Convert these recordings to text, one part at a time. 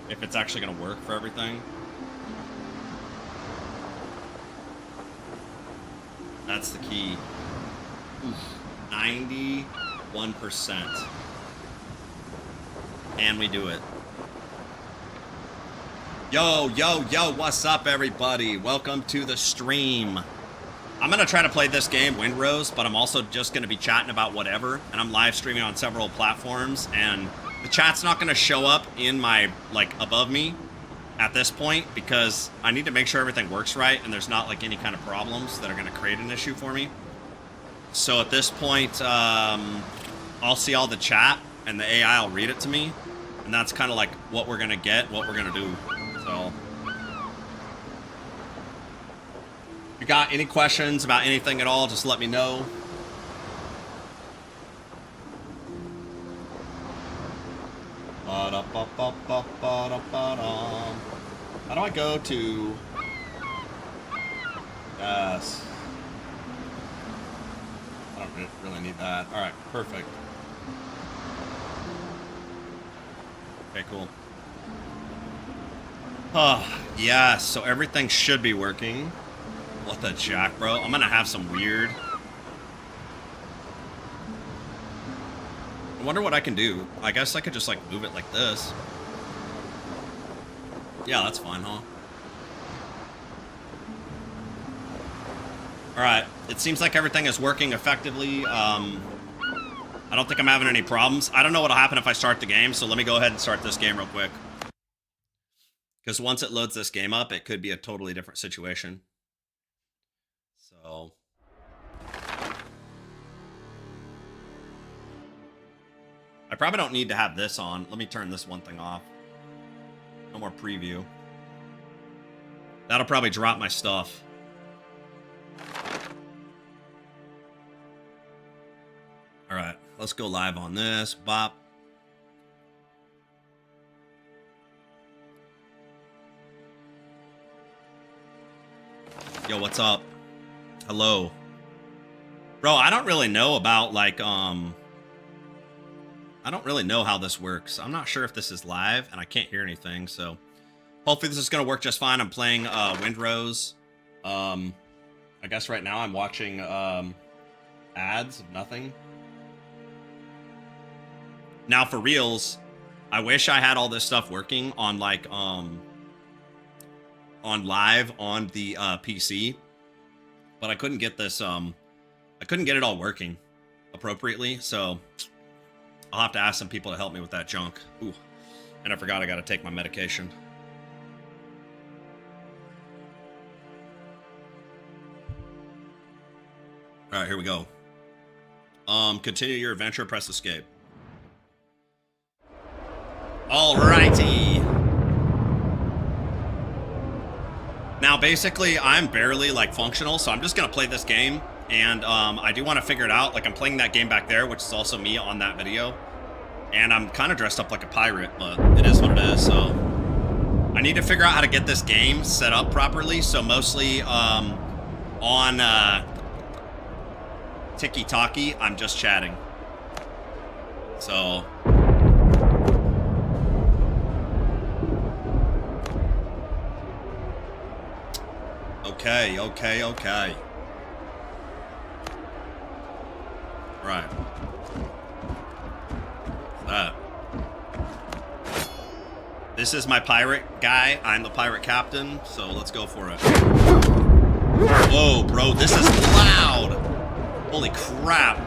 if it's actually going to work for everything. That's the key. Oof. 91%. And we do it. Yo, what's up, everybody? Welcome to the stream. I'm going to try to play this game, Windrose, but I'm also just going to be chatting about whatever, and I'm live streaming on several platforms, and the chat's not going to show up in my, like, above me at this point, because I need to make sure everything works right, and there's not, like, any kind of problems that are going to create an issue for me. So at this point, I'll see all the chat, and the AI will read it to me, and that's kind of like what we're going to get, what we're going to do. So, if you got any questions about anything at all, just let me know. How do I go to... Yes. I don't really need that. Alright, perfect. Okay, cool. Oh, yeah, so everything should be working. What the jack, bro? I'm gonna have some weird... I wonder what I can do. I guess I could just, like, move it like this. Yeah, that's fine, huh? Alright, it seems like everything is working effectively. I don't think I'm having any problems. I don't know what'll happen if I start the game, so let me go ahead and start this game real quick. Because once it loads this game up, it could be a totally different situation. So... I probably don't need to have this on. Let me turn this one thing off. No more preview. That'll probably drop my stuff. Alright, let's go live on this. Bop. Yo, what's up? Hello. Bro, I don't really know about, like, I don't really know how this works. I'm not sure if this is live, and I can't hear anything, so... Hopefully this is going to work just fine. I'm playing, Windrose. I guess right now I'm watching, ads of nothing. Now, for reals, I wish I had all this stuff working on, like, on live on the, PC. But I couldn't get this, I couldn't get it all working appropriately, so I'll have to ask some people to help me with that junk. Ooh, and I forgot I gotta take my medication. Alright, here we go. Continue your adventure, press escape. Alrighty. Now, basically, I'm barely, like, functional, so I'm just gonna play this game, and, I do want to figure it out. Like, I'm playing that game back there, which is also me on that video, and I'm kind of dressed up like a pirate, but it is what it is, so... I need to figure out how to get this game set up properly, so mostly, on, Tiki-Taki, I'm just chatting. So... Okay. Right. That. This is my pirate guy. I'm the pirate captain, so let's go for it. Whoa, bro, this is loud! Holy crap.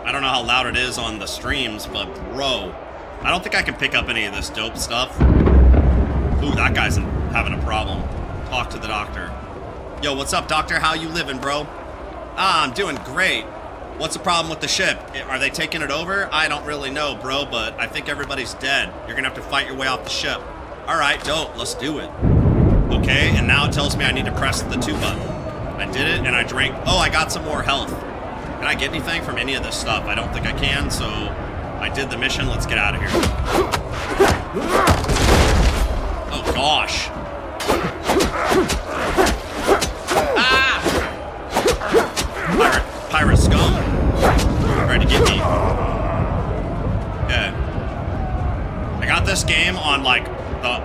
I don't know how loud it is on the streams, but bro, I don't think I can pick up any of this dope stuff. Ooh, that guy's having a problem. Talk to the doctor. Yo, what's up, doctor? How you living, bro? Ah, I'm doing great. What's the problem with the ship? Are they taking it over? I don't really know, bro, but I think everybody's dead. You're gonna have to fight your way off the ship. Alright, dope. Let's do it. Okay, and now it tells me I need to press the 2 button. I did it, and I drank... Oh, I got some more health. Can I get anything from any of this stuff? I don't think I can, so... I did the mission. Let's get out of here. Oh, gosh. Ah! Pirate scum. Trying to get me. Okay. I got this game on, like, the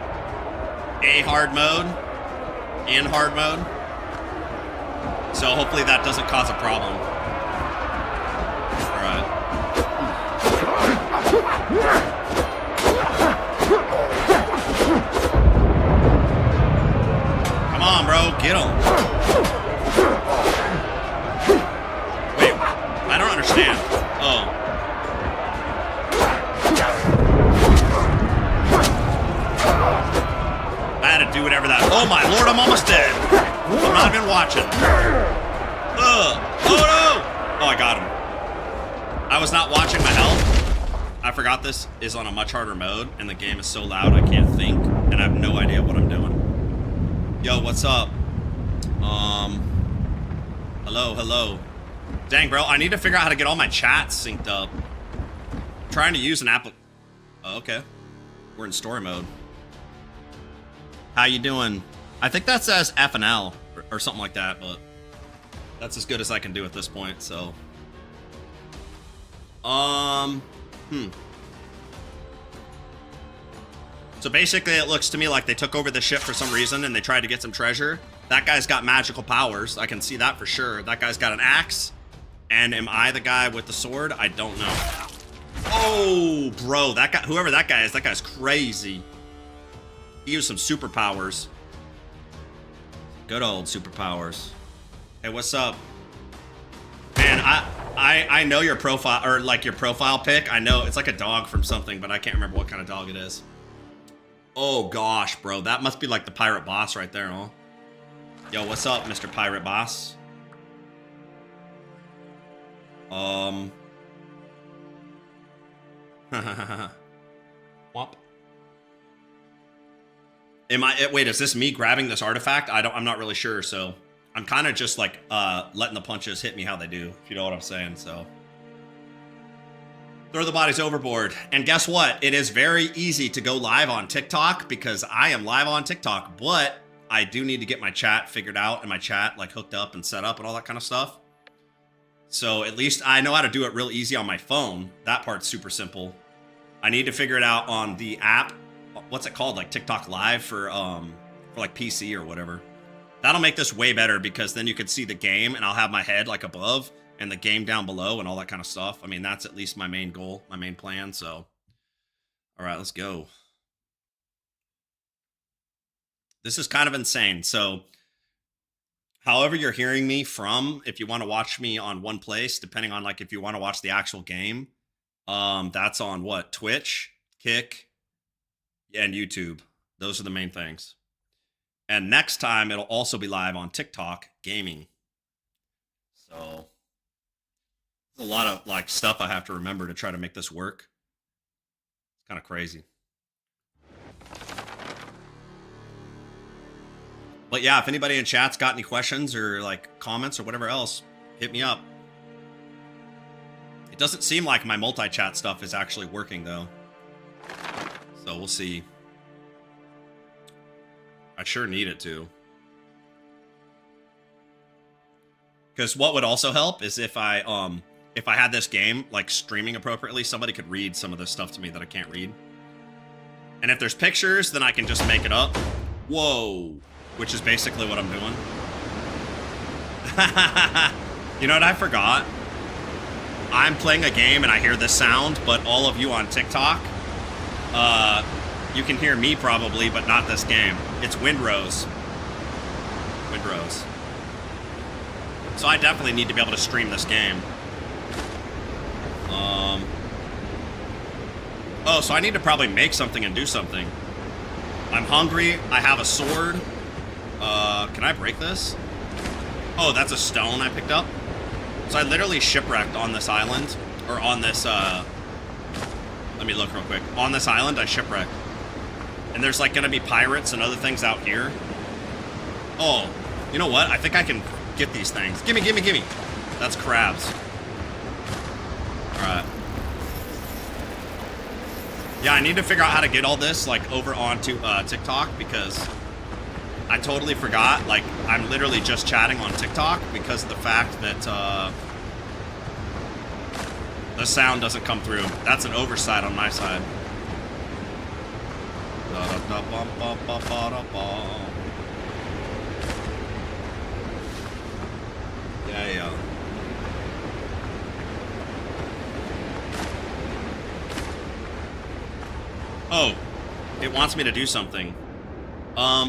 A hard mode, in hard mode. So hopefully that doesn't cause a problem. Alright. Come on, bro, get him. Wait, I don't understand. Oh. I had to do whatever that. Oh my lord, I'm almost dead. I'm not even watching. Ugh. Oh no! Oh, I got him. I was not watching my health. I forgot this is on a much harder mode, and the game is so loud I can't think, and I have no idea what I'm doing. Yo, what's up? Hello, hello. Dang, bro, I need to figure out how to get all my chats synced up. I'm trying to use an app. Oh, okay. We're in story mode. How you doing? I think that says F and L or something like that, but that's as good as I can do at this point, so. So basically it looks to me like they took over the ship for some reason and they tried to get some treasure. That guy's got magical powers. I can see that for sure. That guy's got an axe. And am I the guy with the sword? I don't know. Oh, bro, that guy, whoever that guy is, that guy's crazy. He used some superpowers. Good old superpowers. Hey, what's up? Man, I know your profile, or like your profile pic. I know it's like a dog from something, but I can't remember what kind of dog it is. Oh gosh, bro, that must be like the pirate boss right there, huh? Yo, what's up, Mr. Pirate Boss? Womp. Wait, is this me grabbing this artifact? I'm not really sure, so I'm kind of just like letting the punches hit me how they do, if you know what I'm saying, so. Throw the bodies overboard. And guess what? It is very easy to go live on TikTok because I am live on TikTok, but I do need to get my chat figured out and my chat like hooked up and set up and all that kind of stuff. So at least I know how to do it real easy on my phone. That part's super simple. I need to figure it out on the app. What's it called? Like TikTok Live for like PC or whatever. That'll make this way better because then you could see the game and I'll have my head like above and the game down below and all that kind of stuff. I mean, that's at least my main goal, my main plan. So, all right, let's go. This is kind of insane. So, however you're hearing me from, if you want to watch me on one place, depending on like if you want to watch the actual game, that's on what? Twitch, Kick, and YouTube. Those are the main things. And next time, it'll also be live on TikTok Gaming. So, there's a lot of like stuff I have to remember to try to make this work. It's kind of crazy. But yeah, if anybody in chat's got any questions or like comments or whatever else, hit me up. It doesn't seem like my multi-chat stuff is actually working though. So we'll see. I sure need it to. Because what would also help is if I had this game like streaming appropriately, somebody could read some of this stuff to me that I can't read. And if there's pictures, then I can just make it up. Whoa. Which is basically what I'm doing. You know what I forgot? I'm playing a game and I hear this sound, but all of you on TikTok, you can hear me probably, but not this game. It's Windrose. Windrose. So I definitely need to be able to stream this game. Oh, so I need to probably make something and do something. I'm hungry. I have a sword. Can I break this? Oh, that's a stone I picked up. So I literally shipwrecked on this island. Or on this, let me look real quick. On this island, I shipwrecked. And there's like gonna be pirates and other things out here. Oh, you know what? I think I can get these things. Gimme, gimme, gimme. That's crabs. Alright. Yeah, I need to figure out how to get all this like over onto TikTok because I totally forgot. Like, I'm literally just chatting on TikTok because of the fact that the sound doesn't come through. That's an oversight on my side. Yeah. Oh, it wants me to do something.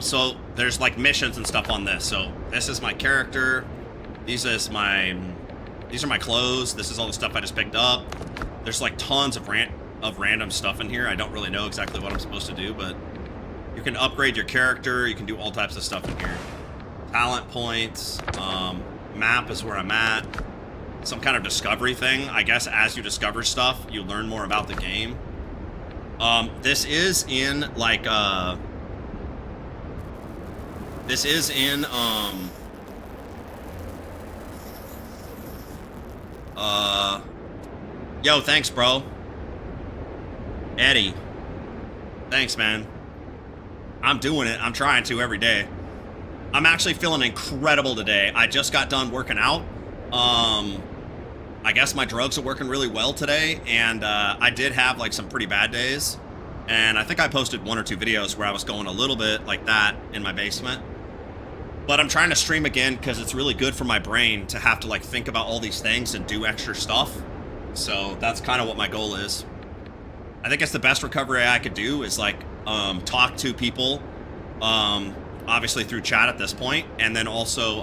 So there's like missions and stuff on this. So this is my character. These are my clothes. This is all the stuff I just picked up. There's like tons of random stuff in here. I don't really know exactly what I'm supposed to do, but you can upgrade your character. You can do all types of stuff in here. Talent points. Map is where I'm at. Some kind of discovery thing. I guess as you discover stuff, you learn more about the game. This is in like yo, thanks, bro. Eddie. Thanks, man. I'm doing it. I'm trying to every day. I'm actually feeling incredible today. I just got done working out. I guess my drugs are working really well today, and I did have like some pretty bad days. And I think I posted 1 or 2 videos where I was going a little bit like that in my basement. But I'm trying to stream again because it's really good for my brain to have to like think about all these things and do extra stuff. So that's kind of what my goal is. I think it's the best recovery I could do is like talk to people, obviously through chat at this point, and then also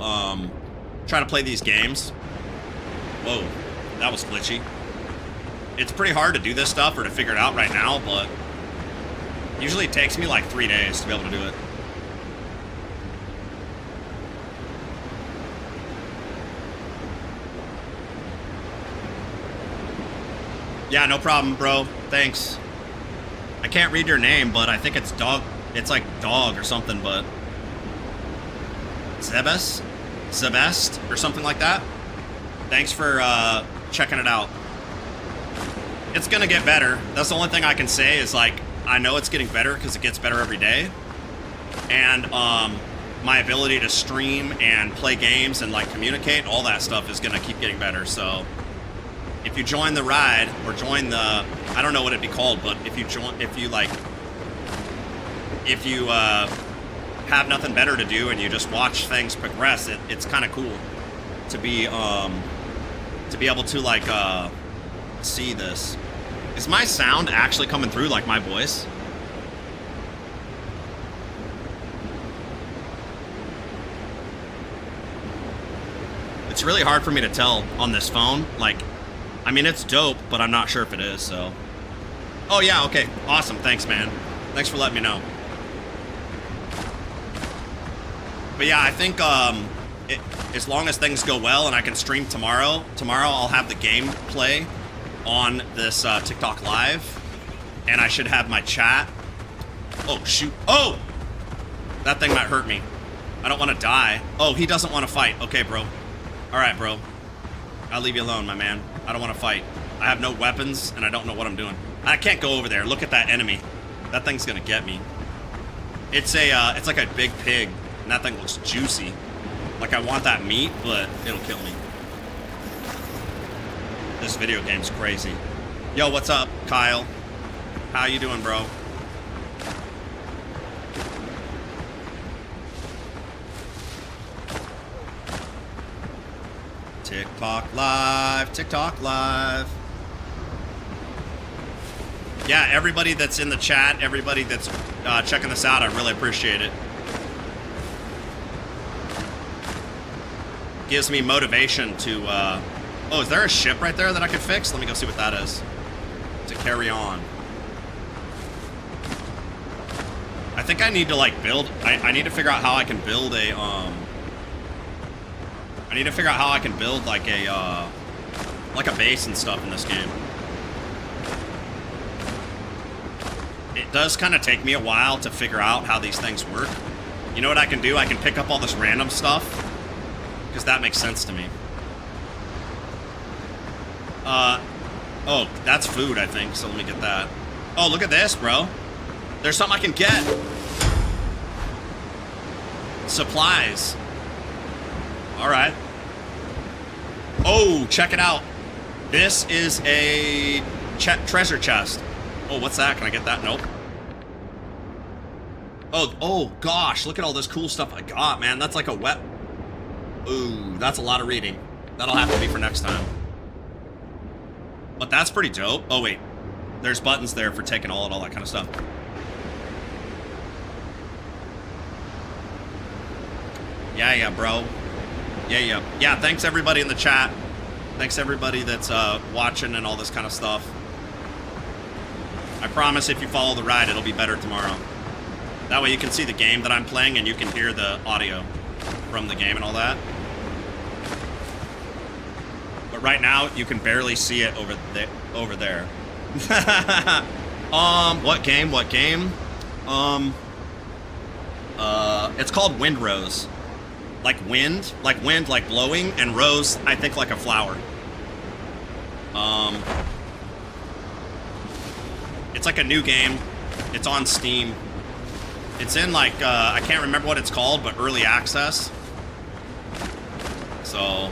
try to play these games. Whoa, that was glitchy. It's pretty hard to do this stuff or to figure it out right now, but usually it takes me like 3 days to be able to do it. Yeah, no problem, bro. Thanks. I can't read your name, but I think it's dog. It's like dog or something, but Zebest or something like that. Thanks for checking it out. It's gonna get better. That's the only thing I can say is like I know it's getting better because it gets better every day, and my ability to stream and play games and like communicate, all that stuff is gonna keep getting better. So if you join the ride or join the, I don't know what it'd be called, but if you have nothing better to do and you just watch things progress, it's kind of cool to be able to like see this. Is my sound actually coming through like my voice? It's really hard for me to tell on this phone. Like, I mean, it's dope, but I'm not sure if it is, so. Oh, yeah, okay. Awesome. Thanks, man. Thanks for letting me know. But yeah, I think as long as things go well and I can stream tomorrow I'll have the gameplay on this TikTok Live, and I should have my chat. Oh, shoot. Oh! That thing might hurt me. I don't want to die. Oh, he doesn't want to fight. Okay, bro. All right, bro. I'll leave you alone, my man. I don't want to fight. I have no weapons, and I don't know what I'm doing. I can't go over there. Look at that enemy. That thing's gonna get me. It's like a big pig, and that thing looks juicy. Like I want that meat, but it'll kill me. This video game's crazy. Yo, what's up, Kyle? How you doing, bro? TikTok live, TikTok live. Yeah, everybody that's in the chat, everybody that's checking this out, I really appreciate it. Gives me motivation to, oh, is there a ship right there that I could fix? Let me go see what that is. To carry on. I think I need to, like, build, I need to figure out how I can build a, I need to figure out how I can build like a base and stuff in this game. It does kind of take me a while to figure out how these things work. You know what I can do? I can pick up all this random stuff, because that makes sense to me. Oh, that's food, I think, so let me get that. Oh, look at this, bro. There's something I can get. Supplies. All right. Oh, check it out. This is a treasure chest. Oh, what's that? Can I get that? Nope. Oh gosh, look at all this cool stuff I got, man. That's like a wet... Ooh, that's a lot of reading. That'll have to be for next time. But that's pretty dope. Oh, wait. There's buttons there for taking all that kind of stuff. Yeah, bro. Yeah, thanks everybody in the chat. Thanks everybody that's watching and all this kind of stuff. I promise if you follow the ride, it'll be better tomorrow. That way you can see the game that I'm playing and you can hear the audio from the game and all that. But right now, you can barely see it over there. What game? It's called Windrose. Like wind, like blowing, and rose, I think, like a flower. It's like a new game. It's on Steam. It's in like, I can't remember what it's called, but early access. So...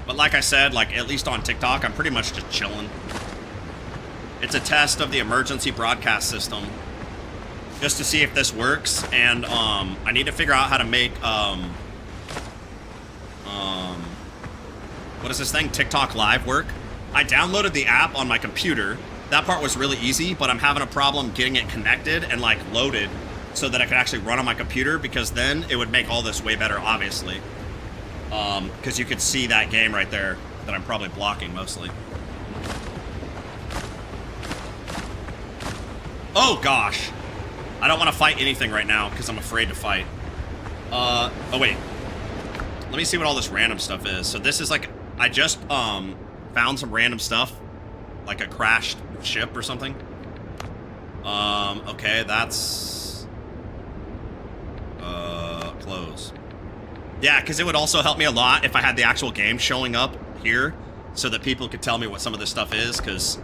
But like I said, like, at least on TikTok, I'm pretty much just chilling. It's a test of the emergency broadcast system. Just to see if this works, and, I need to figure out how to make, what is this thing? TikTok Live work? I downloaded the app on my computer. That part was really easy, but I'm having a problem getting it connected and, like, loaded so that I could actually run on my computer, because then it would make all this way better, obviously. Because you could see that game right there that I'm probably blocking mostly. Oh, gosh. I don't want to fight anything right now because I'm afraid to fight. Oh, wait. Let me see what all this random stuff is. So this is like, I just, found some random stuff. Like a crashed ship or something. Okay, that's... close. Yeah, because it would also help me a lot if I had the actual game showing up here so that people could tell me what some of this stuff is, because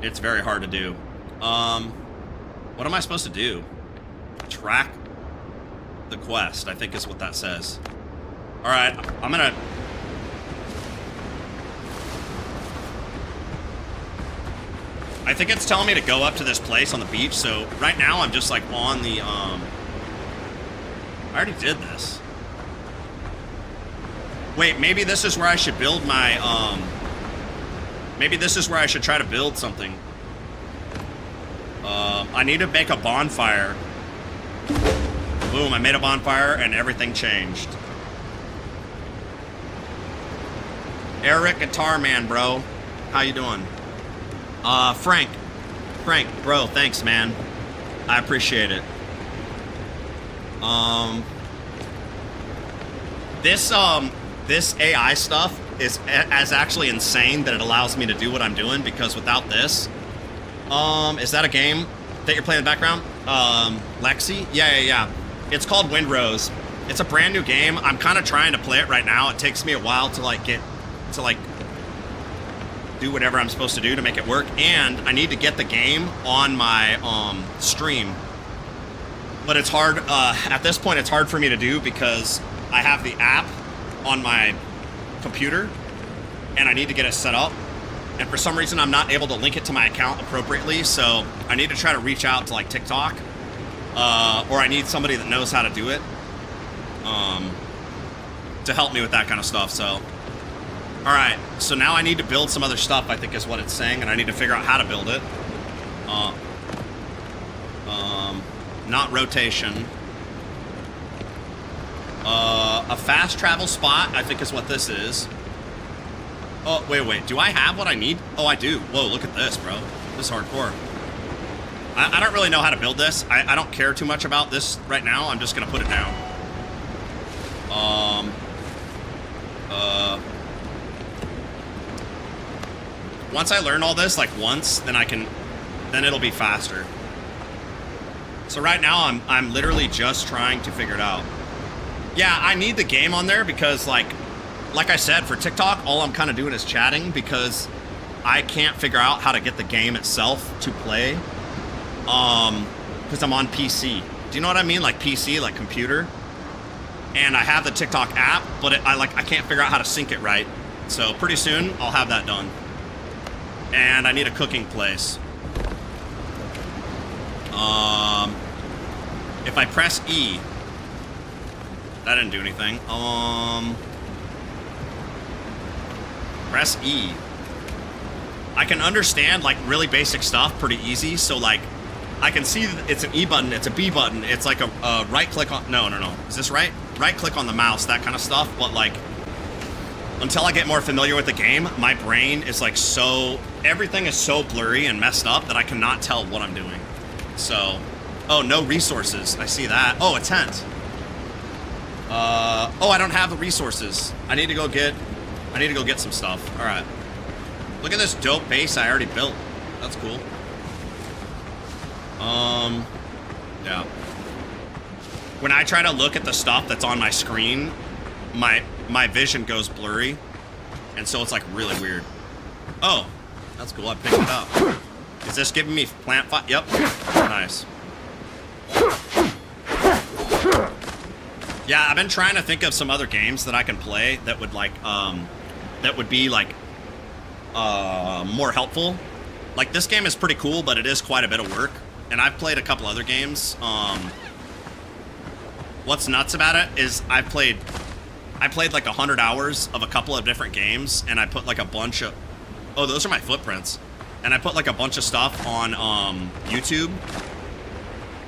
it's very hard to do. What am I supposed to do? Track the quest, I think is what that says. Alright, I'm gonna... I think it's telling me to go up to this place on the beach, so right now I'm just like on the, I already did this. Wait, maybe this is where I should build my, maybe this is where I should try to build something. I need to make a bonfire. Boom, I made a bonfire and everything changed. Eric Guitar Man, bro. How you doing? Frank, bro, thanks, man. I appreciate it. This AI stuff is actually insane that it allows me to do what I'm doing, because without this, is that a game that you're playing in the background? Lexi? Yeah. It's called Windrose. It's a brand new game. I'm kind of trying to play it right now. It takes me a while to like get to like do whatever I'm supposed to do to make it work, and I need to get the game on my stream. But it's hard, at this point it's hard for me to do because I have the app on my computer and I need to get it set up, and for some reason I'm not able to link it to my account appropriately, so I need to try to reach out to like TikTok, or I need somebody that knows how to do it to help me with that kind of stuff. So alright, so now I need to build some other stuff, I think is what it's saying, and I need to figure out how to build it. Not rotation. A fast travel spot, I think is what this is. Oh, wait, do I have what I need? Oh, I do. Whoa, look at this, bro. This is hardcore. I don't really know how to build this. I don't care too much about this right now. I'm just gonna put it down. Once I learn all this, like once, then it'll be faster. So right now, I'm literally just trying to figure it out. Yeah, I need the game on there because, like I said, for TikTok, all I'm kind of doing is chatting because I can't figure out how to get the game itself to play. Because I'm on PC. Do you know what I mean? Like PC, like computer. And I have the TikTok app, but I can't figure out how to sync it right. So pretty soon, I'll have that done. And I need a cooking place. If I press E, that didn't do anything. Press E. I can understand, like, really basic stuff pretty easy. So, like, I can see that it's an E button, it's a B button, it's like a right click on... No. Is this right? Right click on the mouse, that kind of stuff. But, like, until I get more familiar with the game, my brain is, like, so... Everything is so blurry and messed up that I cannot tell what I'm doing. So... Oh, no resources. I see that. Oh, a tent. Oh, I don't have the resources. I need to go get some stuff. All right. Look at this dope base I already built. That's cool. Yeah. When I try to look at the stuff that's on my screen, my vision goes blurry, and so it's like really weird. Oh, that's cool. I picked it up. Is this giving me plant fight? Yep. Nice. Yeah, I've been trying to think of some other games that I can play that would like that would be like more helpful. Like, this game is pretty cool, but it is quite a bit of work. And I've played a couple other games. What's nuts about it is I played like 100 hours of a couple of different games, and I put like a bunch of... Oh, those are my footprints. And I put like a bunch of stuff on YouTube.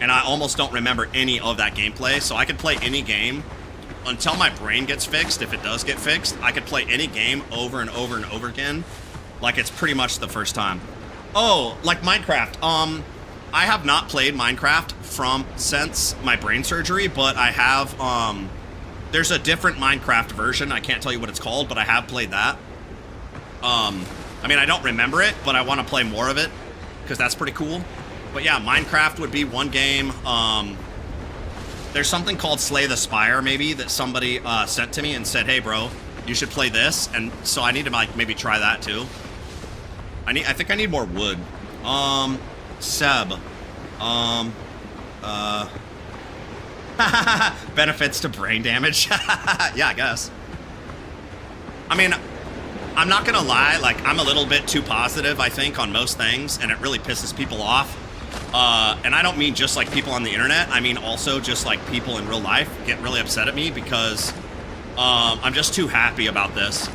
And I almost don't remember any of that gameplay, so I could play any game until my brain gets fixed. If it does get fixed, I could play any game over and over and over again, like it's pretty much the first time. Oh, like Minecraft. I have not played Minecraft since my brain surgery, but I have, there's a different Minecraft version. I can't tell you what it's called, but I have played that. I mean, I don't remember it, but I want to play more of it, because that's pretty cool. But yeah, Minecraft would be one game. There's something called Slay the Spire, maybe, that somebody sent to me and said, hey, bro, you should play this. And so I need to, like, maybe try that, too. I think I need more wood. Seb. Benefits to brain damage. Yeah, I guess. I mean, I'm not gonna lie, like, I'm a little bit too positive, I think, on most things, and it really pisses people off. And I don't mean just like people on the internet. I mean also just like people in real life get really upset at me because I'm just too happy about this.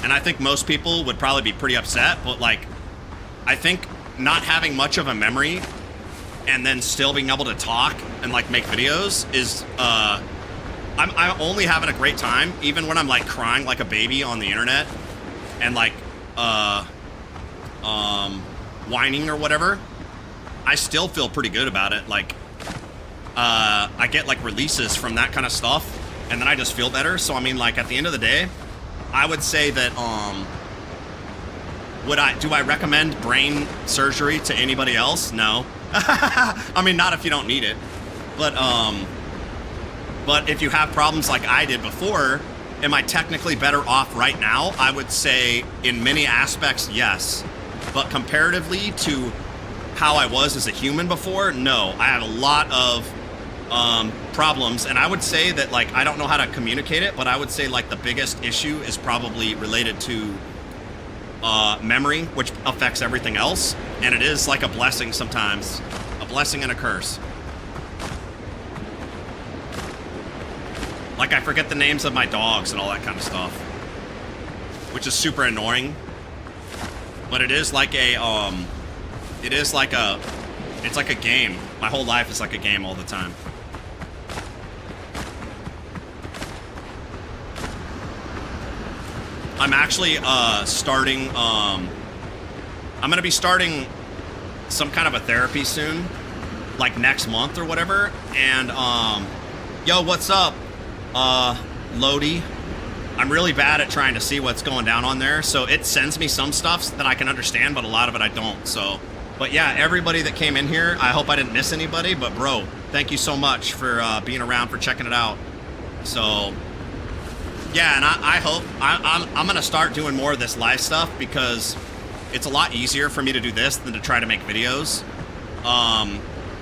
And I think most people would probably be pretty upset, but like, I think not having much of a memory and then still being able to talk and like make videos is, I'm only having a great time, even when I'm like crying like a baby on the internet and like, whining or whatever. I still feel pretty good about it. Like, I get like releases from that kind of stuff, and then I just feel better. So I mean, like, at the end of the day, I would say that do I recommend brain surgery to anybody else? No. I mean, not if you don't need it. But if you have problems like I did before, am I technically better off right now? I would say in many aspects, yes. But comparatively to how I was as a human before, no. I have a lot of problems, and I would say that, like, I don't know how to communicate it, but I would say, like, the biggest issue is probably related to memory, which affects everything else, and it is like a blessing sometimes. A blessing and a curse. Like, I forget the names of my dogs and all that kind of stuff, which is super annoying. But it is like a, it's like a game. My whole life is like a game all the time. I'm actually starting, I'm gonna be starting some kind of a therapy soon, like next month or whatever. And yo, what's up, Lodi? I'm really bad at trying to see what's going down on there, so it sends me some stuff that I can understand, but a lot of it I don't. So, but yeah, everybody that came in here, I hope I didn't miss anybody, but bro, thank you so much for being around, for checking it out. So yeah, and I hope I'm gonna start doing more of this live stuff, because it's a lot easier for me to do this than to try to make videos.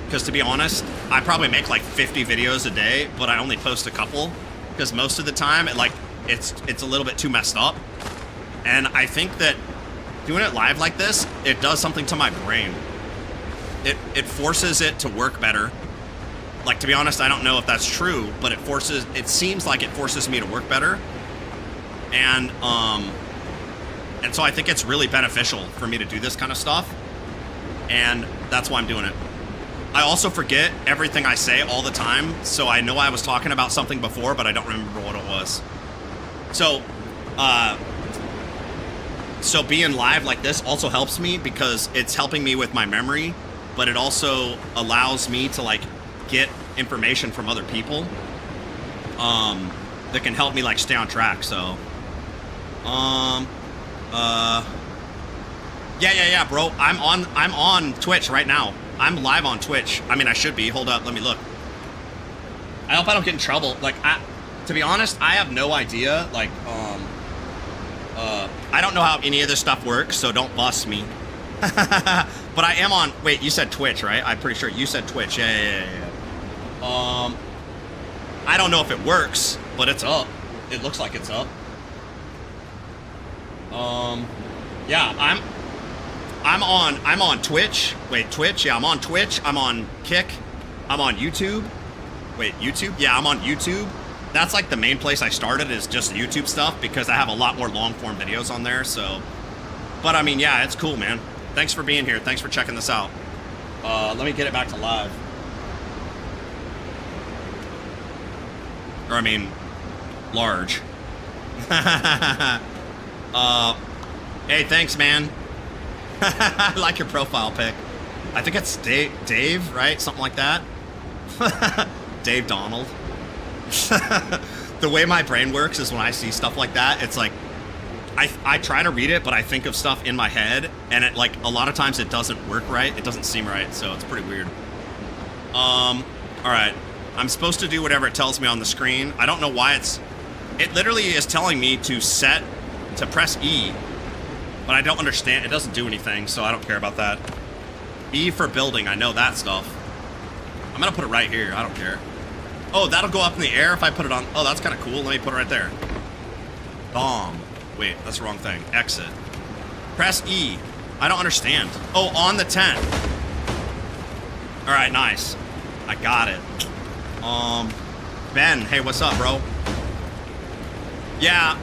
Because to be honest, I probably make like 50 videos a day, but I only post a couple, because most of the time it's a little bit too messed up. And I think that doing it live like this, it does something to my brain. It forces it to work better. Like, to be honest, I don't know if that's true, but it seems like it forces me to work better. And so I think it's really beneficial for me to do this kind of stuff. And that's why I'm doing it. I also forget everything I say all the time, so I know I was talking about something before, but I don't remember what it was. So, so being live like this also helps me because it's helping me with my memory, but it also allows me to like get information from other people that can help me like stay on track. So yeah, bro, I'm on Twitch right now. I'm live on Twitch. I mean, I should be. Hold up, let me look. I hope I don't get in trouble. Like, to be honest, I have no idea. Like, I don't know how any of this stuff works, so don't bust me. But I am on. Wait, you said Twitch, right? I'm pretty sure you said Twitch. Yeah. I don't know if it works, but it's up. It looks like it's up. Yeah, I'm on Twitch. Wait, Twitch? Yeah, I'm on Twitch. I'm on Kick. I'm on YouTube. Wait, YouTube? Yeah, I'm on YouTube. That's like the main place I started is just YouTube stuff because I have a lot more long form videos on there. So, but I mean, yeah, it's cool, man. Thanks for being here. Thanks for checking this out. Let me get it back to live. Or I mean, large. Hey, thanks, man. I like your profile pic. I think it's Dave, right? Something like that. Dave Donald. The way my brain works is when I see stuff like that, it's like I try to read it, but I think of stuff in my head, and it like a lot of times it doesn't work right. It doesn't seem right, so it's pretty weird. All right. I'm supposed to do whatever it tells me on the screen. I don't know why it literally is telling me to press E, but I don't understand. It doesn't do anything, so I don't care about that. E for building, I know that stuff. I'm gonna put it right here, I don't care. Oh, that'll go up in the air if I put it on. Oh, that's kind of cool. Let me put it right there. Bomb. Wait, that's the wrong thing. Exit. Press E. I don't understand. Oh, on the tent. All right, nice. I got it. Ben, hey, what's up, bro? Yeah,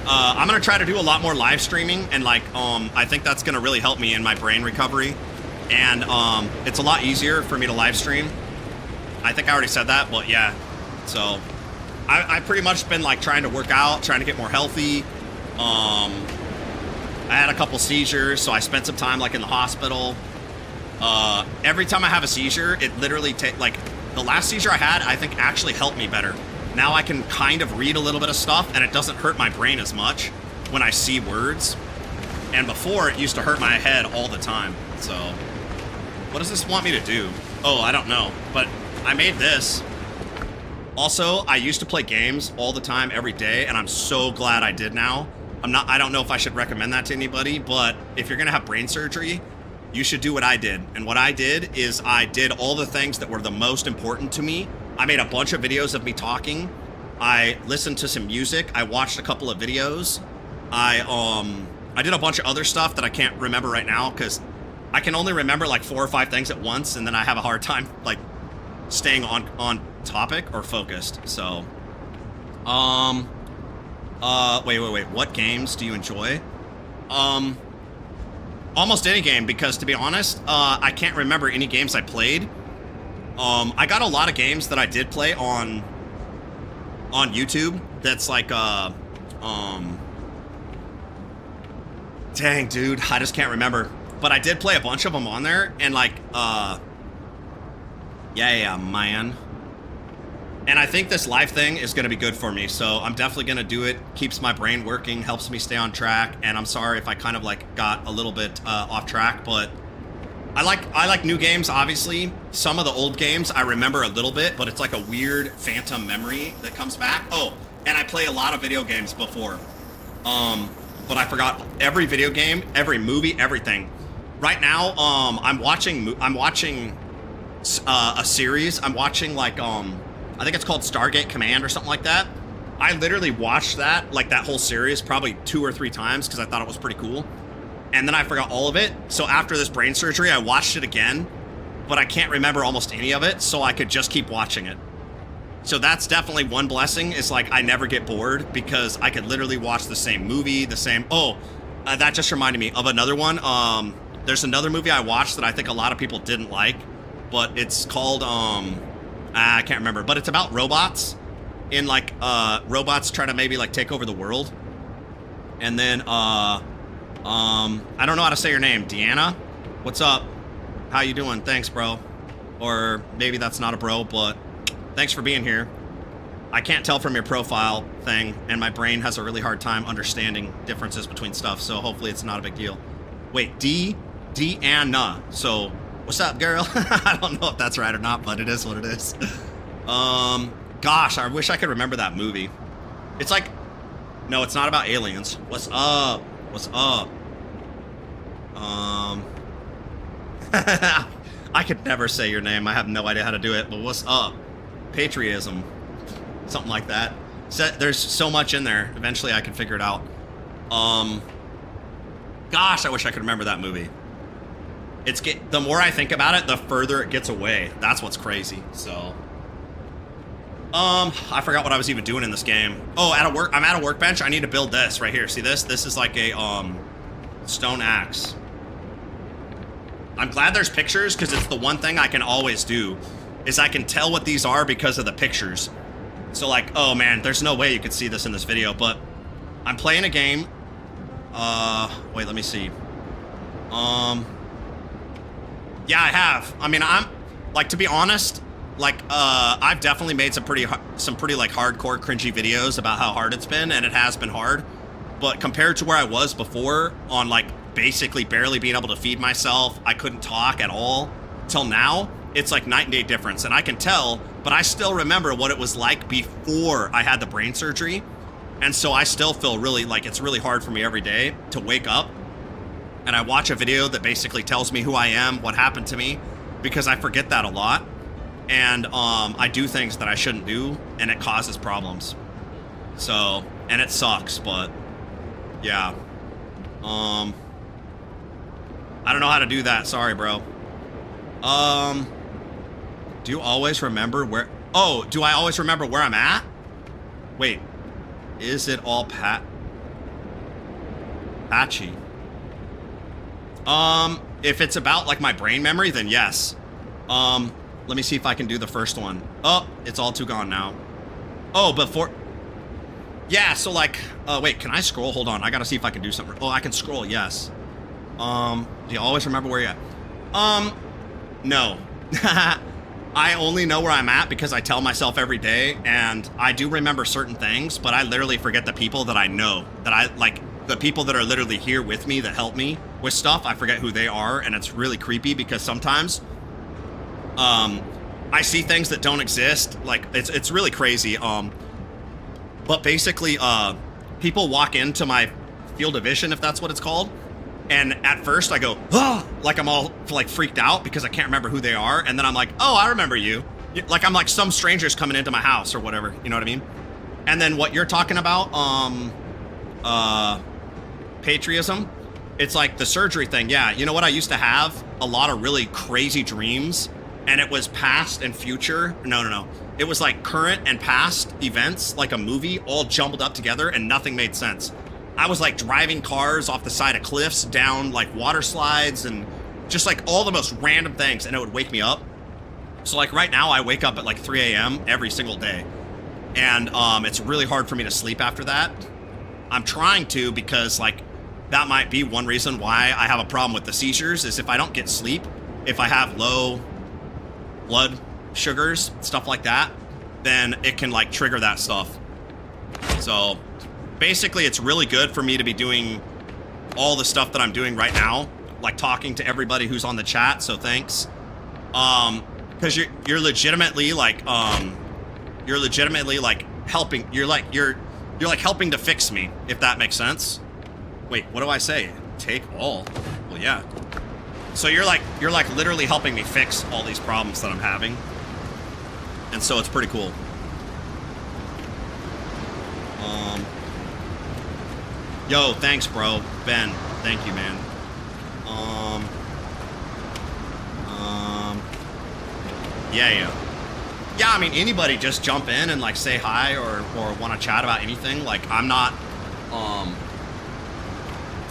I'm gonna try to do a lot more live streaming, and like, I think that's gonna really help me in my brain recovery. And it's a lot easier for me to live stream. I think I already said that, but yeah. So I've pretty much been like trying to work out, trying to get more healthy. I had a couple seizures, so I spent some time like in the hospital. Every time I have a seizure, it literally like the last seizure I had, I think actually helped me better. Now I can kind of read a little bit of stuff, and it doesn't hurt my brain as much when I see words. And before, it used to hurt my head all the time. So what does this want me to do? Oh, I don't know, but I made this. Also, I used to play games all the time, every day, and I'm so glad I did now. I don't know if I should recommend that to anybody, but if you're gonna have brain surgery, you should do what I did. And what I did is I did all the things that were the most important to me. I made a bunch of videos of me talking. I listened to some music. I watched a couple of videos. I did a bunch of other stuff that I can't remember right now because I can only remember like 4 or 5 things at once, and then I have a hard time like staying on topic or focused. So, wait. What games do you enjoy? Almost any game, because to be honest, I can't remember any games I played. I got a lot of games that I did play on YouTube. That's like, dang, dude, I just can't remember. But I did play a bunch of them on there, and like, yeah, man. And I think this live thing is going to be good for me, so I'm definitely going to do it. Keeps my brain working, helps me stay on track, and I'm sorry if I kind of like got a little bit off track, but I like new games, obviously. Some of the old games I remember a little bit, but it's like a weird phantom memory that comes back. Oh, and I play a lot of video games before. But I forgot every video game, every movie, everything. Right now, I'm watching a series. I'm watching like I think it's called Stargate Command or something like that. I literally watched that, like that whole series, probably 2 or 3 times because I thought it was pretty cool. And then I forgot all of it. So after this brain surgery, I watched it again, but I can't remember almost any of it, so I could just keep watching it. So that's definitely one blessing, is like I never get bored because I could literally watch the same movie, the same... Oh, that just reminded me of another one. There's another movie I watched that I think a lot of people didn't like, but it's called... I can't remember, but it's about robots. In like, robots try to maybe like take over the world. And then, I don't know how to say your name. Deanna? What's up? How you doing? Thanks, bro. Or maybe that's not a bro, but thanks for being here. I can't tell from your profile thing, and my brain has a really hard time understanding differences between stuff, so hopefully it's not a big deal. Wait, Deanna. So, what's up, girl? I don't know if that's right or not, but it is what it is. Gosh, I wish I could remember that movie. It's like... No, it's not about aliens. What's up? What's up? I could never say your name. I have no idea how to do it, but what's up? Patriotism. Something like that. So, there's so much in there. Eventually I can figure it out. Gosh, I wish I could remember that movie. The more I think about it, the further it gets away. That's what's crazy, so... I forgot what I was even doing in this game. Oh, I'm at a workbench. I need to build this right here. See this? This is like a, stone axe. I'm glad there's pictures, because it's the one thing I can always do, is I can tell what these are because of the pictures. So like, oh man, there's no way you could see this in this video, but I'm playing a game. Wait, let me see. Yeah, I have. I mean, I'm, like, to be honest, like, I've definitely made some pretty like hardcore cringy videos about how hard it's been, and it has been hard. But compared to where I was before, on like basically barely being able to feed myself, I couldn't talk at all, till now, it's like night and day difference. And I can tell, but I still remember what it was like before I had the brain surgery. And so I still feel really like it's really hard for me every day to wake up and I watch a video that basically tells me who I am, what happened to me, because I forget that a lot. And I do things that I shouldn't do, and it causes problems. So, and it sucks, but yeah. I don't know how to do that. Sorry, bro. Do you always remember where... Oh, do I always remember where I'm at? Wait. Is it all patchy? If it's about, like, my brain memory, then yes. Let me see if I can do the first one. Oh, it's all too gone now. Oh, before... Yeah, so like... wait, can I scroll? Hold on, I gotta see if I can do something. Oh, I can scroll, yes. Do you always remember where you're at? No. I only know where I'm at because I tell myself every day, and I do remember certain things, but I literally forget the people that I know. That I, like, the people that are literally here with me that help me with stuff, I forget who they are, and it's really creepy because sometimes... I see things that don't exist. Like, it's really crazy. But basically, people walk into my field of vision, if that's what it's called. And at first I go, ah, like I'm all like freaked out because I can't remember who they are. And then I'm like, oh, I remember you. Like I'm like some strangers coming into my house or whatever. You know what I mean? And then what you're talking about, patriotism, it's like the surgery thing. Yeah. You know what? I used to have a lot of really crazy dreams. And it was past and future. No. It was like current and past events, like a movie, all jumbled up together, and nothing made sense. I was like driving cars off the side of cliffs, down like water slides, and just like all the most random things, and it would wake me up. So like right now, I wake up at like 3 a.m. every single day. And it's really hard for me to sleep after that. I'm trying to, because like that might be one reason why I have a problem with the seizures, is if I don't get sleep, if I have low blood sugars, stuff like that, then it can like trigger that stuff. So basically it's really good for me to be doing all the stuff that I'm doing right now, like talking to everybody who's on the chat, so thanks. Because you're legitimately like helping, you're like helping to fix me, if that makes sense. Wait, what do I say? Take all. Well, yeah. So you're like literally helping me fix all these problems that I'm having. And so it's pretty cool. Yo, thanks, bro. Ben, thank you, man. Yeah. Yeah, I mean, anybody just jump in and, like, say hi or want to chat about anything. Like, I'm not,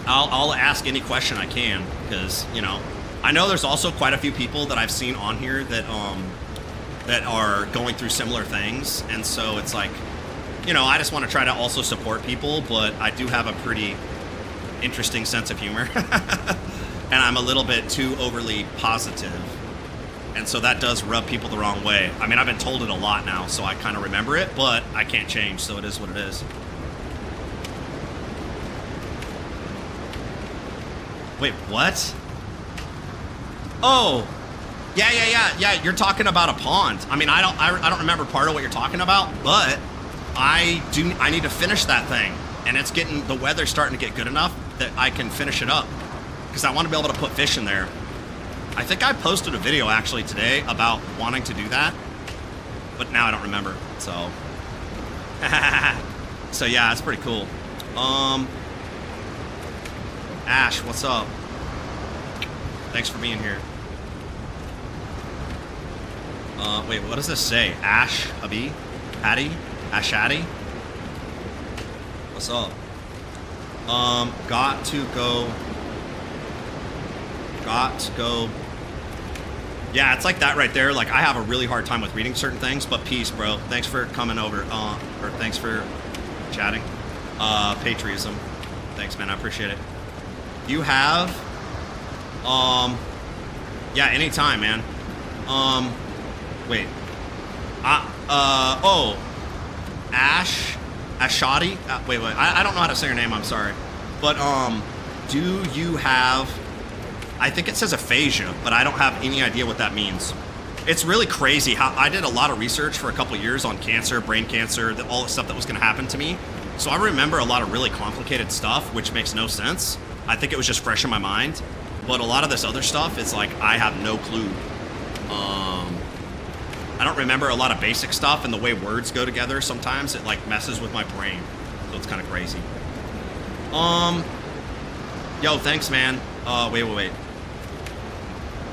I'll ask any question I can because, you know, I know there's also quite a few people that I've seen on here that are going through similar things. And so it's like, you know, I just want to try to also support people, but I do have a pretty interesting sense of humor. And I'm a little bit too overly positive. And so that does rub people the wrong way. I mean, I've been told it a lot now, so I kind of remember it, but I can't change, so it is what it is. Wait, what? Oh, yeah. You're talking about a pond. I mean, I don't remember part of what you're talking about, but I need to finish that thing, and it's getting, the weather's starting to get good enough that I can finish it up because I want to be able to put fish in there. I think I posted a video actually today about wanting to do that, but now I don't remember. So, so yeah, it's pretty cool. Ash, what's up? Thanks for being here. Wait, what does this say? Ash, Abi, Patty, Ashadi. What's up? Got to go. Yeah, it's like that right there. Like, I have a really hard time with reading certain things, but peace, bro. Thanks for coming over, or thanks for chatting. Patriotism. Thanks, man. I appreciate it. You have, yeah, anytime, man. Wait. Oh, Ashadi? Wait, I don't know how to say your name, I'm sorry. But, do you have, I think it says aphasia, but I don't have any idea what that means. It's really crazy how I did a lot of research for a couple years on cancer, brain cancer, all the stuff that was going to happen to me. So I remember a lot of really complicated stuff, which makes no sense. I think it was just fresh in my mind. But a lot of this other stuff is like, I have no clue. I don't remember a lot of basic stuff, and the way words go together, sometimes it like messes with my brain. So it's kind of crazy. Yo, thanks, man. Wait.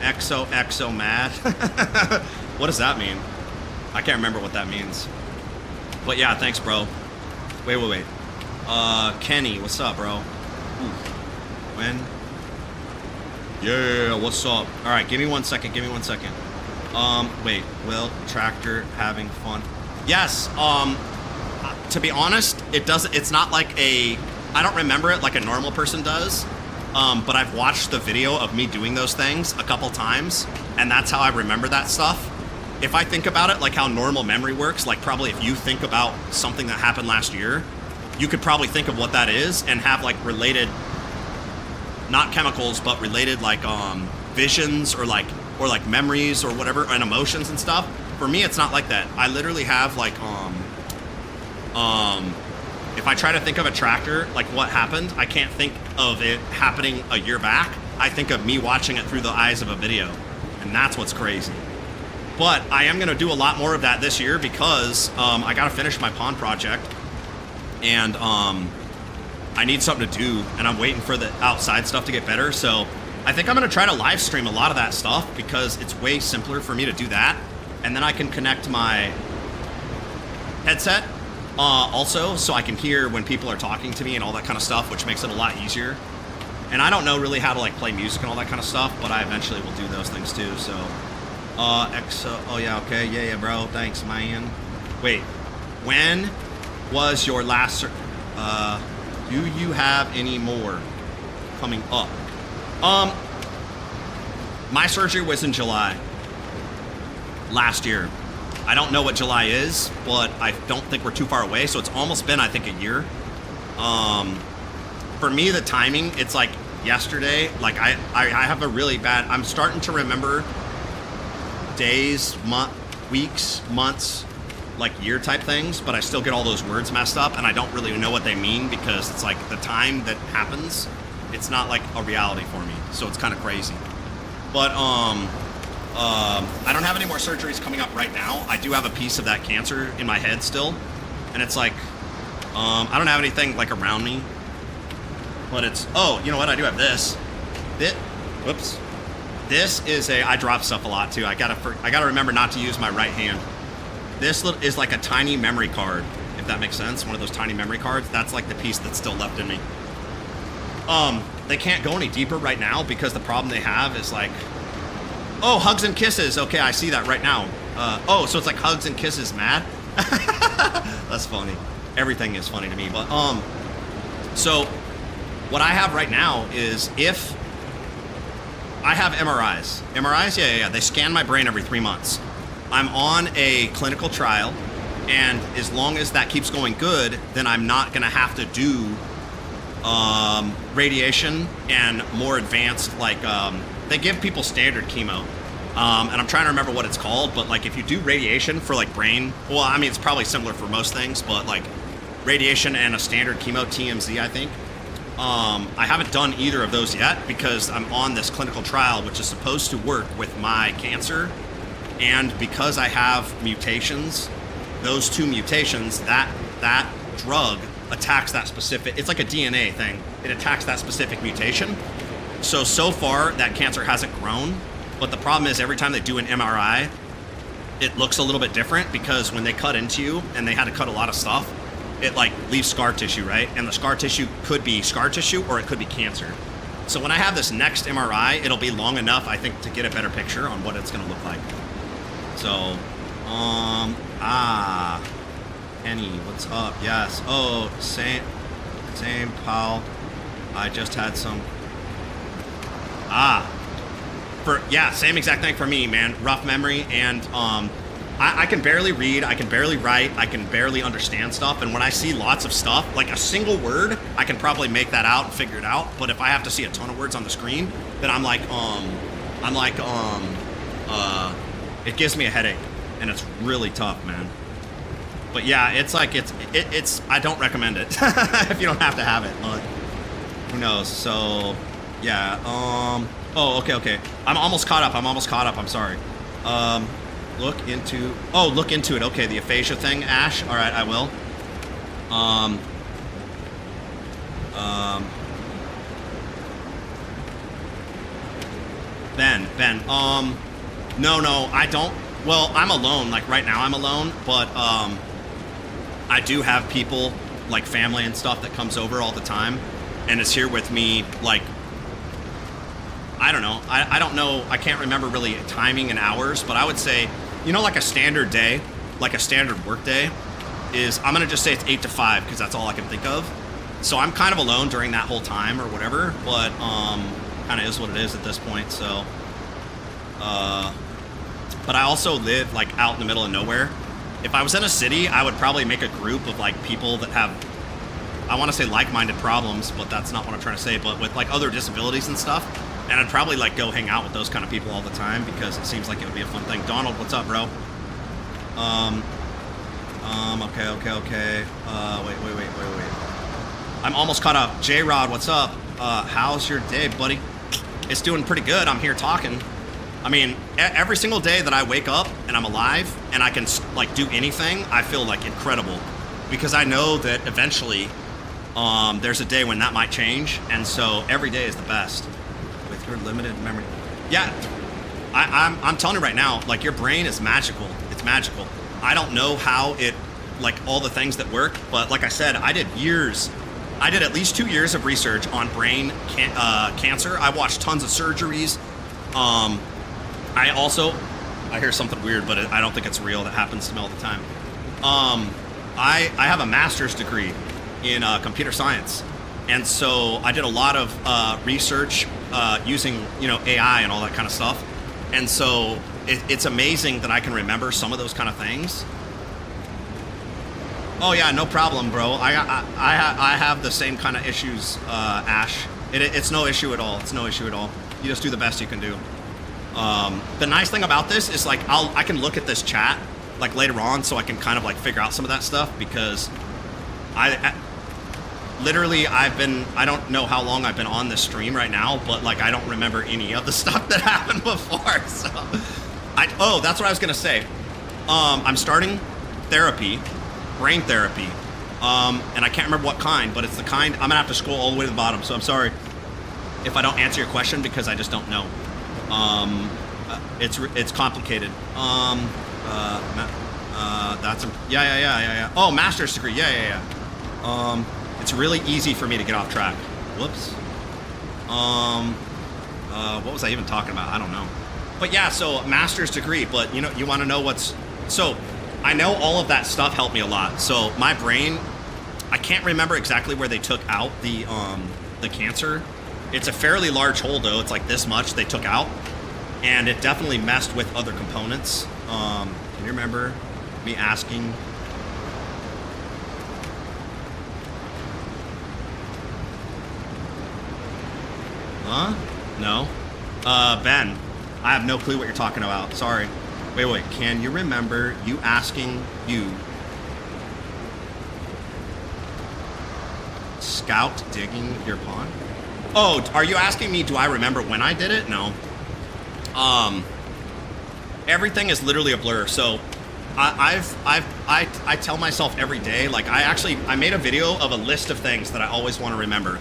Exo mad. What does that mean? I can't remember what that means. But yeah, thanks, bro. Wait. Kenny, what's up, bro? Ooh. When? Yeah, what's up? All right, give me 1 second. Wait, Will, tractor, having fun? Yes, to be honest, it's not like I don't remember it like a normal person does, but I've watched the video of me doing those things a couple times, and that's how I remember that stuff. If I think about it like how normal memory works, like probably if you think about something that happened last year, you could probably think of what that is and have like related, not chemicals, but related like visions or like memories or whatever, and emotions and stuff. For me, it's not like that. I literally have like if I try to think of a tractor, like what happened, I can't think of it happening a year back. I think of me watching it through the eyes of a video, and that's what's crazy. But I am going to do a lot more of that this year because I got to finish my pond project, and I need something to do, and I'm waiting for the outside stuff to get better. So I think I'm going to try to live stream a lot of that stuff because it's way simpler for me to do that. And then I can connect my headset also, so I can hear when people are talking to me and all that kind of stuff, which makes it a lot easier. And I don't know really how to like play music and all that kind of stuff, but I eventually will do those things too. So, oh yeah, okay, yeah, bro, thanks, man. Wait, when was your last? Do you have any more coming up? My surgery was in July last year. I don't know what July is, but I don't think we're too far away. So it's almost been, I think, a year. For me, the timing, it's like yesterday. Like I have a really bad, I'm starting to remember days, weeks, months, like year type things, but I still get all those words messed up and I don't really know what they mean because it's like the time that happens, it's not like a reality for me. So it's kind of crazy. But I don't have any more surgeries coming up right now. I do have a piece of that cancer in my head still. And it's like, I don't have anything like around me, but it's, oh, you know what? I do have this. Whoops. This is I drop stuff a lot too. I gotta remember not to use my right hand. This is like a tiny memory card, if that makes sense. One of those tiny memory cards. That's like the piece that's still left in me. They can't go any deeper right now because the problem they have is like, oh, hugs and kisses. Okay, I see that right now. Oh, so it's like hugs and kisses, mad? That's funny. Everything is funny to me. But so what I have right now is if I have MRIs. MRIs, yeah. They scan my brain every 3 months. I'm on a clinical trial, and as long as that keeps going good, then I'm not gonna have to do radiation and more advanced, like they give people standard chemo, and I'm trying to remember what it's called, but like if you do radiation for like brain, well, I mean it's probably similar for most things, but like radiation and a standard chemo, TMZ, I think. I haven't done either of those yet because I'm on this clinical trial, which is supposed to work with my cancer, and because I have mutations, those 2 mutations, that drug attacks that specific, it's like a DNA thing. It attacks that specific mutation. So far, that cancer hasn't grown, but the problem is every time they do an MRI, it looks a little bit different because when they cut into you, and they had to cut a lot of stuff, it like leaves scar tissue, right? And the scar tissue could be scar tissue or it could be cancer. So when I have this next MRI, it'll be long enough, I think, to get a better picture on what it's gonna look like. So, Penny, what's up? Yes. Oh, same, pal. I just had some. Same exact thing for me, man. Rough memory, and I can barely read, I can barely write, I can barely understand stuff, and when I see lots of stuff, like a single word, I can probably make that out and figure it out, but if I have to see a ton of words on the screen, then it gives me a headache, and it's really tough, man. But yeah, it's like, it's I don't recommend it if you don't have to have it, but who knows. So yeah, oh, okay, I'm almost caught up, I'm sorry. Look into it. Okay, the aphasia thing, Ash. All right, I will. Ben. No, I don't. Well, I'm alone. Like right now, I'm alone. But I do have people, like family and stuff, that comes over all the time, and is here with me. Like, I don't know. I don't know. I can't remember really timing and hours, but I would say, you know, like a standard day, like a standard work day is, I'm going to just say it's 8 to 5 because that's all I can think of. So I'm kind of alone during that whole time or whatever, but kind of is what it is at this point. So, but I also live like out in the middle of nowhere. If I was in a city, I would probably make a group of like people that have, I want to say like-minded problems, but that's not what I'm trying to say, but with like other disabilities and stuff. And I'd probably like go hang out with those kind of people all the time because it seems like it would be a fun thing. Donald, what's up, bro? Okay. Wait. I'm almost caught up. J-Rod, what's up? How's your day, buddy? It's doing pretty good. I'm here talking. I mean, every single day that I wake up and I'm alive and I can like do anything, I feel like incredible because I know that eventually there's a day when that might change, and so every day is the best. Your limited memory. Yeah, I'm telling you right now, like your brain is magical. It's magical. I don't know how it, like all the things that work, but like I said, I did at least 2 years of research on brain cancer. I watched tons of surgeries. I hear something weird, but I don't think it's real. That happens to me all the time. I have a master's degree in computer science. And so I did a lot of research using, you know, AI and all that kind of stuff. And so it's amazing that I can remember some of those kind of things. Oh yeah, no problem, bro. I have the same kind of issues, Ash. It's no issue at all. It's no issue at all. You just do the best you can do. The nice thing about this is like I can look at this chat like later on, so I can kind of like figure out some of that stuff because literally, I don't know how long I've been on this stream right now, but like I don't remember any of the stuff that happened before. So, that's what I was gonna say. I'm starting therapy, brain therapy, And I can't remember what kind, but it's the kind, I'm gonna have to scroll all the way to the bottom, so I'm sorry if I don't answer your question because I just don't know. It's complicated. That's yeah. Oh, master's degree. Yeah. It's really easy for me to get off track. Whoops. What was I even talking about? I don't know. But yeah, so master's degree. But you know, you want to know what's so. I know all of that stuff helped me a lot. So my brain, I can't remember exactly where they took out the cancer. It's a fairly large hole though. It's like this much they took out, and it definitely messed with other components. Can you remember me asking? Huh? No. Ben, I have no clue what you're talking about. Sorry. Wait. Can you remember you asking you scout digging your pond? Oh, are you asking me, do I remember when I did it? No. Everything is literally a blur. So I tell myself every day, like I made a video of a list of things that I always want to remember.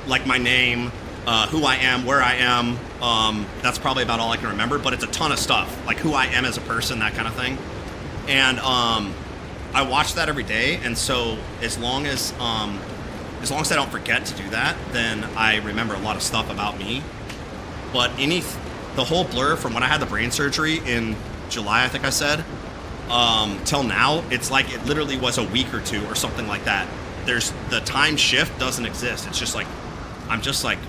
Like my name, who I am, where I am. That's probably about all I can remember, but it's a ton of stuff. Like who I am as a person, that kind of thing. And I watch that every day, and so as long as I don't forget to do that, then I remember a lot of stuff about me. But the whole blur from when I had the brain surgery in July, I think I said, till now, it's like it literally was a week or two or something like that. There's the time shift doesn't exist. It's just like I'm just like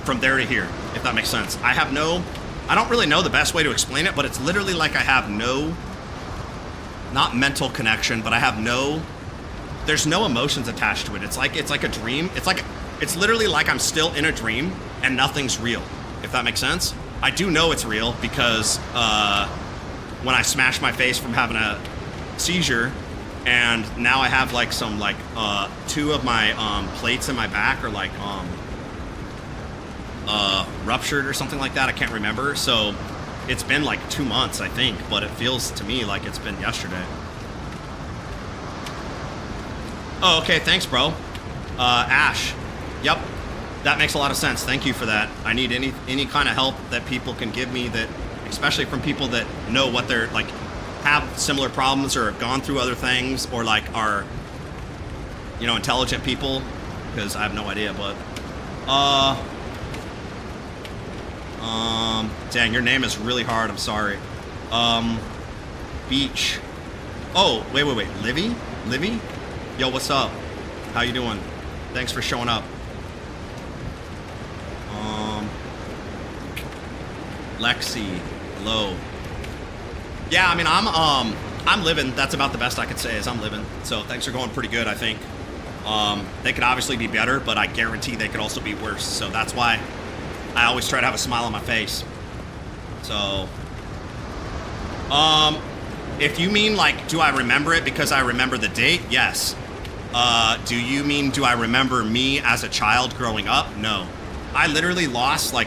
from there to here, if that makes sense. I don't really know the best way to explain it, but it's literally like I have not mental connection, but there's no emotions attached to it. It's like a dream. It's literally like I'm still in a dream and nothing's real, if that makes sense. I do know it's real because when I smashed my face from having a seizure, and now I have like some two of my plates in my back are like ruptured or something like that. I can't remember. So it's been like 2 months, I think, but it feels to me like it's been yesterday. Oh, okay. Thanks, bro. Ash. Yep. That makes a lot of sense. Thank you for that. I need any kind of help that people can give me, that especially from people that know what they're like, have similar problems or have gone through other things, or like are, intelligent people, because I have no idea. But dang, your name is really hard. I'm sorry. Beach. Oh, wait. Livy? Yo, what's up? How you doing? Thanks for showing up. Lexi, hello. Yeah, I mean, I'm living. That's about the best I could say, is I'm living. So things are going pretty good, I think. They could obviously be better, but I guarantee they could also be worse. So that's why I always try to have a smile on my face. So, if you mean like, do I remember it because I remember the date? Yes. Do you mean, do I remember me as a child growing up? No. I literally lost, I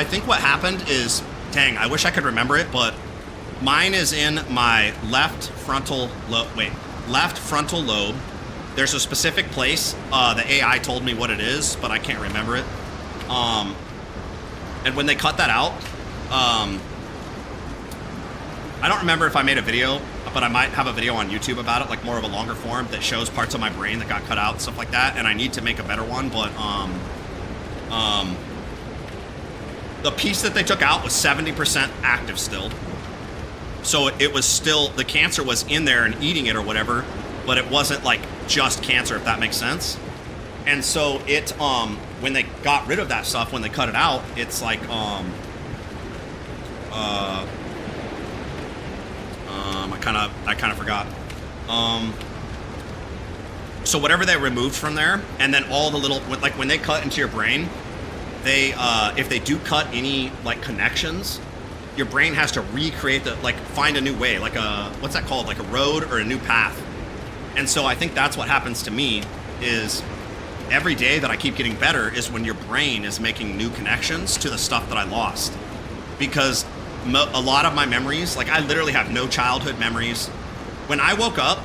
think what happened is, dang, I wish I could remember it, but mine is in my left frontal lobe. There's a specific place. The AI told me what it is, but I can't remember it. And when they cut that out, I don't remember if I made a video, but I might have a video on YouTube about it, like more of a longer form that shows parts of my brain that got cut out and stuff like that. And I need to make a better one, but the piece that they took out was 70% active still. So it was still, the cancer was in there and eating it or whatever, but it wasn't like just cancer, if that makes sense. And so it, when they got rid of that stuff, when they cut it out, it's like, I kind of forgot. So whatever they removed from there, and then all the little, like when they cut into your brain, they, if they do cut any like connections, your brain has to recreate find a new way, like what's that called? Like a road or a new path. And so I think that's what happens to me, is every day that I keep getting better is when your brain is making new connections to the stuff that I lost. Because a lot of my memories, like I literally have no childhood memories. When I woke up,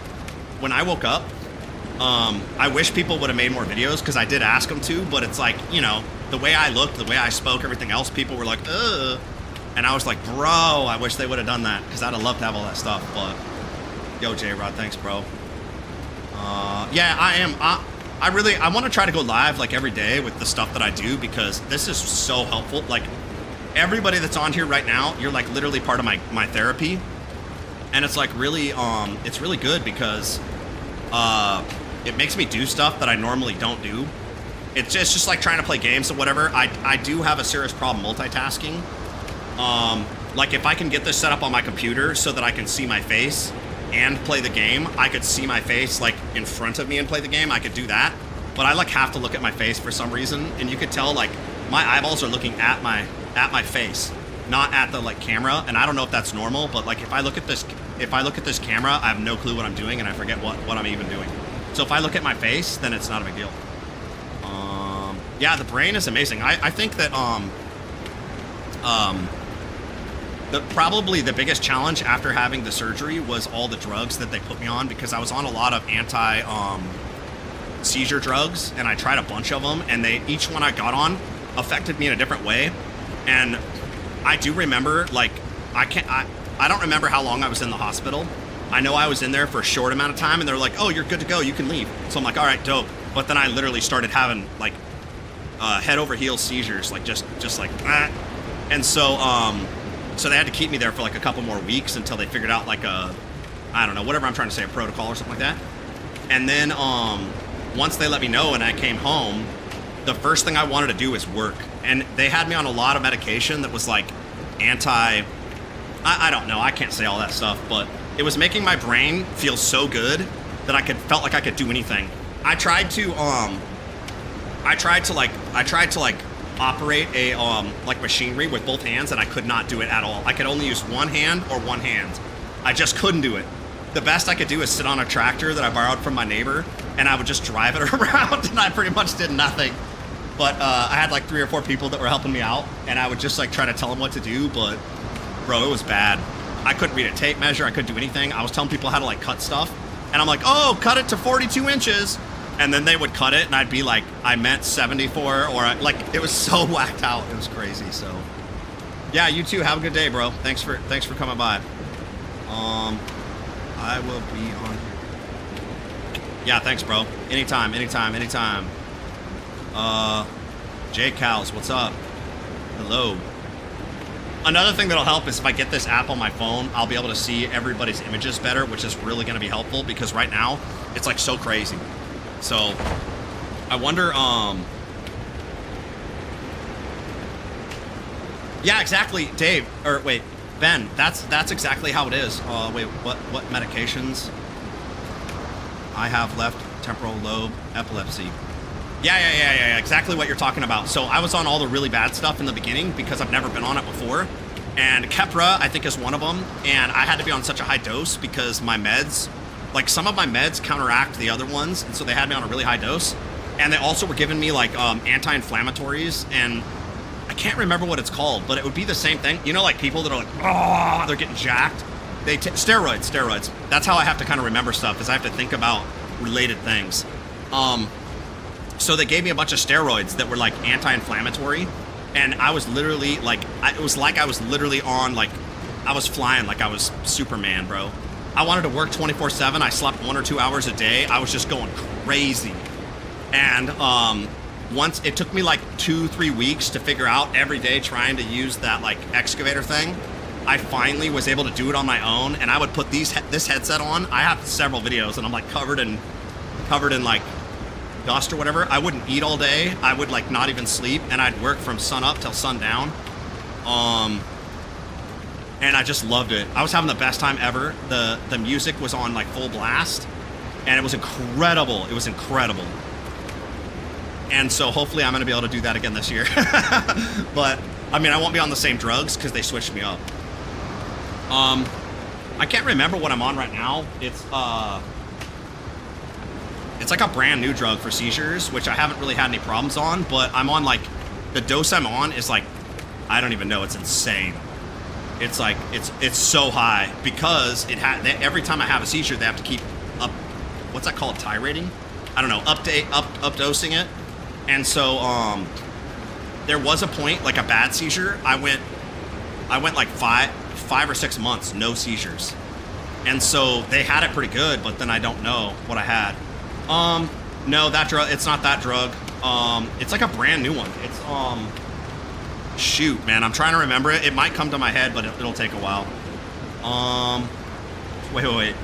I wish people would have made more videos because I did ask them to, but it's like, you know, the way I looked, the way I spoke, everything else, people were like, ugh. And I was like, bro, I wish they would have done that because I'd have loved to have all that stuff. But yo, J-Rod, thanks, bro. Yeah, I am. I want to try to go live like every day with the stuff that I do because this is so helpful. Like everybody that's on here right now, you're like literally part of my therapy. And it's like really, it's really good because it makes me do stuff that I normally don't do. It's just like trying to play games or whatever. I do have a serious problem multitasking. Like if I can get this set up on my computer so that I can see my face and play the game, I could see my face like in front of me and play the game, I could do that. But I like have to look at my face for some reason, and you could tell like my eyeballs are looking at my face, not at the like camera, and I don't know if that's normal, but like if I look at this camera, I have no clue what I'm doing and I forget what I'm even doing. So if I look at my face, then it's not a big deal. Yeah, the brain is amazing. I think that probably the biggest challenge after having the surgery was all the drugs that they put me on, because I was on a lot of seizure drugs, and I tried a bunch of them, and each one I got on affected me in a different way. And I do remember, like, I don't remember how long I was in the hospital. I know I was in there for a short amount of time, and they're like, oh, you're good to go, you can leave. So I'm like, all right, dope. But then I literally started having like head over heels seizures, like just like ah. And so so they had to keep me there for like a couple more weeks until they figured out like I don't know, whatever I'm trying to say, a protocol or something like that. And then once they let me know and I came home, the first thing I wanted to do is work. And they had me on a lot of medication that was like I don't know, I can't say all that stuff, but it was making my brain feel so good that I felt like I could do anything. I tried to operate a like machinery with both hands, and I could not do it at all. I could only use one hand or one hand. I just couldn't do it. The best I could do is sit on a tractor that I borrowed from my neighbor, and I would just drive it around, and I pretty much did nothing. But I had like 3 or 4 people that were helping me out, and I would just like try to tell them what to do, but bro, it was bad. I couldn't read a tape measure, I couldn't do anything. I was telling people how to like cut stuff, and I'm like, oh, cut it to 42 inches. And then they would cut it, and I'd be like, I meant 74, or like, it was so whacked out. It was crazy. So, yeah, you too. Have a good day, bro. Thanks for coming by. I will be on here. Yeah, thanks, bro. Anytime. J Cows, what's up? Hello. Another thing that'll help is if I get this app on my phone, I'll be able to see everybody's images better, which is really going to be helpful because right now it's like so crazy. So, I wonder, yeah, exactly, Dave, or wait, Ben, that's exactly how it is. Wait, what medications? I have left temporal lobe epilepsy. Yeah, exactly what you're talking about. So, I was on all the really bad stuff in the beginning because I've never been on it before, and Keppra, I think, is one of them, and I had to be on such a high dose because my meds, like some of my meds counteract the other ones, and so they had me on a really high dose. And they also were giving me like anti-inflammatories, and I can't remember what it's called, but it would be the same thing. You know, like people that are like, oh, they're getting jacked. Steroids. That's how I have to kind of remember stuff, is I have to think about related things. So they gave me a bunch of steroids that were like anti-inflammatory, and I was literally like, it was like I was literally on like, I was flying like I was Superman, bro. I wanted to work 24/7. I slept 1 or 2 hours a day. I was just going crazy. And once it took me like 2-3 weeks to figure out every day trying to use that like excavator thing, I finally was able to do it on my own. And I would put this headset on. I have several videos, and I'm like covered in like dust or whatever. I wouldn't eat all day. I would like not even sleep, and I'd work from sun up till sundown. And I just loved it. I was having the best time ever. The music was on like full blast, and it was incredible. It was incredible. And so hopefully I'm going to be able to do that again this year. But I mean, I won't be on the same drugs because they switched me up. I can't remember what I'm on right now. It's like a brand new drug for seizures, which I haven't really had any problems on, but I'm on like, the dose I'm on is like, I don't even know, it's insane. It's like, it's so high because every time I have a seizure, they have to keep up, what's that called, titrating? I don't know, updosing it. And so there was a point, like a bad seizure, I went like five or 6 months, no seizures. And so they had it pretty good, but then I don't know what I had. No, that drug, it's not that drug. It's like a brand new one. It's, shoot, man, I'm trying to remember it. It might come to my head, but it'll take a while. Wait.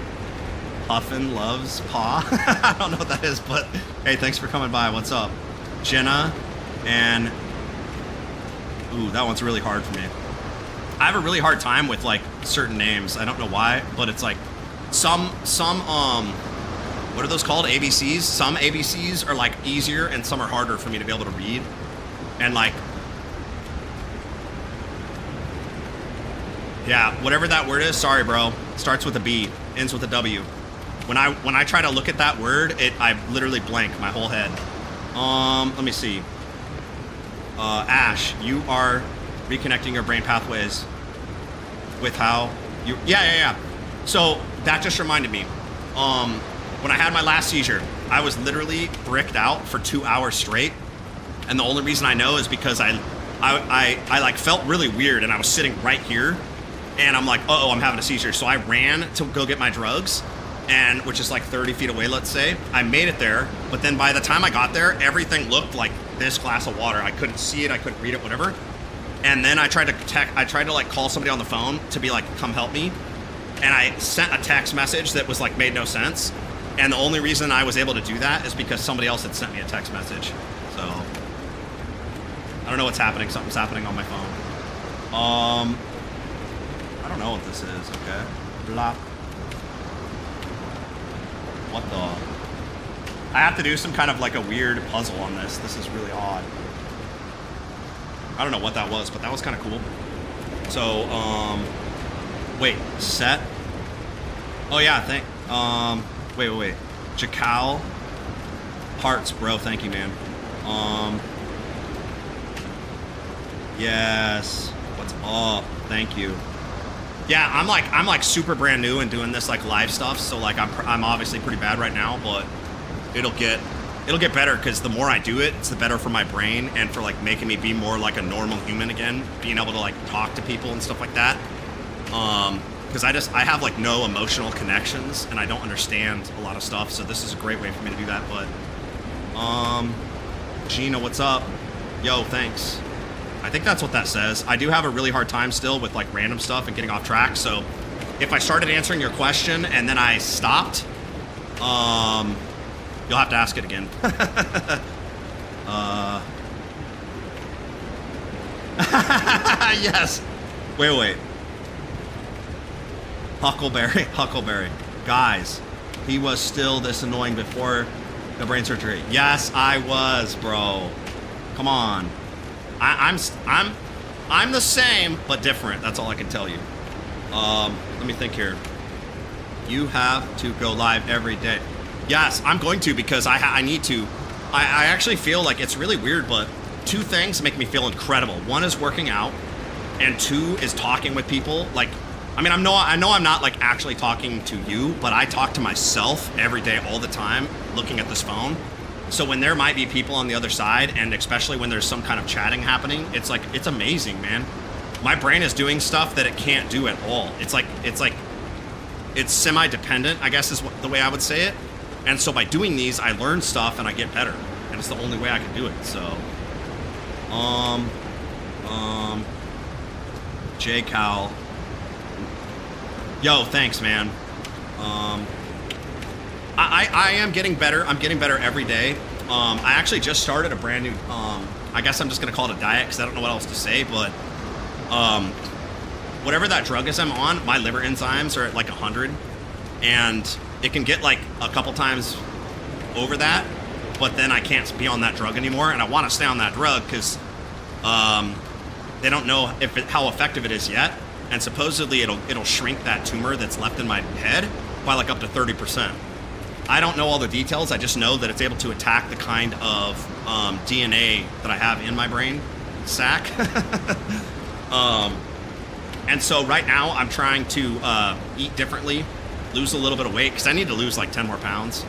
Puffin loves paw. I don't know what that is, but hey, thanks for coming by. What's up? Jenna and, ooh, that one's really hard for me. I have a really hard time with like certain names. I don't know why, but it's like some what are those called? ABCs? Some ABCs are like easier and some are harder for me to be able to read. And like, yeah, whatever that word is, sorry, bro. Starts with a B, ends with a W. When I try to look at that word, I literally blank my whole head. Let me see. Ash, you are reconnecting your brain pathways with how you, yeah. So that just reminded me. When I had my last seizure, I was literally bricked out for 2 hours straight. And the only reason I know is because I like felt really weird and I was sitting right here and I'm like, uh-oh, I'm having a seizure. So I ran to go get my drugs, and which is like 30 feet away, let's say. I made it there, but then by the time I got there, everything looked like this glass of water. I couldn't see it, I couldn't read it, whatever. And then I tried to like call somebody on the phone to be like, come help me. And I sent a text message that was like made no sense. And the only reason I was able to do that is because somebody else had sent me a text message. So I don't know what's happening. Something's happening on my phone. I don't know what this is. Okay. Blah. What the? I have to do some kind of like a weird puzzle on this. This is really odd. I don't know what that was, but that was kind of cool. So, wait, set. Oh yeah, wait. Jacal Hearts, bro. Thank you, man. Yes. What's up? Thank you. Yeah, I'm like super brand new and doing this like live stuff, so like I'm obviously pretty bad right now, but it'll get better because the more I do it, it's the better for my brain and for like making me be more like a normal human again, being able to like talk to people and stuff like that. Because I have like no emotional connections and I don't understand a lot of stuff, so this is a great way for me to do that. But Gina, what's up? Yo, thanks. I think that's what that says. I do have a really hard time still with like random stuff and getting off track, so if I started answering your question and then I stopped, you'll have to ask it again. Yes. Wait. Huckleberry. Guys, he was still this annoying before the brain surgery. Yes, I was, bro. Come on. I'm the same, but different. That's all I can tell you. Let me think here. You have to go live every day. Yes, I'm going to because I need to. I actually feel like it's really weird, but 2 things make me feel incredible. 1 is working out, and 2 is talking with people. Like, I mean, I know I'm not like actually talking to you, but I talk to myself every day, all the time, looking at this phone. So when there might be people on the other side, and especially when there's some kind of chatting happening, it's like, it's amazing, man. My brain is doing stuff that it can't do at all. It's semi-dependent, I guess is the way I would say it. And so by doing these, I learn stuff and I get better. And it's the only way I can do it, so. J-Cal. Yo, thanks, man. I am getting better. I'm getting better every day. I actually just started a brand new, I guess I'm just going to call it a diet because I don't know what else to say, but whatever that drug is I'm on, my liver enzymes are at like 100, and it can get like a couple times over that, but then I can't be on that drug anymore, and I want to stay on that drug because they don't know how effective it is yet, and supposedly it'll shrink that tumor that's left in my head by like up to 30%. I don't know all the details. I just know that it's able to attack the kind of DNA that I have in my brain sac. And so right now I'm trying to eat differently, lose a little bit of weight because I need to lose like 10 more pounds.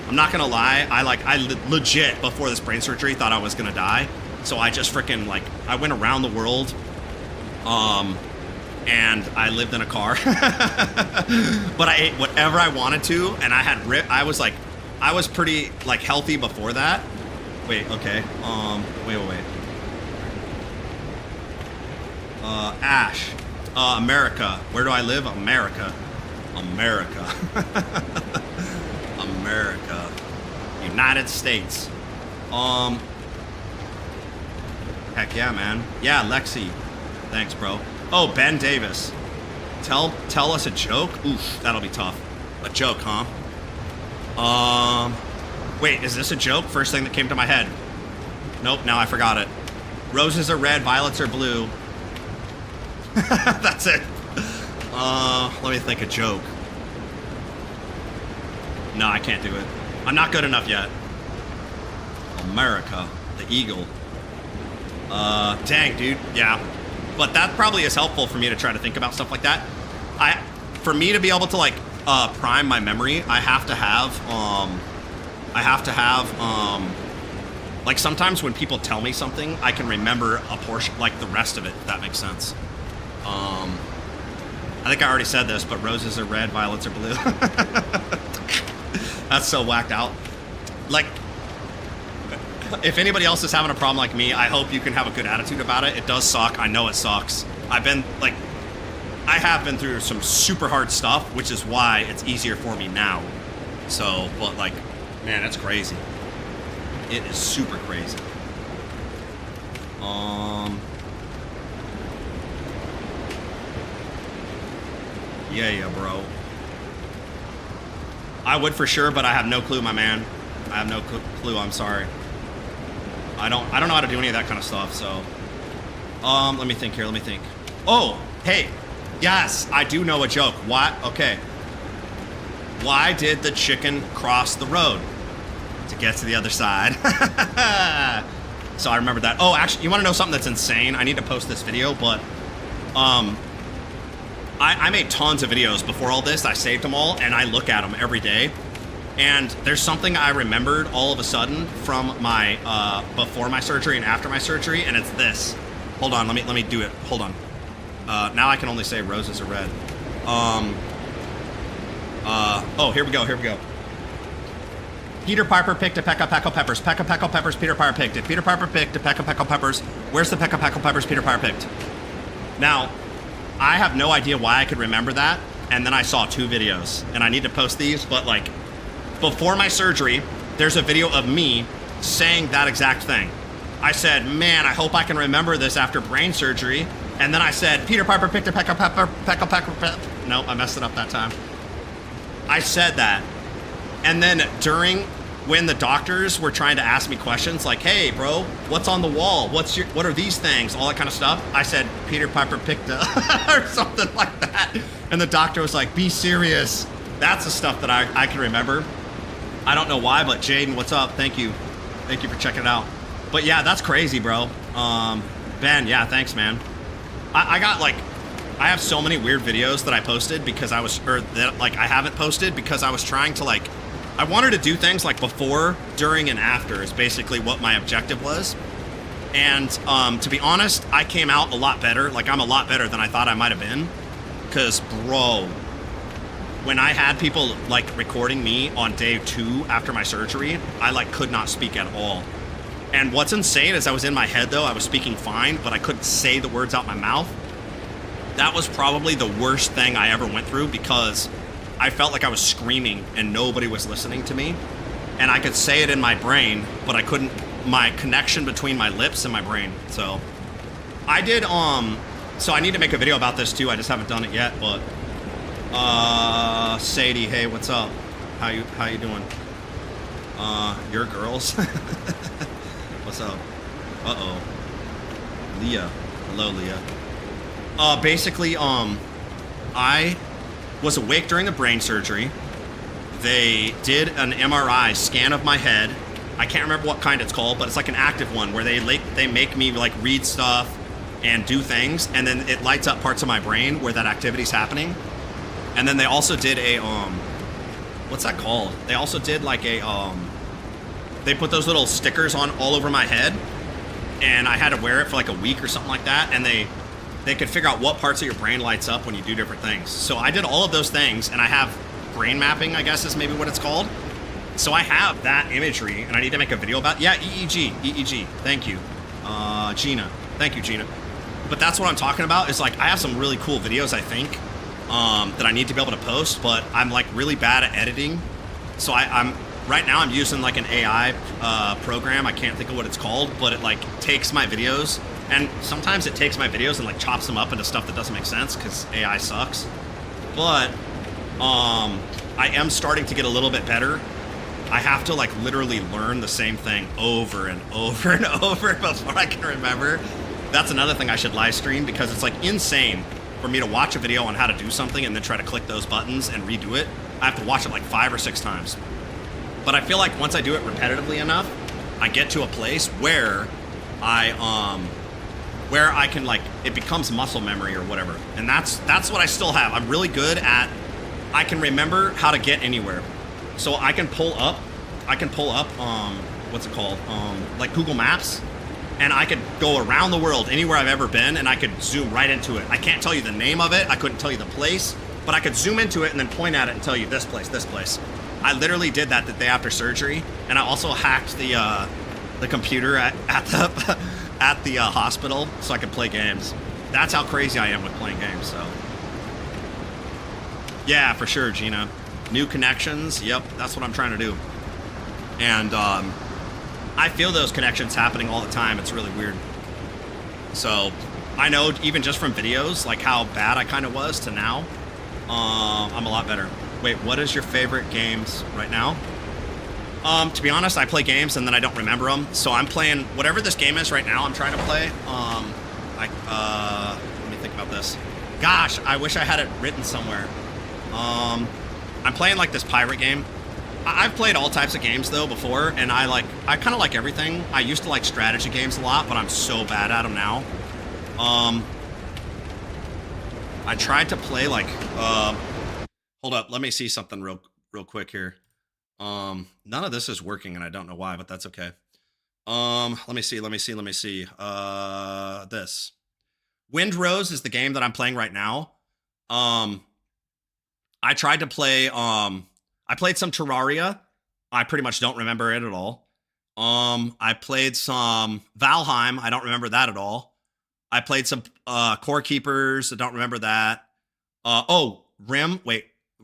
I'm not gonna lie, I legit, before this brain surgery, thought I was gonna die. So I just freaking, like, I went around the world, and I lived in a car. But I ate whatever I wanted to, and I was pretty, like, healthy before that. Wait, okay, wait. Ash, America. Where do I live? America. America. United States. Heck yeah, man. Yeah, Lexi. Thanks, bro. Oh, Ben Davis. Tell us a joke? Oof, that'll be tough. A joke, huh? Wait, is this a joke? First thing that came to my head. Nope, now I forgot it. Roses are red, violets are blue. That's it. Let me think a joke. No, I can't do it. I'm not good enough yet. America, the eagle. Dang, dude. Yeah. But that probably is helpful for me to try to think about stuff like that. For me to be able to, like, prime my memory, I have to have, like, sometimes when people tell me something, I can remember a portion, like, the rest of it, if that makes sense. I think I already said this, but roses are red, violets are blue. That's so whacked out. Like, if anybody else is having a problem like me, I hope you can have a good attitude about it. It does suck. I know it sucks. I have been through some super hard stuff, which is why it's easier for me now. So, but, like, man, it's crazy. It is super crazy. Yeah, bro. I would for sure, but I have no clue, my man. I have no clue. I'm sorry. I don't know how to do any of that kind of stuff. So, let me think here. Let me think. Oh, hey, yes, I do know a joke. What? Okay. Why did the chicken cross the road? To get to the other side. So I remember that. Oh, actually, you want to know something that's insane? I need to post this video, but I made tons of videos before all this. I saved them all, and I look at them every day. And there's something I remembered all of a sudden from my before my surgery and after my surgery, and it's this. Hold on, let me do it. Hold on. Now I can only say roses are red. Oh, here we go. Peter Piper picked a peck of peckled peppers. Peck of peckled peppers, Peter Piper picked it. Peter Piper picked a peck of peckled peppers. Where's the peck of peckled peppers Peter Piper picked? Now, I have no idea why I could remember that, and then I saw 2 videos, and I need to post these, but, like, before my surgery, there's a video of me saying that exact thing. I said, man, I hope I can remember this after brain surgery, and then I said, Peter Piper picked a peck of pepper. Nope, I messed it up that time. I said that, and then when the doctors were trying to ask me questions like, hey, bro, what's on the wall? What are these things? All that kind of stuff. I said, Peter Piper picked a, or something like that. And the doctor was like, be serious. That's the stuff that I can remember. I don't know why, but Jaden, what's up? Thank you. Thank you for checking it out. But yeah, that's crazy, bro. Ben, yeah, thanks, man. I have so many weird videos that I posted because I haven't posted because I was trying to, like, I wanted to do things like before, during, and after is basically what my objective was. And to be honest, I came out a lot better. Like, I'm a lot better than I thought I might have been. Because, bro, when I had people, like, recording me on day 2 after my surgery, I, like, could not speak at all. And what's insane is I was in my head, though. I was speaking fine, but I couldn't say the words out my mouth. That was probably the worst thing I ever went through because I felt like I was screaming and nobody was listening to me. And I could say it in my brain, but I couldn't, my connection between my lips and my brain. So I did, so I need to make a video about this too. I just haven't done it yet, but, Sadie, hey, what's up? How you doing? Your girls? What's up? Uh-oh. Leah. Hello, Leah. Basically, I was awake during the brain surgery. They did an MRI scan of my head. I can't remember what kind it's called, but it's like an active one where they make me, like, read stuff and do things, and then it lights up parts of my brain where that activity's happening. And then they also did a what's that called? They also did like a, they put those little stickers on all over my head, and I had to wear it for like a week or something like that, and they could figure out what parts of your brain lights up when you do different things. So I did all of those things, and I have brain mapping, I guess is maybe what it's called. So I have that imagery, and I need to make a video about, yeah, EEG, thank you. Gina, thank you, Gina. But that's what I'm talking about, is like, I have some really cool videos, I think, that I need to be able to post, but I'm like really bad at editing. So I'm right now I'm using like an AI program. I can't think of what it's called, but it like takes my videos, and sometimes it takes my videos and like chops them up into stuff that doesn't make sense because AI sucks. But I am starting to get a little bit better. I have to like literally learn the same thing over and over and over before I can remember. That's another thing I should live stream, because it's like insane for me to watch a video on how to do something and then try to click those buttons and redo it. I have to watch it like 5 or 6 times. But I feel like once I do it repetitively enough, I get to a place where I can like, it becomes muscle memory or whatever. And that's what I still have. I'm really good at, I can remember how to get anywhere. So I can pull up, what's it called? Like Google Maps, and I could go around the world anywhere I've ever been, and I could zoom right into it. I can't tell you the name of it. I couldn't tell you the place, but I could zoom into it and then point at it and tell you this place, this place. I literally did that the day after surgery, and I also hacked the computer at the hospital so I could play games. That's how crazy I am with playing games. So yeah, for sure, Gina. New connections. Yep, that's what I'm trying to do. And I feel those connections happening all the time. It's really weird. So I know even just from videos, like how bad I kind of was to now, I'm a lot better. Wait, what is your favorite games right now? To be honest, I play games and then I don't remember them. So I'm playing whatever this game is right now. I'm trying to play. Let me think about this. Gosh, I wish I had it written somewhere. I'm playing like this pirate game. I've played all types of games though before, and I kind of like everything. I used to like strategy games a lot, but I'm so bad at them now. I tried to play like, hold up, let me see something real quick here. None of this is working, and I don't know why, but that's okay. Let me see. This Windrose is the game that I'm playing right now. I tried to play, I played some Terraria. I pretty much don't remember it at all. I played some Valheim. I don't remember that at all. I played some Core Keepers. I don't remember that.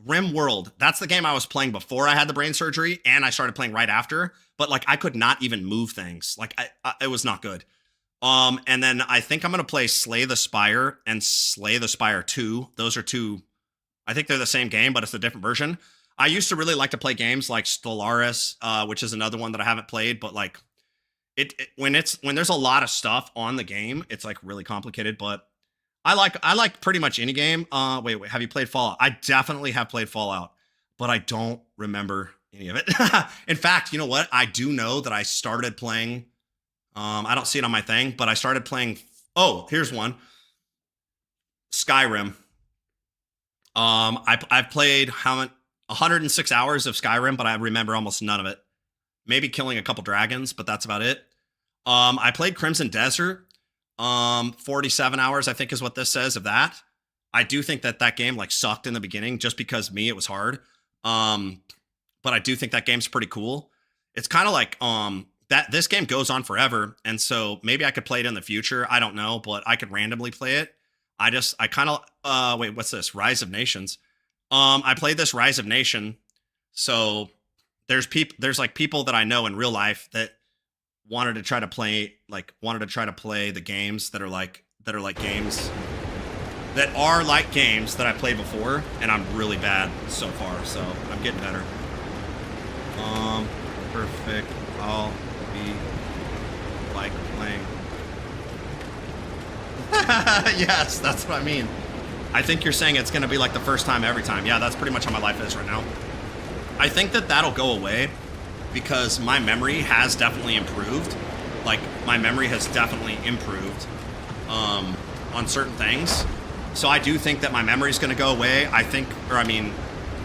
Rim World. That's the game I was playing before I had the brain surgery, and I started playing right after. But like, I could not even move things. Like, it was not good. And then I think I'm gonna play Slay the Spire and Slay the Spire 2. Those are two. I think they're the same game, but it's a different version. I used to really like to play games like Stellaris, which is another one that I haven't played, but like when there's a lot of stuff on the game, it's like really complicated. But I like pretty much any game. Wait, have you played Fallout? I definitely have played Fallout, but I don't remember any of it. In fact, you know what? I do know that I started playing. I don't see it on my thing, but I started playing. Oh, here's one. Skyrim. I've played 106 hours of Skyrim, but I remember almost none of it. Maybe killing a couple dragons, but that's about it. I played Crimson Desert. 47 hours, I think, is what this says of that. I do think that game like sucked in the beginning, just because it was hard. But I do think that game's pretty cool. It's kind of like that this game goes on forever, and so maybe I could play it in the future. I don't know, but I could randomly play it. I kind of wait, what's this? Rise of Nations. I played this Rise of Nation. So there's like people that I know in real life that wanted to try to play the games that are like games that are like games that I played before, and I'm really bad so far, so I'm getting better. Perfect. I'll be like playing. Yes, that's what I mean. I think you're saying it's going to be like the first time every time. Yeah, that's pretty much how my life is right now. I think that'll go away because my memory has definitely improved. Like, my memory has definitely improved on certain things. So I do think that my memory is going to go away.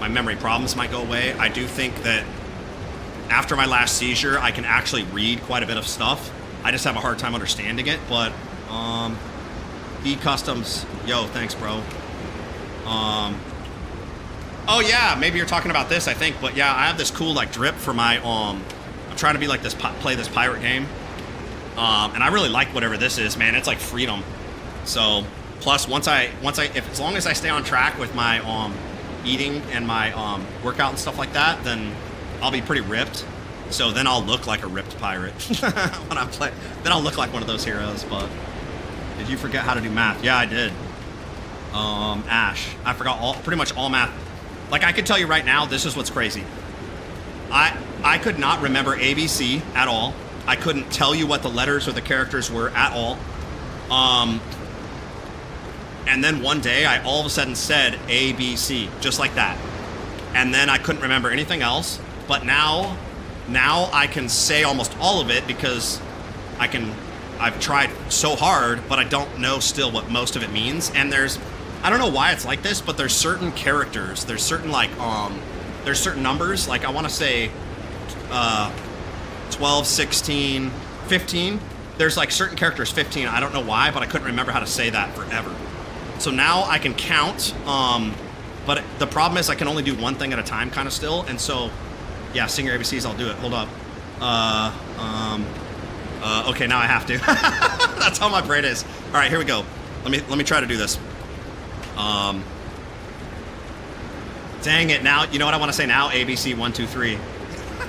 my memory problems might go away. I do think that after my last seizure, I can actually read quite a bit of stuff. I just have a hard time understanding it, but, B Customs, yo, thanks, bro. Oh yeah, maybe you're talking about this, I think, but yeah, I have this cool, like, drip for my, I'm trying to be like this, play this pirate game. And I really like whatever this is, man. It's like freedom. So, plus, as long as I stay on track with my, eating and my, workout and stuff like that, then I'll be pretty ripped. So then I'll look like a ripped pirate when I play. Then I'll look like one of those heroes, but did you forget how to do math? Yeah, I did. Ash, I forgot pretty much all math. Like, I could tell you right now, this is what's crazy. I could not remember ABC at all. I couldn't tell you what the letters or the characters were at all. And then one day, I all of a sudden said ABC, just like that. And then I couldn't remember anything else. But now I can say almost all of it because I've tried so hard, but I don't know still what most of it means. And I don't know why it's like this, but there's certain characters, there's certain like, there's certain numbers, like I want to say 12, 16, 15. There's like certain characters, 15, I don't know why, but I couldn't remember how to say that forever. So now I can count, but the problem is I can only do one thing at a time kind of still, and so, yeah, sing your ABCs, I'll do it, hold up. Okay, now I have to. That's how my brain is. All right, here we go. Let me try to do this. Dang it, now, you know what I want to say now? ABC 1, 2, 3.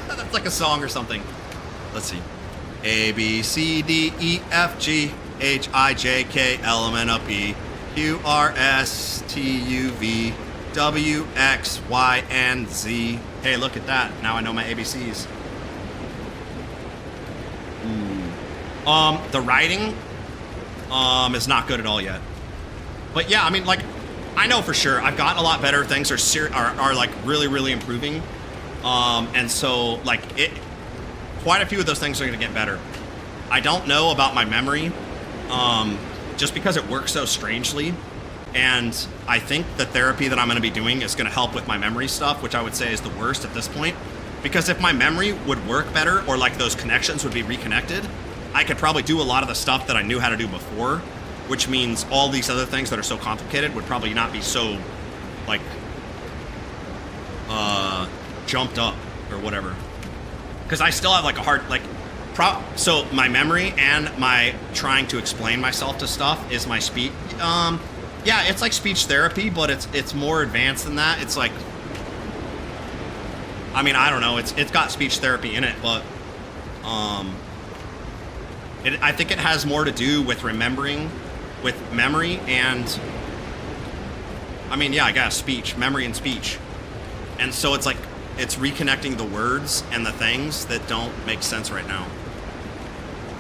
That's like a song or something. Let's see. A, B, C, D, E, F, G, H, I, J, K, L, M, N, O, P, Q, R, S, T, U, V, W, X, Y, and Z. Hey, look at that. Now I know my ABCs. The writing, is not good at all yet. But yeah, I mean, like, I know for sure I've gotten a lot better. Things are like really, really improving. And so like quite a few of those things are going to get better. I don't know about my memory, just because it works so strangely. And I think the therapy that I'm going to be doing is going to help with my memory stuff, which I would say is the worst at this point. Because if my memory would work better, or like those connections would be reconnected, I could probably do a lot of the stuff that I knew how to do before, which means all these other things that are so complicated would probably not be so, like, jumped up or whatever. Because I still have like a hard, like, so my memory and my trying to explain myself to stuff is my speech. Yeah, it's like speech therapy, but it's more advanced than that. It's like, I mean, I don't know. It's got speech therapy in it, but I think it has more to do with remembering, with memory and, I mean, yeah, I guess speech, memory and speech. And so it's like, it's reconnecting the words and the things that don't make sense right now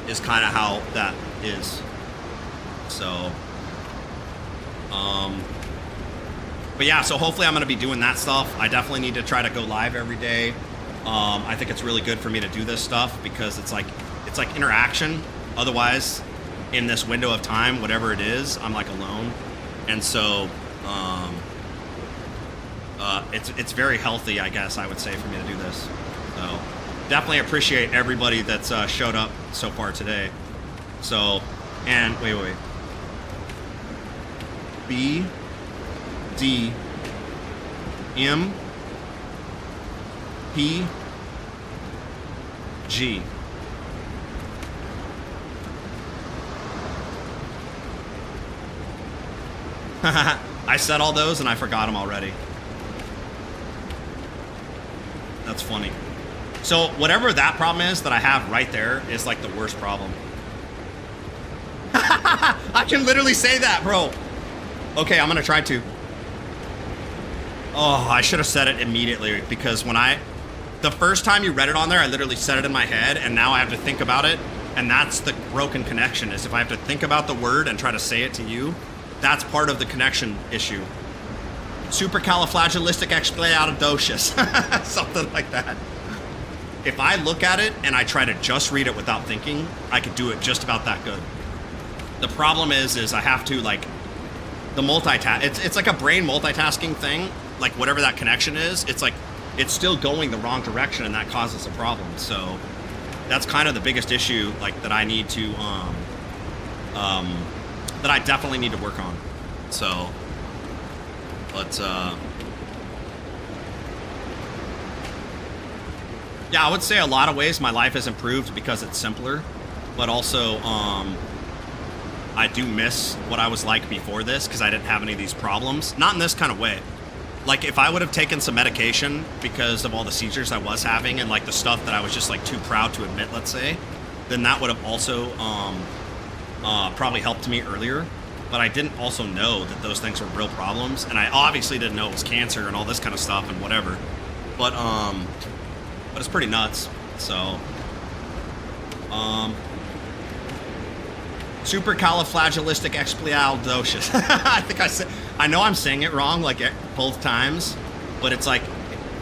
is kind of how that is. So, but yeah, so hopefully I'm going to be doing that stuff. I definitely need to try to go live every day. I think it's really good for me to do this stuff because it's like interaction. Otherwise, in this window of time, whatever it is, I'm like alone. And so, it's very healthy, I guess I would say, for me to do this. So definitely appreciate everybody that's showed up so far today. So, and wait. B, D, M, P, G. I said all those and I forgot them already. That's funny. So whatever that problem is that I have right there is like the worst problem. I can literally say that, bro. Okay, I'm gonna try to. Oh, I should have said it immediately because the first time you read it on there, I literally said it in my head and now I have to think about it. And that's the broken connection, is if I have to think about the word and try to say it to you, that's part of the connection issue. Supercalifragilisticexpialidocious. Something like that. If I look at it and I try to just read it without thinking, I could do it just about that good. The problem is I have to like, the multitask, it's like a brain multitasking thing. like whatever that connection is, it's like it's still going the wrong direction, and that causes a problem. So that's kind of the biggest issue, like that I need to that I definitely need to work on. So but yeah, I would say a lot of ways my life has improved because it's simpler, but also I do miss what I was like before this because I didn't have any of these problems. Not in this kind of way. Like if I would have taken some medication because of all the seizures I was having and like the stuff that I was just like too proud to admit, let's say, then that would have also probably helped me earlier. But I didn't also know that those things were real problems, and I obviously didn't know it was cancer and all this kind of stuff and whatever. But it's pretty nuts. So supercalifragilisticexpialidocious. I think I know I'm saying it wrong like both times, but it's like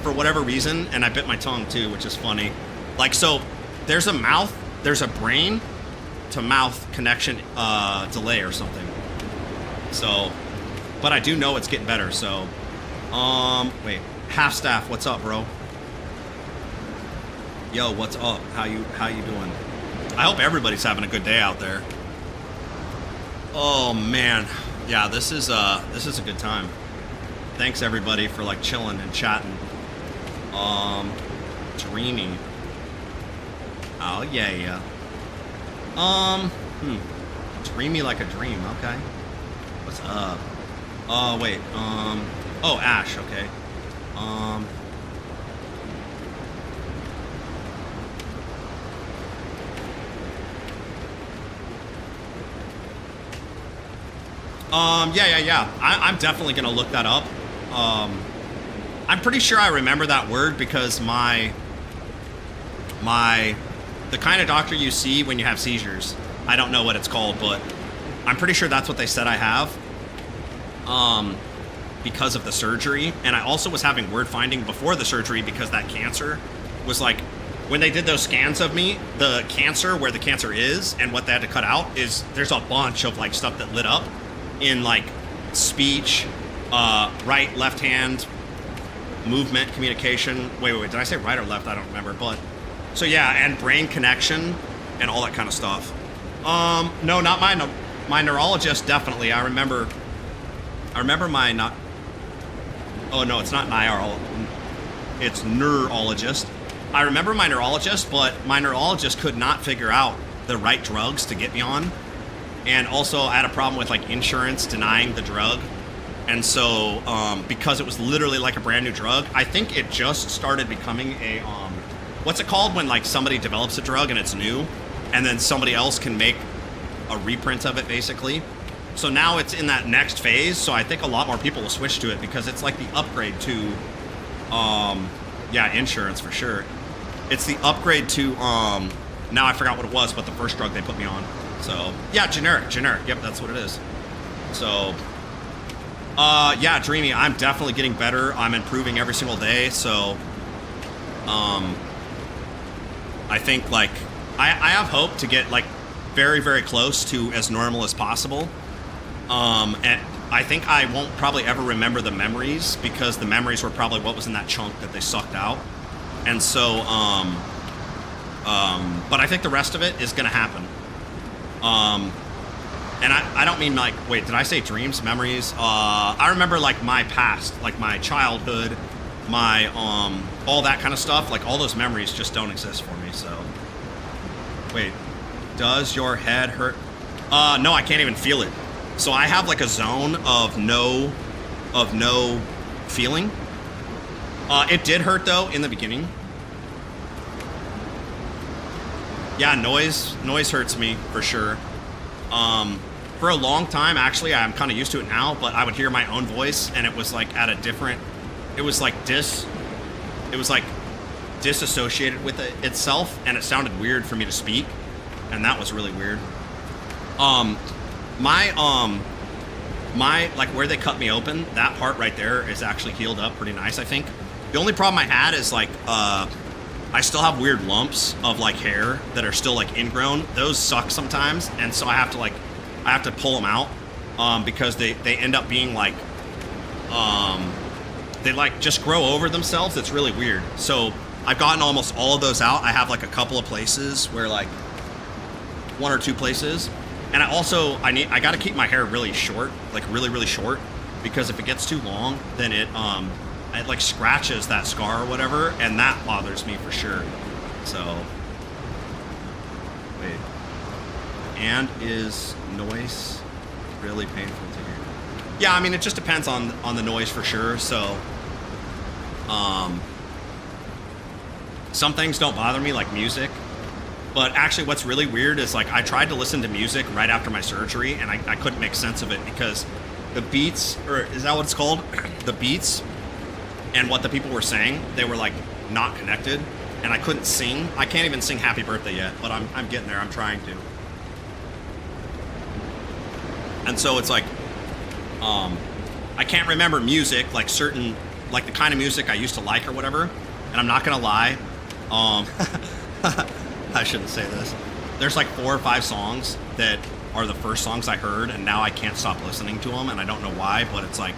for whatever reason, and I bit my tongue too, which is funny. Like, so there's a brain to mouth connection delay or something. So, but I do know it's getting better. So, wait, half staff, what's up, bro? Yo, what's up? How you doing? I hope everybody's having a good day out there. Oh man, yeah, this is a good time. Thanks everybody for like chilling and chatting. Dreamy. Oh yeah. Dreamy like a dream. Okay. What's up? Oh wait. Oh Ash. Okay. Yeah. I'm definitely gonna look that up. I'm pretty sure I remember that word because the kind of doctor you see when you have seizures, I don't know what it's called, but I'm pretty sure that's what they said I have. Because of the surgery, and I also was having word finding before the surgery because that cancer was like, when they did those scans of me, the cancer, where the cancer is and what they had to cut out is, there's a bunch of like stuff that lit up in like speech, right, left hand, movement, communication. Wait, did I say right or left? I don't remember, but so yeah, and brain connection and all that kind of stuff. No, not my neurologist, definitely. I remember my not. Oh no, it's not it's neurologist. I remember my neurologist, but my neurologist could not figure out the right drugs to get me on. And also I had a problem with like insurance denying the drug. And so, because it was literally like a brand new drug, I think it just started becoming a, what's it called when like somebody develops a drug and it's new and then somebody else can make a reprint of it basically. So now it's in that next phase. So I think a lot more people will switch to it because it's like the upgrade to, yeah, insurance for sure. It's the upgrade to, now I forgot what it was, but the first drug they put me on. So yeah, generic. Yep, that's what it is. So, yeah, Dreamy, I'm definitely getting better. I'm improving every single day. So, I think like, I have hope to get like very, very close to as normal as possible. And I think I won't probably ever remember the memories because the memories were probably what was in that chunk that they sucked out. And so, but I think the rest of it is going to happen. And I don't mean like, wait, did I say dreams, memories? I remember like my past, like my childhood, my, all that kind of stuff. Like all those memories just don't exist for me. So wait, does your head hurt? No, I can't even feel it. So I have like a zone of no feeling. It did hurt though in the beginning. Yeah, noise hurts me for sure. For a long time, actually, I'm kind of used to it now, but I would hear my own voice and it was like at a different, it was like disassociated with itself, and it sounded weird for me to speak, and that was really weird. My like where they cut me open, that part right there is actually healed up pretty nice, I think. The only problem I had is like, I still have weird lumps of like hair that are still like ingrown. Those suck sometimes, and so I have to pull them out, because they end up being like, they like just grow over themselves. It's really weird. So I've gotten almost all of those out. I have like a couple of places where like 1 or 2 places. And I got to keep my hair really short, like really short, because if it gets too long, then it like scratches that scar or whatever, and that bothers me for sure. So, wait. And is noise really painful to hear? Yeah, I mean, it just depends on the noise for sure. So, some things don't bother me, like music. But actually what's really weird is like I tried to listen to music right after my surgery and I couldn't make sense of it because the beats, or is that what it's called? The beats and what the people were saying, they were like not connected and I couldn't sing. I can't even sing Happy Birthday yet, but I'm getting there. I'm trying to. And so it's like, I can't remember music, like certain, like the kind of music I used to like or whatever. And I'm not gonna lie. I shouldn't say this. There's like 4 or 5 songs that are the first songs I heard, and now I can't stop listening to them, and I don't know why, but it's like,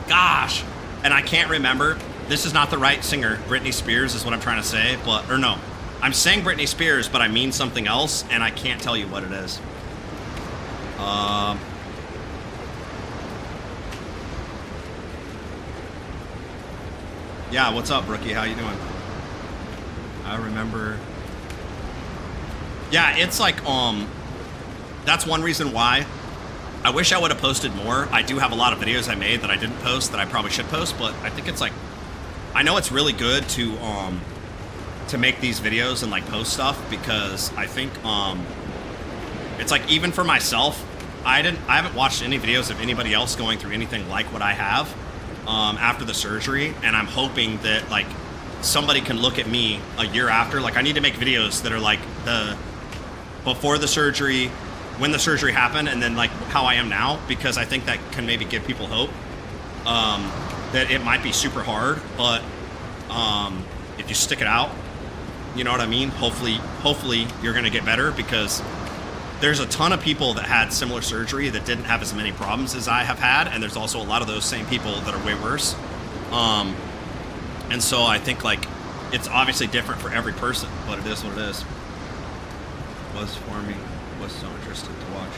gosh. And I can't remember. This is not the right singer. Britney Spears is what I'm trying to say, or no. I'm saying Britney Spears, but I mean something else, and I can't tell you what it is. Yeah, what's up, Brookie? How you doing? I remember... Yeah, it's like, that's one reason why I wish I would have posted more. I do have a lot of videos I made that I didn't post that I probably should post, but I think it's like, I know it's really good to make these videos and like post stuff because I think, it's like even for myself, I haven't watched any videos of anybody else going through anything like what I have, after the surgery. And I'm hoping that like somebody can look at me a year after. Like I need to make videos that are like before the surgery, when the surgery happened, and then like how I am now, because I think that can maybe give people hope, that it might be super hard, but if you stick it out, you know what I mean? Hopefully you're gonna get better, because there's a ton of people that had similar surgery that didn't have as many problems as I have had, and there's also a lot of those same people that are way worse. And so I think like it's obviously different for every person, but it is what it is. Was so interested to watch.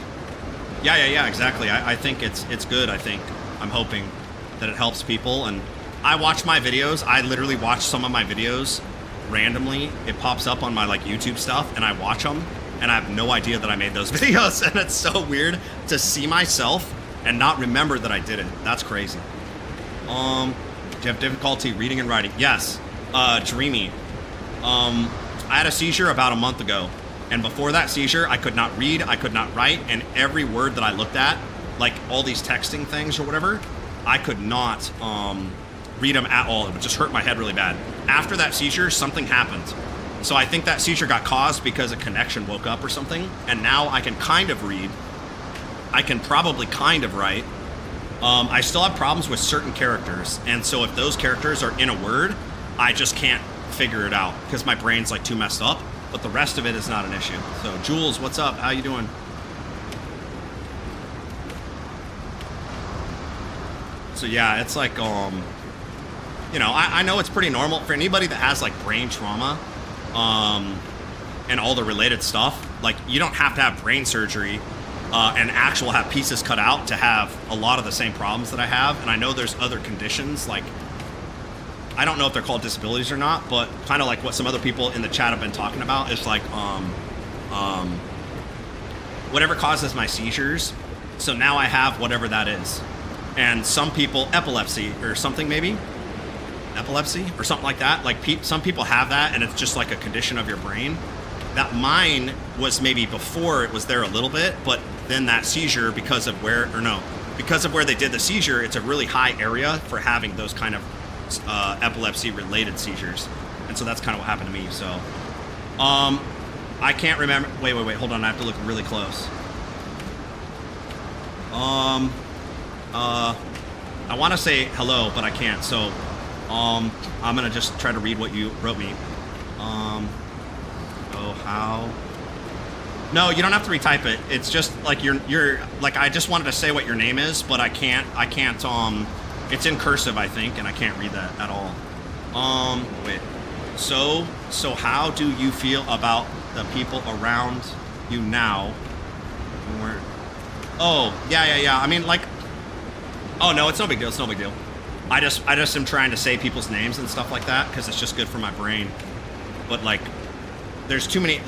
Yeah, exactly. I think it's good. I'm hoping that it helps people. And I watch my videos. I literally watch some of my videos randomly. It pops up on my like YouTube stuff, and I watch them, and I have no idea that I made those videos. And it's so weird to see myself and not remember that I did it. That's crazy. Do you have difficulty reading and writing? Yes. Dreamy. I had a seizure about a month ago. And before that seizure, I could not read, I could not write, and every word that I looked at, like all these texting things or whatever, I could not read them at all. It would just hurt my head really bad. After that seizure, something happened. So I think that seizure got caused because a connection woke up or something, and now I can kind of read. I can probably kind of write. I still have problems with certain characters, and so if those characters are in a word, I just can't figure it out because my brain's like too messed up. But the rest of it is not an issue. So, Jules, what's up? How you doing? So yeah, it's like, you know, I know it's pretty normal for anybody that has like brain trauma, and all the related stuff. Like, you don't have to have brain surgery, and actual have pieces cut out to have a lot of the same problems that I have. And I know there's other conditions like, I don't know if they're called disabilities or not, but kind of like what some other people in the chat have been talking about is like, whatever causes my seizures. So now I have whatever that is. And some people, epilepsy or something maybe, epilepsy or something like that. Like some people have that and it's just like a condition of your brain. That mine was maybe before it was there a little bit, but then that seizure because of where they did the seizure, it's a really high area for having those kind of epilepsy related seizures, and so that's kind of what happened to me. So I can't remember. Wait, hold on, I have to look really close. I want to say hello, but I can't, so I'm gonna just try to read what you wrote me. How? No, you don't have to retype it. It's just like you're like, I just wanted to say what your name is, but I can't It's in cursive, I think, and I can't read that at all. Wait. So how do you feel about the people around you now? Oh, yeah. I mean, like, oh no, it's no big deal. It's no big deal. I just am trying to say people's names and stuff like that because it's just good for my brain. But like, there's too many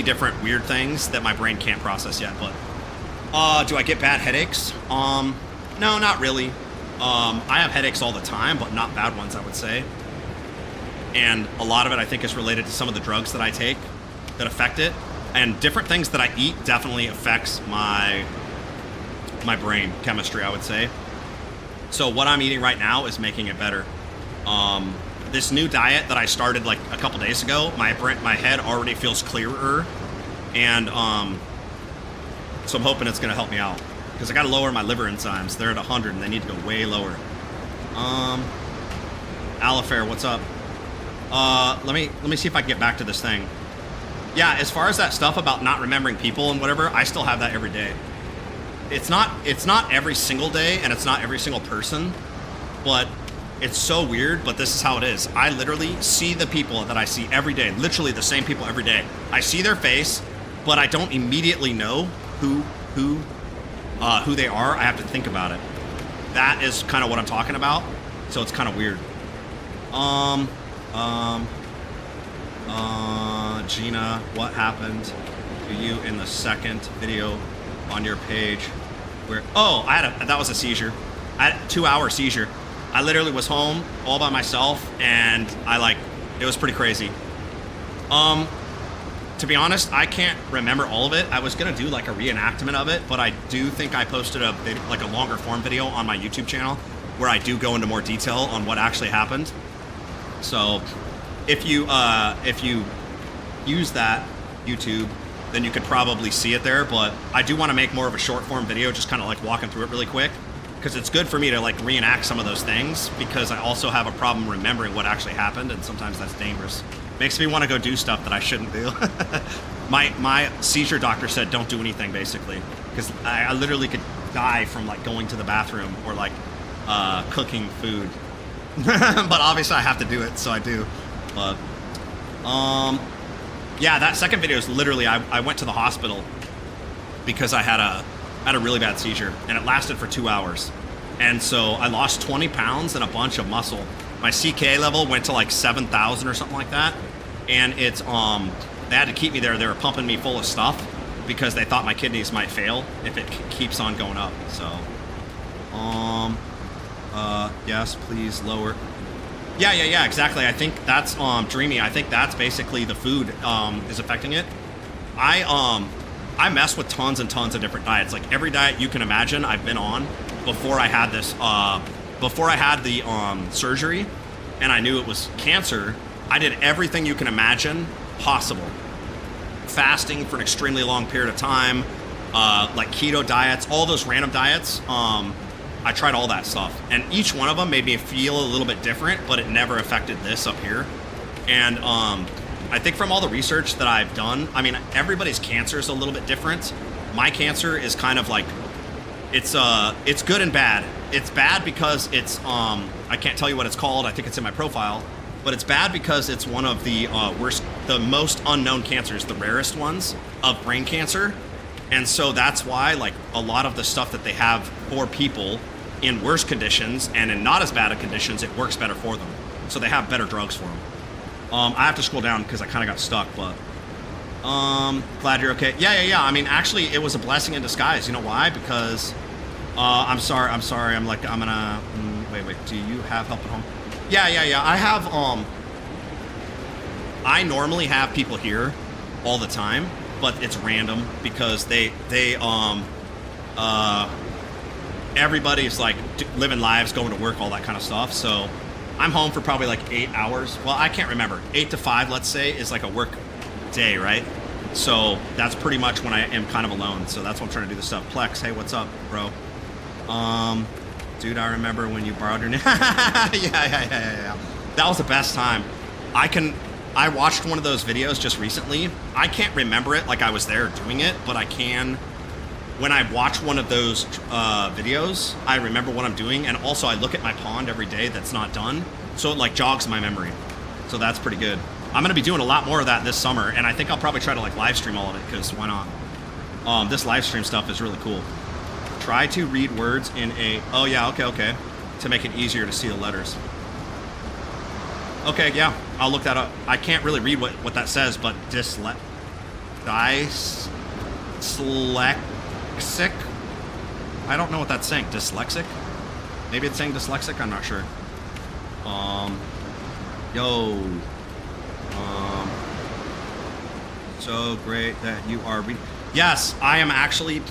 different weird things that my brain can't process yet. But do I get bad headaches? No, not really. I have headaches all the time, but not bad ones, I would say. And a lot of it, I think, is related to some of the drugs that I take that affect it. And different things that I eat definitely affects my brain chemistry, I would say. So what I'm eating right now is making it better. This new diet that I started like a couple days ago, my head already feels clearer. And so I'm hoping it's going to help me out. Because I got to lower my liver enzymes. They're at 100 and they need to go way lower. Alifair, what's up? Let me see if I can get back to this thing. Yeah, as far as that stuff about not remembering people and whatever, I still have that every day. It's not every single day and it's not every single person, but it's so weird, but this is how it is. I literally see the people that I see every day, literally the same people every day. I see their face, but I don't immediately know who they are. I have to think about it. That is kind of what I'm talking about. So it's kind of weird. Gina, what happened to you in the second video on your page where, oh, that was a seizure. I had a 2-hour seizure. I literally was home all by myself and it was pretty crazy. To be honest, I can't remember all of it. I was gonna do like a reenactment of it, but I do think I posted a longer form video on my YouTube channel where I do go into more detail on what actually happened. So if you use that YouTube, then you could probably see it there, but I do want to make more of a short form video, just kind of like walking through it really quick, because it's good for me to like reenact some of those things, because I also have a problem remembering what actually happened, and sometimes that's dangerous. Makes me want to go do stuff that I shouldn't do. My seizure doctor said don't do anything, basically, because I literally could die from like going to the bathroom or like cooking food. But obviously I have to do it, so I do. But yeah, that second video is literally I went to the hospital because I had a really bad seizure, and it lasted for 2 hours, and so I lost 20 pounds and a bunch of muscle. My CK level went to like 7,000 or something like that, and it's they had to keep me there. They were pumping me full of stuff because they thought my kidneys might fail if it keeps on going up. So yes, please lower. Yeah, exactly. I think that's Dreamy. I think that's basically the food is affecting it. I mess with tons and tons of different diets. Like every diet you can imagine I've been on before I had this before I had the surgery and I knew it was cancer. I did everything you can imagine possible. Fasting for an extremely long period of time, like keto diets, all those random diets. I tried all that stuff, and each one of them made me feel a little bit different, but it never affected this up here. And I think from all the research that I've done, I mean, everybody's cancer is a little bit different. My cancer is kind of like, it's good and bad. It's bad because it's, I can't tell you what it's called. I think it's in my profile, but it's bad because it's one of the the most unknown cancers, the rarest ones of brain cancer. And so that's why, like, a lot of the stuff that they have for people in worse conditions and in not as bad of conditions, it works better for them. So they have better drugs for them. I have to scroll down because I kind of got stuck, but glad you're okay. Yeah. I mean, actually, it was a blessing in disguise. You know why? Because I'm sorry. I'm gonna wait. Do you have help at home? Yeah. I have. I normally have people here all the time, but it's random because everybody's like living lives, going to work, all that kind of stuff. So I'm home for probably like 8 hours. Well, I can't remember. 8 to 5, let's say, is like a work day, right? So that's pretty much when I am kind of alone. So that's why I'm trying to do this stuff. Plex, hey, what's up, bro? Dude, I remember when you borrowed your name. Yeah. That was the best time. I watched one of those videos just recently. I can't remember it like I was there doing it, but I can when I watch one of those videos, I remember what I'm doing, and also I look at my pond every day that's not done, so it like jogs my memory. So that's pretty good. I'm gonna be doing a lot more of that this summer, and I think I'll probably try to like live stream all of it, because why not? This live stream stuff is really cool. Try to read words in a, oh yeah, okay, to make it easier to see the letters. Okay, yeah, I'll look that up. I can't really read what that says, but dyslexic? I don't know what that's saying. Dyslexic? Maybe it's saying dyslexic? I'm not sure. So great that you are reading. Yes, I am actually,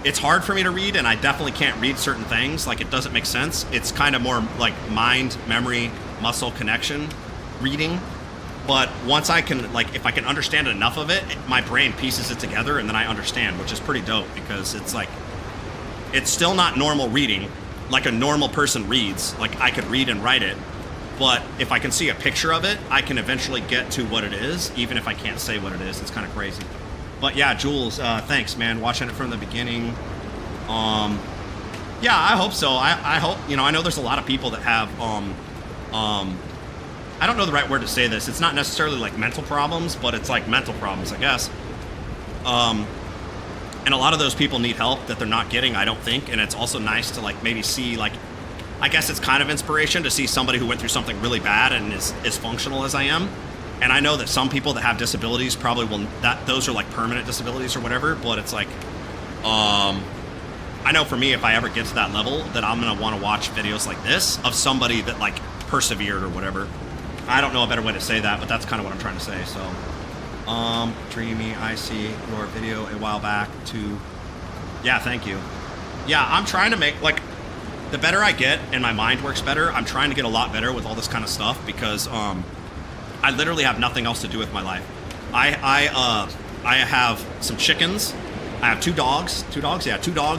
it's hard for me to read, and I definitely can't read certain things. Like, it doesn't make sense. It's kind of more like mind, memory, muscle connection reading. But once I can, like, if I can understand enough of it, my brain pieces it together, and then I understand, which is pretty dope, because it's like, it's still not normal reading, like a normal person reads. Like, I could read and write it, but if I can see a picture of it, I can eventually get to what it is, even if I can't say what it is. It's kind of crazy. But yeah, Jules, thanks, man. Watching it from the beginning. Yeah, I hope so. I hope, you know, I know there's a lot of people that have, I don't know the right word to say this. It's not necessarily like mental problems, but it's like mental problems, I guess. And a lot of those people need help that they're not getting, I don't think. And it's also nice to like maybe see, like, I guess it's kind of inspiration to see somebody who went through something really bad and is functional as I am. And I know that some people that have disabilities probably will, those are like permanent disabilities or whatever, but it's like, I know for me, if I ever get to that level, that I'm gonna want to watch videos like this of somebody that like persevered or whatever. I don't know a better way to say that, but that's kind of what I'm trying to say. So, Dreamy, I see your video a while back too. Yeah, thank you. Yeah, I'm trying to make, like, the better I get and my mind works better, I'm trying to get a lot better with all this kind of stuff, because, I literally have nothing else to do with my life. I have some chickens. I have two dogs,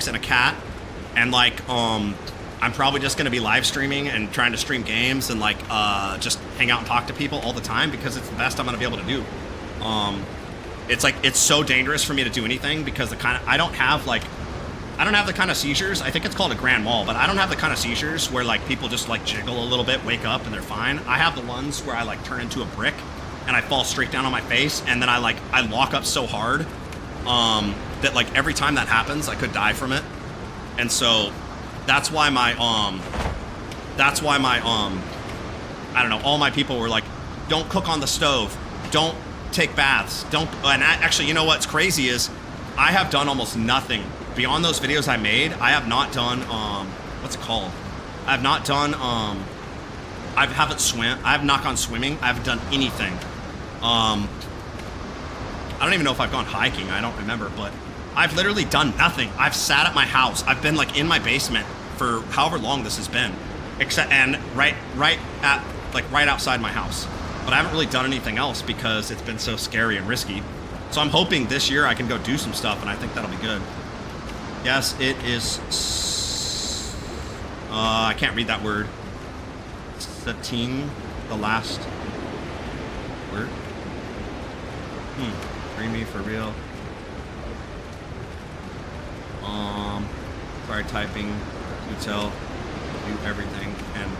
and a cat. And like, I'm probably just gonna be live streaming and trying to stream games and like, just hang out and talk to people all the time, because it's the best I'm gonna be able to do. It's like, it's so dangerous for me to do anything, because I don't have the kind of seizures. I think it's called a grand mal, but I don't have the kind of seizures where like people just like jiggle a little bit, wake up, and they're fine. I have the ones where I like turn into a brick and I fall straight down on my face, and then I lock up so hard that like every time that happens, I could die from it. And so that's why my I don't know, all my people were like, don't cook on the stove, don't take baths, don't. And actually, you know what's crazy is I have done almost nothing. Beyond those videos I made, I have not done, what's it called? I have not done, I have not gone swimming. I haven't done anything. I don't even know if I've gone hiking. I don't remember, but I've literally done nothing. I've sat at my house. I've been like in my basement for however long this has been, and right outside my house. But I haven't really done anything else because it's been so scary and risky. So I'm hoping this year I can go do some stuff, and I think that'll be good. Yes, it is. I can't read that word. Satine, the last word. Dreamy for real. Sorry, typing. You tell you everything, and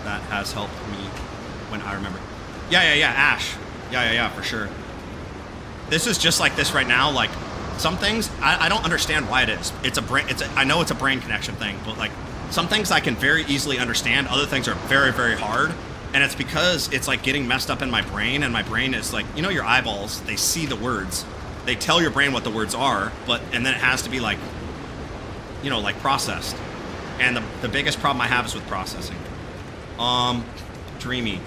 that has helped me when I remember. Yeah, Ash. Yeah, for sure. This is just like this right now, like. Some things, I don't understand why it is. I know it's a brain connection thing, but like some things I can very easily understand. Other things are very, very hard. And it's because it's like getting messed up in my brain, and my brain is like, you know, your eyeballs, they see the words. They tell your brain what the words are, and then it has to be like, you know, like processed. And the biggest problem I have is with processing. Dreamy,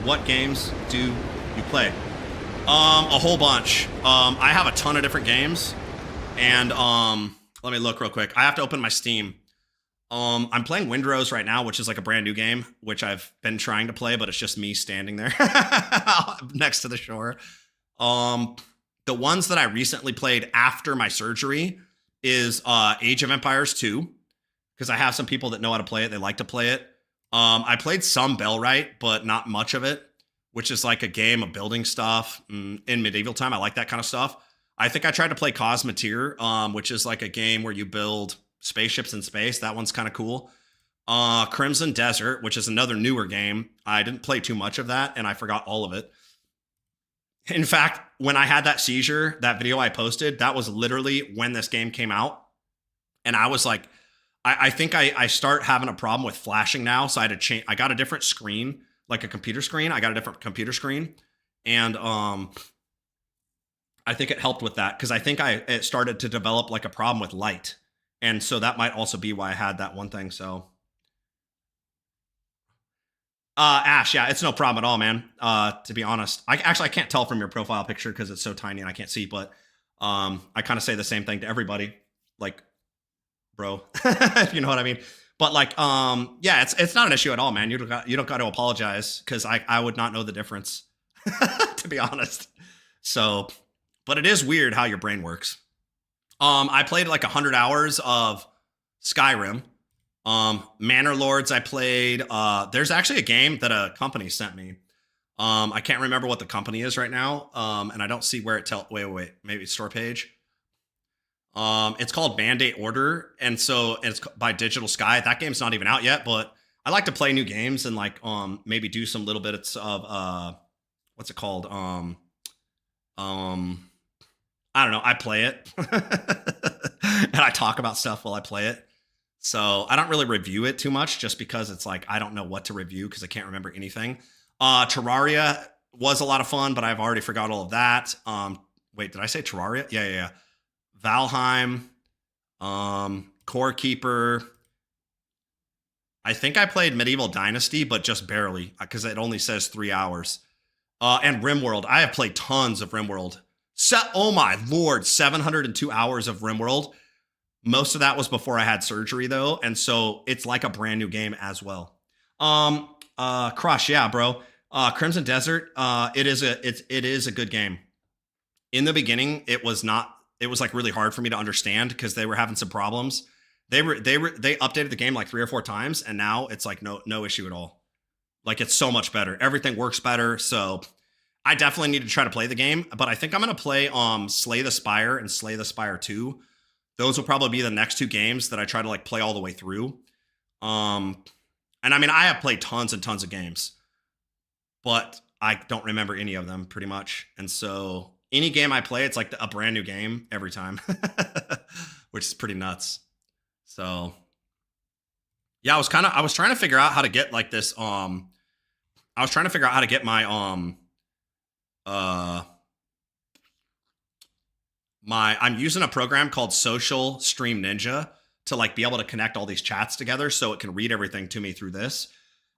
what games do you play? A whole bunch. I have a ton of different games, and let me look real quick. I have to open my Steam. I'm playing Windrose right now, which is like a brand new game, which I've been trying to play, but it's just me standing there next to the shore. The ones that I recently played after my surgery is Age of Empires 2, because I have some people that know how to play it. They like to play it. I played some Bellwright, but not much of it, which is like a game of building stuff in medieval time. I like that kind of stuff. I think I tried to play Cosmeteer, which is like a game where you build spaceships in space. That one's kind of cool. Crimson Desert, which is another newer game. I didn't play too much of that, and I forgot all of it. In fact, when I had that seizure, that video I posted, that was literally when this game came out. And I was like, I think I start having a problem with flashing now. So I had to change. I got a different screen, like a computer screen. I got a different computer screen. And I think it helped with that because I think it started to develop like a problem with light. And so that might also be why I had that one thing. So Ash, yeah, it's no problem at all, man. To be honest, I can't tell from your profile picture because it's so tiny and I can't see, but I kind of say the same thing to everybody, like, bro, if you know what I mean. But like, yeah, it's not an issue at all, man. You don't got to apologize because I would not know the difference, to be honest. So, but it is weird how your brain works. I played like 100 hours of Skyrim. Manor Lords I played. There's actually a game that a company sent me. I can't remember what the company is right now. And I don't see where it wait, maybe store page. It's called Mandate Order, and so it's by Digital Sky. That game's not even out yet, but I like to play new games and like maybe do some little bits of what's it called? I don't know. I play it and I talk about stuff while I play it. So I don't really review it too much just because it's like I don't know what to review because I can't remember anything. Terraria was a lot of fun, but I've already forgot all of that. Wait, did I say Terraria? Yeah. Valheim, Core Keeper. I think I played Medieval Dynasty, but just barely because it only says 3 hours. And RimWorld. I have played tons of RimWorld. Oh my lord, 702 hours of RimWorld. Most of that was before I had surgery though, and so it's like a brand new game as well. Crush, yeah, bro. Crimson Desert. It is a good game. In the beginning, it was like really hard for me to understand because they were having some problems. They updated the game like 3 or 4 times, and now it's like no issue at all. Like it's so much better. Everything works better. So I definitely need to try to play the game, but I think I'm gonna play Slay the Spire and Slay the Spire 2. Those will probably be the next 2 games that I try to like play all the way through. And I mean, I have played tons and tons of games, but I don't remember any of them pretty much. And so any game I play, it's like a brand new game every time, which is pretty nuts. So yeah, I was trying to figure out how to get like this. I was trying to figure out how to get my, I'm using a program called Social Stream Ninja to like be able to connect all these chats together so it can read everything to me through this.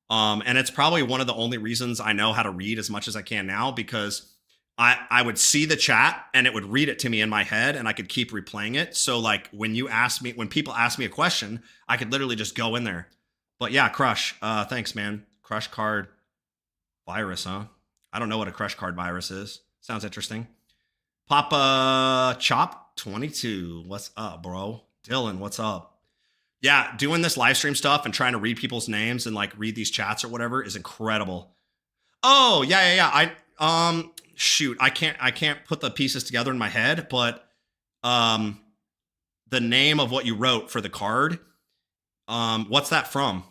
And it's probably one of the only reasons I know how to read as much as I can now because I would see the chat and it would read it to me in my head and I could keep replaying it. So like when people ask me a question, I could literally just go in there. But yeah, Crush, thanks, man. Crush card virus, huh? I don't know what a crush card virus is. Sounds interesting. Papa Chop 22. What's up, bro? Dylan, what's up? Yeah, doing this live stream stuff and trying to read people's names and like read these chats or whatever is incredible. Oh, yeah. Shoot, I can't put the pieces together in my head, but the name of what you wrote for the card, what's that from?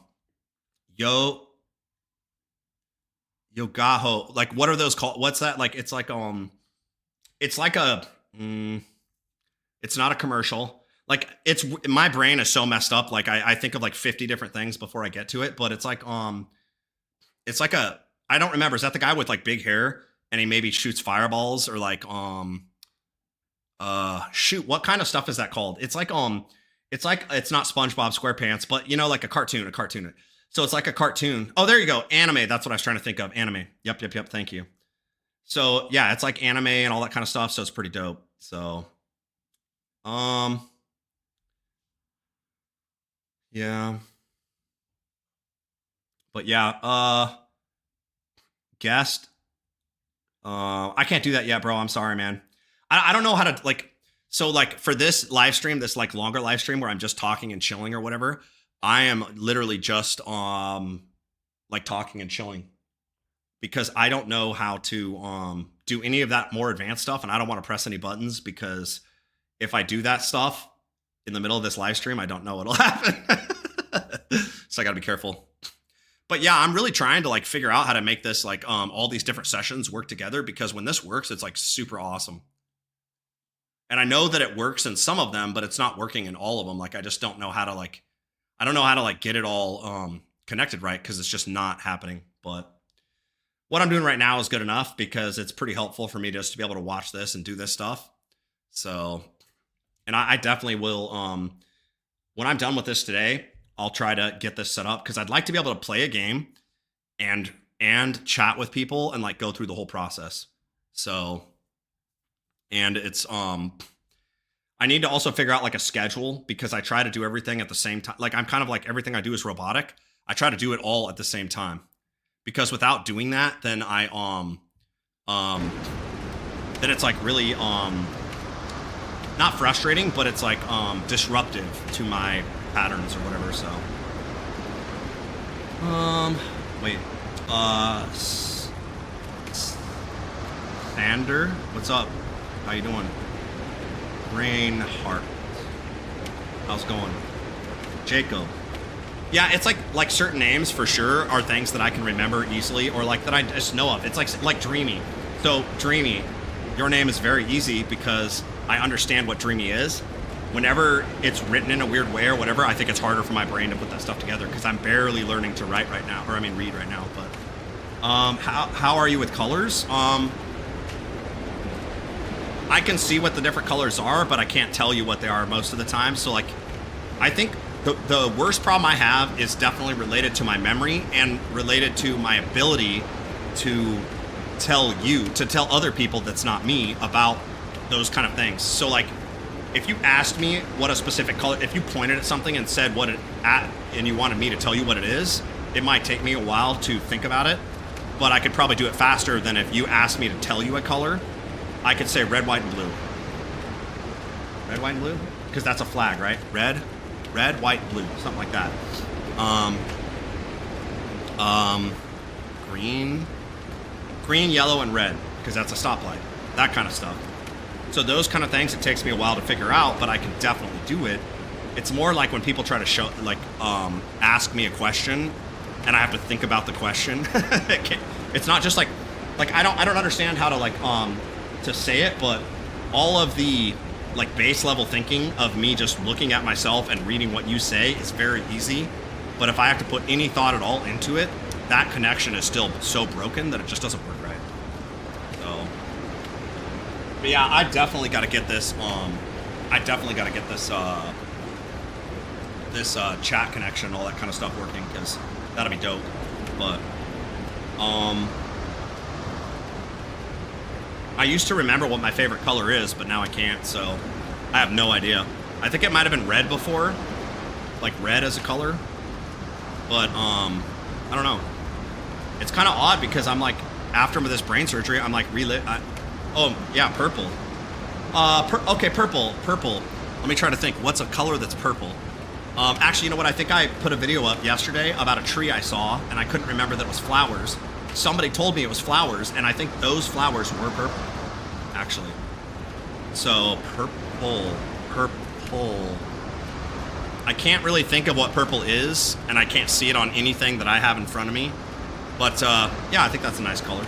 Yogaho. Like, what are those called? What's that? Like, it's like it's like it's not a commercial. Like my brain is so messed up. Like I think of like 50 different things before I get to it, but it's like I don't remember. Is that the guy with like big hair and he maybe shoots fireballs or like shoot, what kind of stuff is that called? It's like it's not SpongeBob SquarePants, but you know, like a cartoon. So it's like a cartoon. Oh, there you go. Anime. That's what I was trying to think of. Anime. Yep. Thank you. So yeah, it's like anime and all that kind of stuff. So it's pretty dope. So, yeah, but yeah, guest. I can't do that yet, bro. I'm sorry, man. I don't know how to like, so like for this live stream, this like longer live stream where I'm just talking and chilling or whatever, I am literally just, like talking and chilling. Because I don't know how to do any of that more advanced stuff, and I don't want to press any buttons, because if I do that stuff in the middle of this live stream, I don't know what'll happen. So I gotta be careful. But yeah, I'm really trying to like figure out how to make this like all these different sessions work together, because when this works, it's like super awesome. And I know that it works in some of them, but it's not working in all of them. Like I just don't know how to like, I don't know how to like get it all connected right, because it's just not happening. But what I'm doing right now is good enough, because it's pretty helpful for me just to be able to watch this and do this stuff. So, and I definitely will, when I'm done with this today, I'll try to get this set up, because I'd like to be able to play a game and chat with people and like go through the whole process. So, and it's, I need to also figure out like a schedule, because I try to do everything at the same time. Like I'm kind of like, everything I do is robotic. I try to do it all at the same time, because without doing that, then then it's like really, not frustrating, but it's like, disruptive to my patterns or whatever. So, wait, Sander, what's up? How you doing? Rainheart, how's it going? Jacob. Yeah, it's like certain names for sure are things that I can remember easily, or like that I just know of. It's like Dreamy. So Dreamy, your name is very easy because I understand what Dreamy is. Whenever it's written in a weird way or whatever, I think it's harder for my brain to put that stuff together, because I'm barely learning to write right now, or I mean read right now. But how are you with colors? I can see what the different colors are, but I can't tell you what they are most of the time. So like, I think the worst problem I have is definitely related to my memory and related to my ability to tell other people that's not me about those kind of things. So like, if you asked me what a specific color, if you pointed at something and said what it at, and you wanted me to tell you what it is, it might take me a while to think about it, but I could probably do it faster than if you asked me to tell you a color. I could say red, white, and blue. Red, white, and blue? Because that's a flag, right? Red, white, blue, something like that. Green, yellow, and red, because that's a stoplight. That kind of stuff. So those kind of things, it takes me a while to figure out, but I can definitely do it. It's more like when people try to show, like, ask me a question, and I have to think about the question. It's not just like I don't understand how to like to say it, but all of the like base level thinking of me just looking at myself and reading what you say is very easy. But if I have to put any thought at all into it, that connection is still so broken that it just doesn't work right. So, but yeah, I definitely got to get this. This chat connection, all that kind of stuff working, because that'll be dope. But I used to remember what my favorite color is, but now I can't, so I have no idea. I think it might have been red before, like red as a color, but I don't know. It's kind of odd, because I'm like, after this brain surgery, I'm like oh yeah, purple. Okay, purple. Let me try to think, what's a color that's purple? Actually, you know what? I think I put a video up yesterday about a tree I saw, and I couldn't remember that it was flowers. Somebody told me it was flowers, and I think those flowers were purple, actually. So, purple. I can't really think of what purple is, and I can't see it on anything that I have in front of me. But, yeah, I think that's a nice color.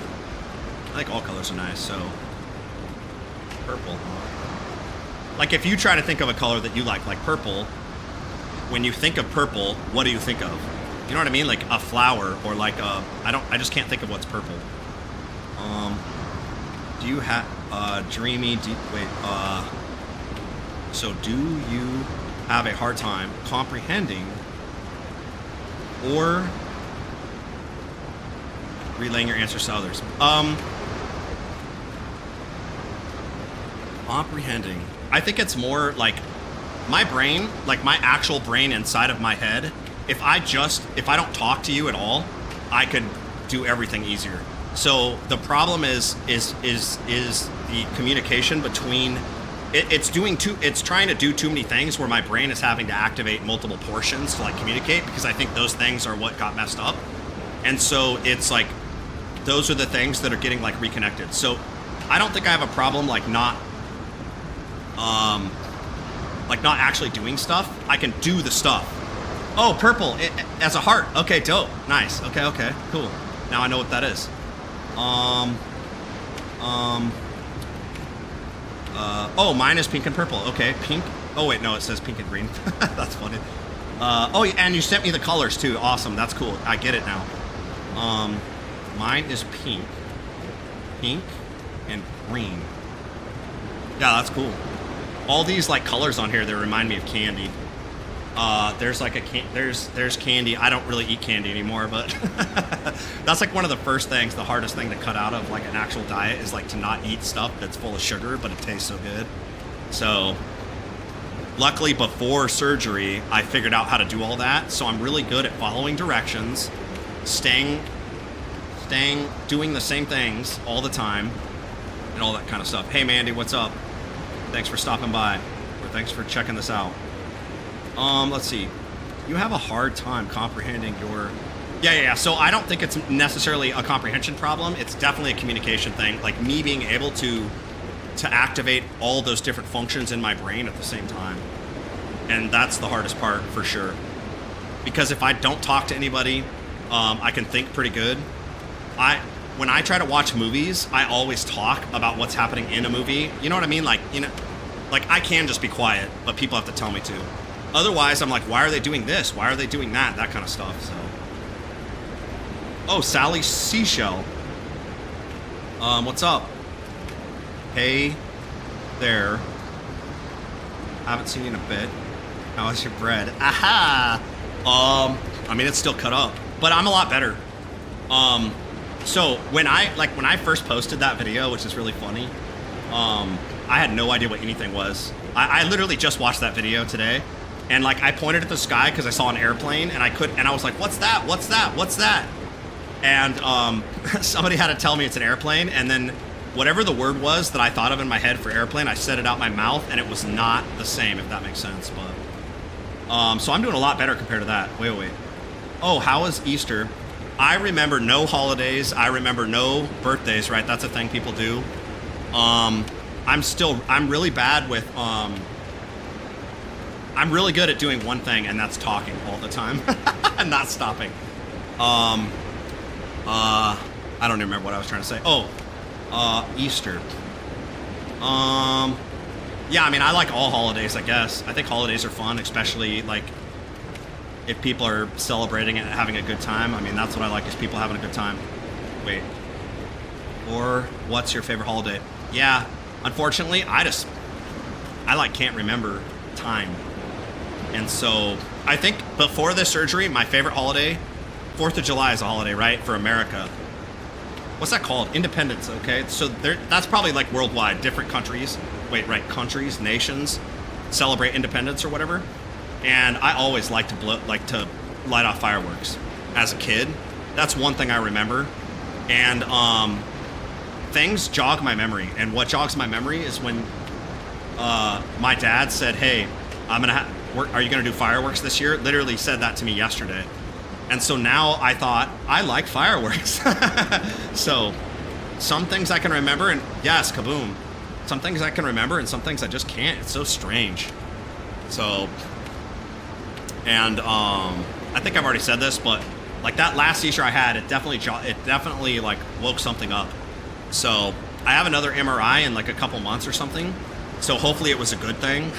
I think all colors are nice, so... Purple. Like, if you try to think of a color that you like purple, when you think of purple, what do you think of? You know what I mean? Like a flower, or like a, I just can't think of what's purple. Do you have, Dreamy, so do you have a hard time comprehending or relaying your answers to others? Comprehending. I think it's more like my brain, like my actual brain inside of my head. If I don't talk to you at all, I could do everything easier. So the problem is the communication between, it's trying to do too many things where my brain is having to activate multiple portions to like communicate, because I think those things are what got messed up. And so it's like, those are the things that are getting like reconnected. So I don't think I have a problem like not actually doing stuff. I can do the stuff. Oh, purple as a heart. Okay, dope. Nice. Okay, cool. Now I know what that is. Oh, mine is pink and purple. Okay, pink. Oh wait, no, it says pink and green. That's funny. Oh, and you sent me the colors too. Awesome. That's cool. I get it now. Mine is pink and green. Yeah, that's cool. All these like colors on here, they remind me of candy. There's like there's candy. I don't really eat candy anymore, but that's like one of the first things, the hardest thing to cut out of like an actual diet is like to not eat stuff that's full of sugar, but it tastes so good. So luckily before surgery, I figured out how to do all that. So I'm really good at following directions, doing the same things all the time and all that kind of stuff. Hey Mandy, what's up? Thanks for stopping by, or thanks for checking this out. Let's see. You have a hard time comprehending your... Yeah. So I don't think it's necessarily a comprehension problem. It's definitely a communication thing. Like me being able to activate all those different functions in my brain at the same time. And that's the hardest part for sure. Because if I don't talk to anybody, I can think pretty good. When I try to watch movies, I always talk about what's happening in a movie. You know what I mean? Like, you know, like I can just be quiet, but people have to tell me to. Otherwise, I'm like, why are they doing this? Why are they doing that? That kind of stuff, so. Oh, Sally Seashell. What's up? Hey there. Haven't seen you in a bit. How is your bread? Aha! I mean, it's still cut up, but I'm a lot better. So when I first posted that video, which is really funny, I had no idea what anything was. I literally just watched that video today. And like I pointed at the sky because I saw an airplane, and I was like, "What's that? What's that? What's that?" And somebody had to tell me it's an airplane, and then whatever the word was that I thought of in my head for airplane, I said it out my mouth, and it was not the same, if that makes sense. But so I'm doing a lot better compared to that. Wait. Oh, how was Easter? I remember no holidays. I remember no birthdays. Right, that's a thing people do. I'm really bad with I'm really good at doing one thing, and that's talking all the time and not stopping. I don't even remember what I was trying to say. Oh, Easter. Yeah, I mean, I like all holidays, I guess. I think holidays are fun, especially like if people are celebrating and having a good time. I mean, that's what I like, is people having a good time. Wait. Or what's your favorite holiday? Yeah, unfortunately, I like can't remember time. And so I think before this surgery, my favorite holiday, 4th of July is a holiday, right? For America. What's that called? Independence, okay? So that's probably like worldwide, different countries. Wait, right, countries, nations celebrate independence or whatever. And I always like to light off fireworks as a kid. That's one thing I remember. And things jog my memory. And what jogs my memory is when my dad said, "Hey, are you gonna do fireworks this year?" Literally said that to me yesterday. And so now I thought, I like fireworks. So some things I can remember, and yes, kaboom. Some things I can remember, and some things I just can't. It's so strange. So, and I think I've already said this, but like that last seizure I had, it definitely like woke something up. So I have another MRI in like a couple months or something. So hopefully it was a good thing,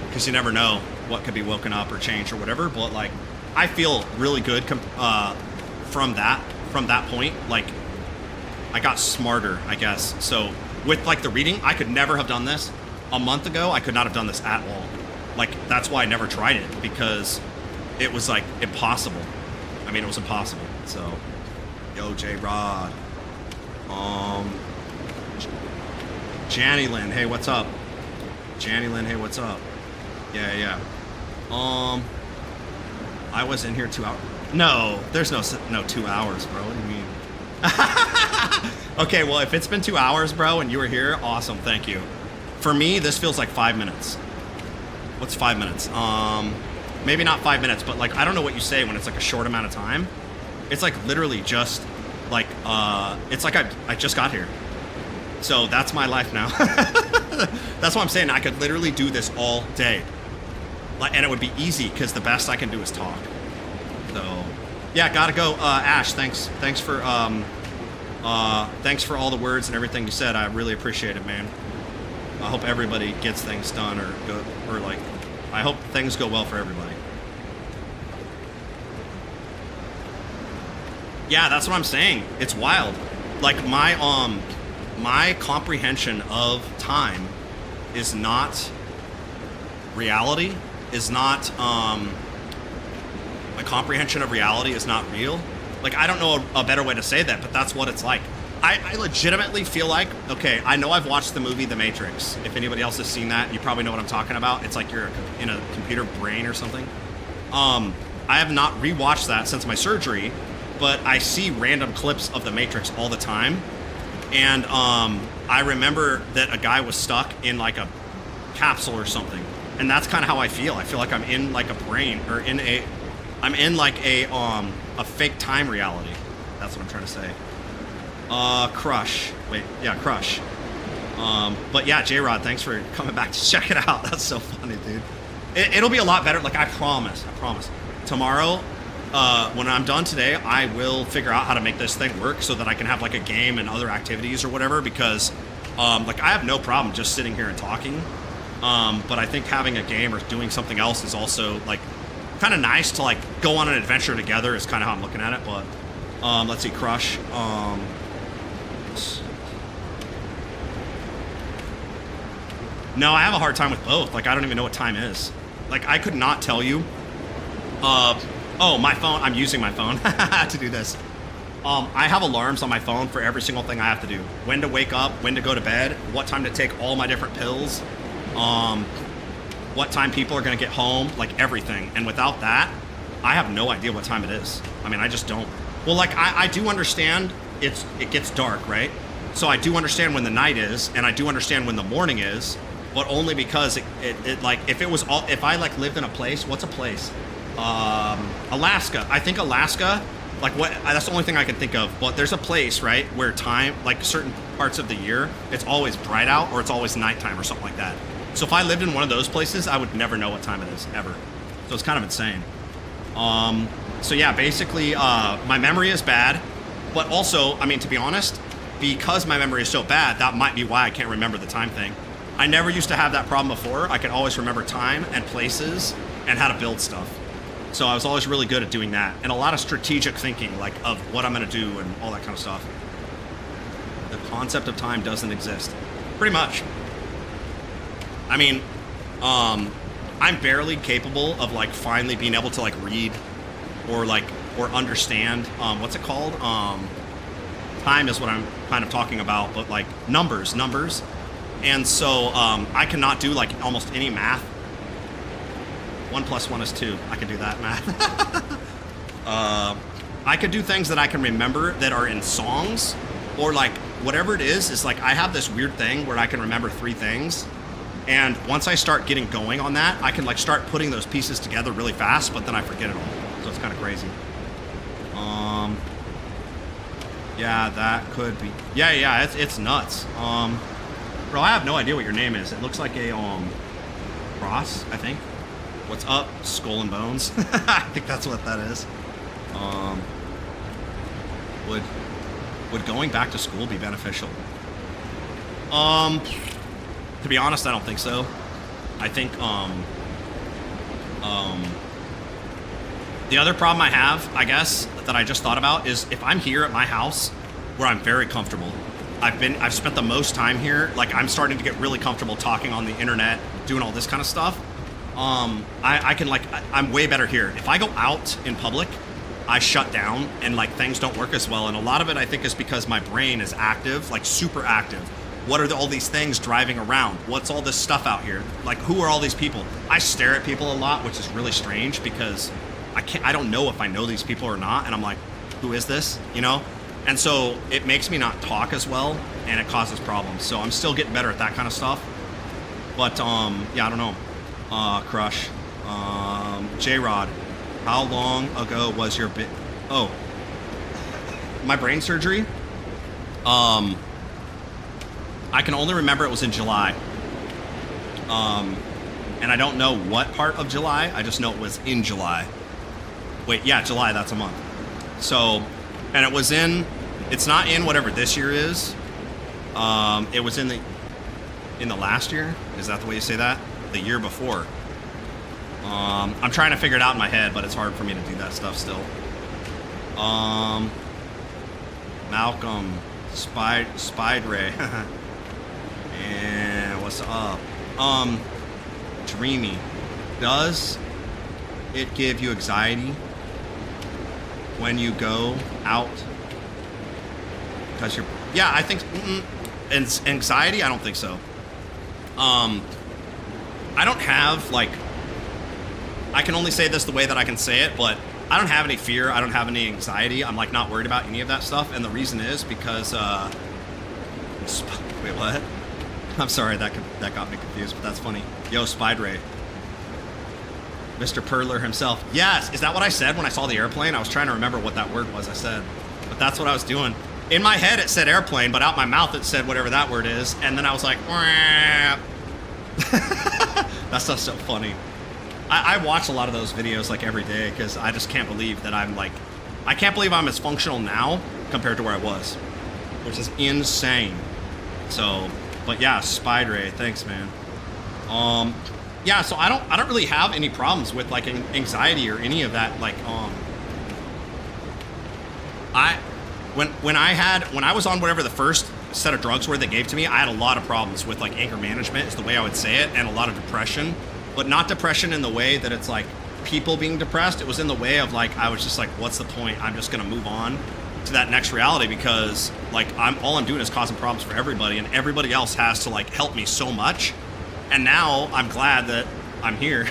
because you never know what could be woken up or changed or whatever. But like, I feel really good from that point. Like, I got smarter, I guess. So with like the reading, I could never have done this a month ago. I could not have done this at all. Like, that's why I never tried it, because it was like impossible. I mean, it was impossible. So, yo, J-Rod. Janny Lynn, hey, what's up? Janny Lynn, hey, what's up? Yeah. I was in here 2 hours. No, there's no 2 hours, bro. What do you mean? Okay, well, if it's been 2 hours, bro, and you were here, awesome, thank you. For me, this feels like 5 minutes. What's 5 minutes? Maybe not 5 minutes, but like, I don't know what you say when it's like a short amount of time. It's like literally just like, it's like I just got here. So that's my life now. That's what I'm saying. I could literally do this all day. And it would be easy because the best I can do is talk. So, yeah, gotta go. Ash, thanks for all the words and everything you said. I really appreciate it, man. I hope everybody gets things done, I hope things go well for everybody. Yeah, that's what I'm saying. It's wild. Like my comprehension of time is not reality. My comprehension of reality is not real. Like, I don't know a better way to say that, but that's what it's like. I legitimately feel like, okay, I know I've watched the movie The Matrix. If anybody else has seen that, you probably know what I'm talking about. It's like you're in a computer brain or something. I have not rewatched that since my surgery, but I see random clips of The Matrix all the time. And I remember that a guy was stuck in like a capsule or something. And that's kind of how I feel. I feel like I'm in like a brain, or I'm in like a fake time reality. That's what I'm trying to say. Crush. Wait, yeah, Crush. But yeah, J-Rod, thanks for coming back to check it out. That's so funny, dude. It'll be a lot better. Like, I promise. Tomorrow, when I'm done today, I will figure out how to make this thing work so that I can have like a game and other activities or whatever, because like, I have no problem just sitting here and talking. But I think having a game or doing something else is also like kind of nice to like go on an adventure together is kind of how I'm looking at it. But let's see, Crush. No, I have a hard time with both. Like, I don't even know what time is. Like, I could not tell you. Oh, my phone. I'm using my phone to do this. I have alarms on my phone for every single thing I have to do. When to wake up, when to go to bed, what time to take all my different pills, what time people are going to get home, like everything. And without that, I have no idea what time it is. I mean, I just don't. Well, like, I do understand it gets dark, right? So I do understand when the night is, and I do understand when the morning is, but only because it like, if I like lived in a place, what's a place? Alaska. I think Alaska, like, what, that's the only thing I can think of. But there's a place, right, where time, like certain parts of the year, it's always bright out or it's always nighttime or something like that. So if I lived in one of those places, I would never know what time it is, ever. So it's kind of insane. So yeah, basically, my memory is bad, but also, I mean, to be honest, because my memory is so bad, that might be why I can't remember the time thing. I never used to have that problem before. I could always remember time and places and how to build stuff. So I was always really good at doing that, and a lot of strategic thinking, like of what I'm going to do and all that kind of stuff. The concept of time doesn't exist, pretty much. I mean, I'm barely capable of like finally being able to like read or understand, what's it called? Time is what I'm kind of talking about, but like numbers. And so I cannot do like almost any math. 1 + 1 is 2. I can do that math. I could do things that I can remember that are in songs, or like whatever it is like I have this weird thing where I can remember 3 things. And once I start getting going on that, I can like start putting those pieces together really fast, but then I forget it all. So it's kind of crazy. Yeah, that could be. Yeah, it's nuts. Bro, I have no idea what your name is. It looks like a cross, I think. What's up, Skull and Bones? I think that's what that is. Would going back to school be beneficial? To be honest, I don't think so. I think the other problem I have, I guess, that I just thought about is if I'm here at my house where I'm very comfortable. I've spent the most time here. Like, I'm starting to get really comfortable talking on the internet, doing all this kind of stuff. I can like, I'm way better here. If I go out in public, I shut down and like things don't work as well. And a lot of it I think is because my brain is active, like super active. What are all these things driving around? What's all this stuff out here? Like, who are all these people? I stare at people a lot, which is really strange because I don't know if I know these people or not. And I'm like, who is this? You know? And so it makes me not talk as well, and it causes problems. So I'm still getting better at that kind of stuff. But yeah, I don't know. Crush. J-Rod, how long ago was your my brain surgery? I can only remember it was in July. And I don't know what part of July. I just know it was in July. Wait, yeah, July, that's a month. So, and it was in, it's not in whatever this year is. It was in the last year. Is that the way you say that? The year before. I'm trying to figure it out in my head, but it's hard for me to do that stuff still. Malcolm, Spidray. And what's up? Dreamy. Does it give you anxiety when you go out? Because you're, yeah, I think, anxiety, I don't think so. I don't have, like, I can only say this the way that I can say it, but I don't have any fear. I don't have any anxiety. I'm, like, not worried about any of that stuff. And the reason is because, wait, what? I'm sorry, that got me confused, but that's funny. Yo, Spidray. Mr. Perler himself. Yes, is that what I said when I saw the airplane? I was trying to remember what that word was I said. But that's what I was doing. In my head, it said airplane, but out my mouth, it said whatever that word is. And then I was like, that stuff's so funny. I watch a lot of those videos, like, every day, because I just can't believe that I'm, like, I can't believe I'm as functional now compared to where I was, which is insane. So, but yeah, Spidray, thanks, man. Yeah, so I don't really have any problems with, like, anxiety or any of that. Like, when I was on whatever the first set of drugs were they gave to me, I had a lot of problems with, like, anger management is the way I would say it, and a lot of depression, but not depression in the way that it's like people being depressed. It was in the way of, like, I was just like, what's the point? I'm just gonna move on to that next reality, because, like, all I'm doing is causing problems for everybody, and everybody else has to, like, help me so much. And now I'm glad that I'm here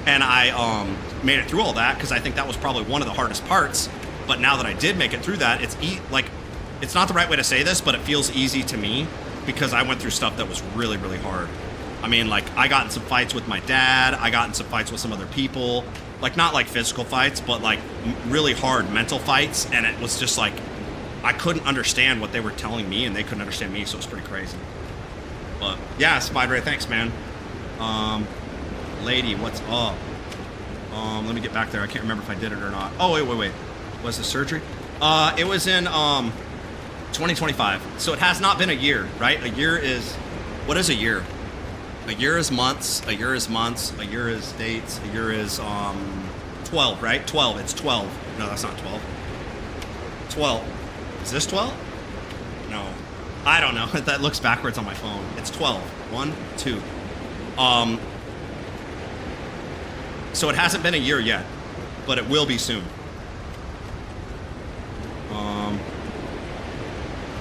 and I made it through all that, because I think that was probably one of the hardest parts. But now that I did make it through that, it's not the right way to say this, but it feels easy to me because I went through stuff that was really, really hard. I mean, like, I got in some fights with my dad. I got in some fights with some other people. Like, not like physical fights, but like really hard mental fights. And it was just like, I couldn't understand what they were telling me, and they couldn't understand me, so it was pretty crazy. But yeah, Spidray, thanks, man. Lady, what's up? Let me get back there. I can't remember if I did it or not. Oh, wait. Was the surgery? It was in 2025. So it has not been a year, right? A year is, what is a year? A year is months. A year is months. A year is dates. A year is 12, right? 12. It's 12. No, that's not 12. 12. Is this 12? No. I don't know. That looks backwards on my phone. It's 12. 1, 2. So it hasn't been a year yet, but it will be soon.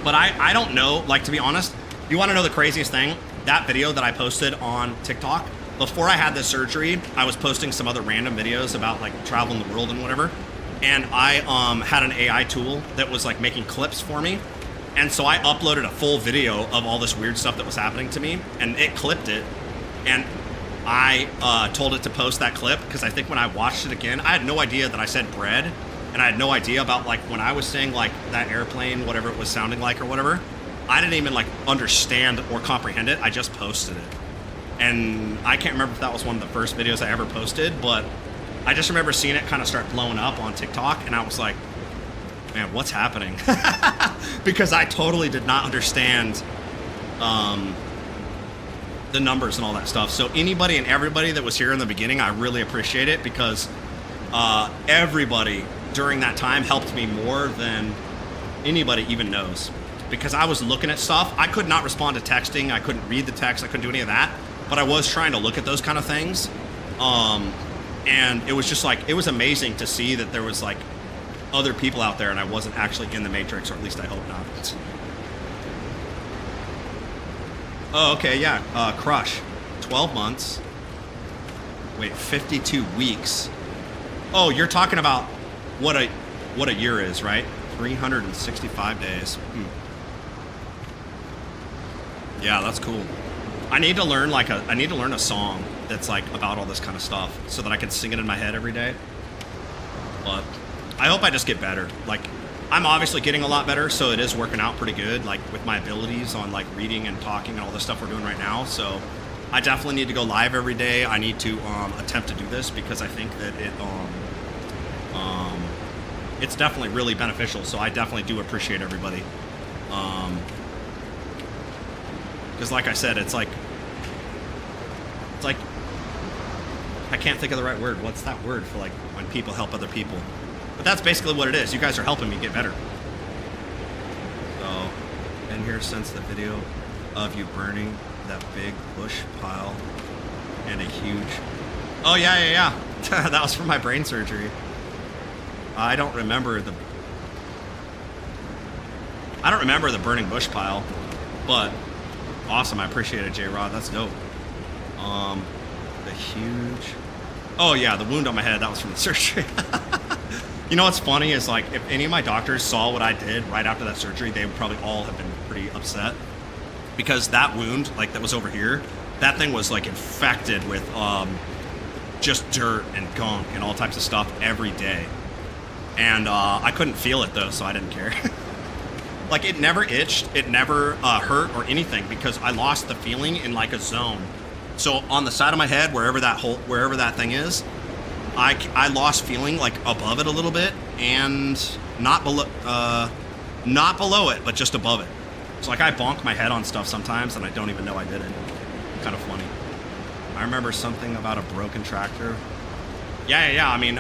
But I don't know, like, to be honest, you want to know the craziest thing? That video that I posted on TikTok, before I had this surgery, I was posting some other random videos about, like, traveling the world and whatever. And I had an AI tool that was, like, making clips for me. And so I uploaded a full video of all this weird stuff that was happening to me, and it clipped it. And I told it to post that clip, because I think when I watched it again, I had no idea that I said bread. And I had no idea about, like, when I was saying, like, that airplane, whatever it was sounding like or whatever, I didn't even, like, understand or comprehend it. I just posted it. And I can't remember if that was one of the first videos I ever posted, but I just remember seeing it kind of start blowing up on TikTok, and I was like, man, what's happening? Because I totally did not understand the numbers and all that stuff. So anybody and everybody that was here in the beginning, I really appreciate it, because everybody during that time helped me more than anybody even knows. Because I was looking at stuff. I could not respond to texting. I couldn't read the text. I couldn't do any of that. But I was trying to look at those kind of things. And it was just like, it was amazing to see that there was, like, other people out there and I wasn't actually in the Matrix, or at least I hope not. Oh, okay, yeah. Crush. 12 months. Wait, 52 weeks. Oh, you're talking about what a year is, right? 365 days. Yeah, that's cool. I need to learn a song that's, like, about all this kind of stuff, so that I can sing it in my head every day. But I hope I just get better. Like, I'm obviously getting a lot better, so it is working out pretty good, like with my abilities on like reading and talking and all the stuff we're doing right now. So I definitely need to go live every day. I need to attempt to do this because I think that it's definitely really beneficial. So I definitely do appreciate everybody. Because like I said, it's like I can't think of the right word. What's that word for like when people help other people? But that's basically what it is. You guys are helping me get better. So, been here since the video of you burning that big bush pile and a huge... Oh, yeah. That was from my brain surgery. I don't remember the burning bush pile, but awesome. I appreciate it, J-Rod. That's dope. The huge... Oh, yeah, the wound on my head. That was from the surgery. You know what's funny is, like, if any of my doctors saw what I did right after that surgery, they would probably all have been pretty upset. Because that wound, like, that was over here, that thing was, like, infected with just dirt and gunk and all types of stuff every day. And I couldn't feel it, though, so I didn't care. Like, it never itched, it never hurt or anything, because I lost the feeling in, like, a zone. So on the side of my head, wherever that thing is, I lost feeling like above it a little bit, and not below it, but just above it. So like I bonk my head on stuff sometimes, and I don't even know I did it. Kind of funny. I remember something about a broken tractor. Yeah. I mean,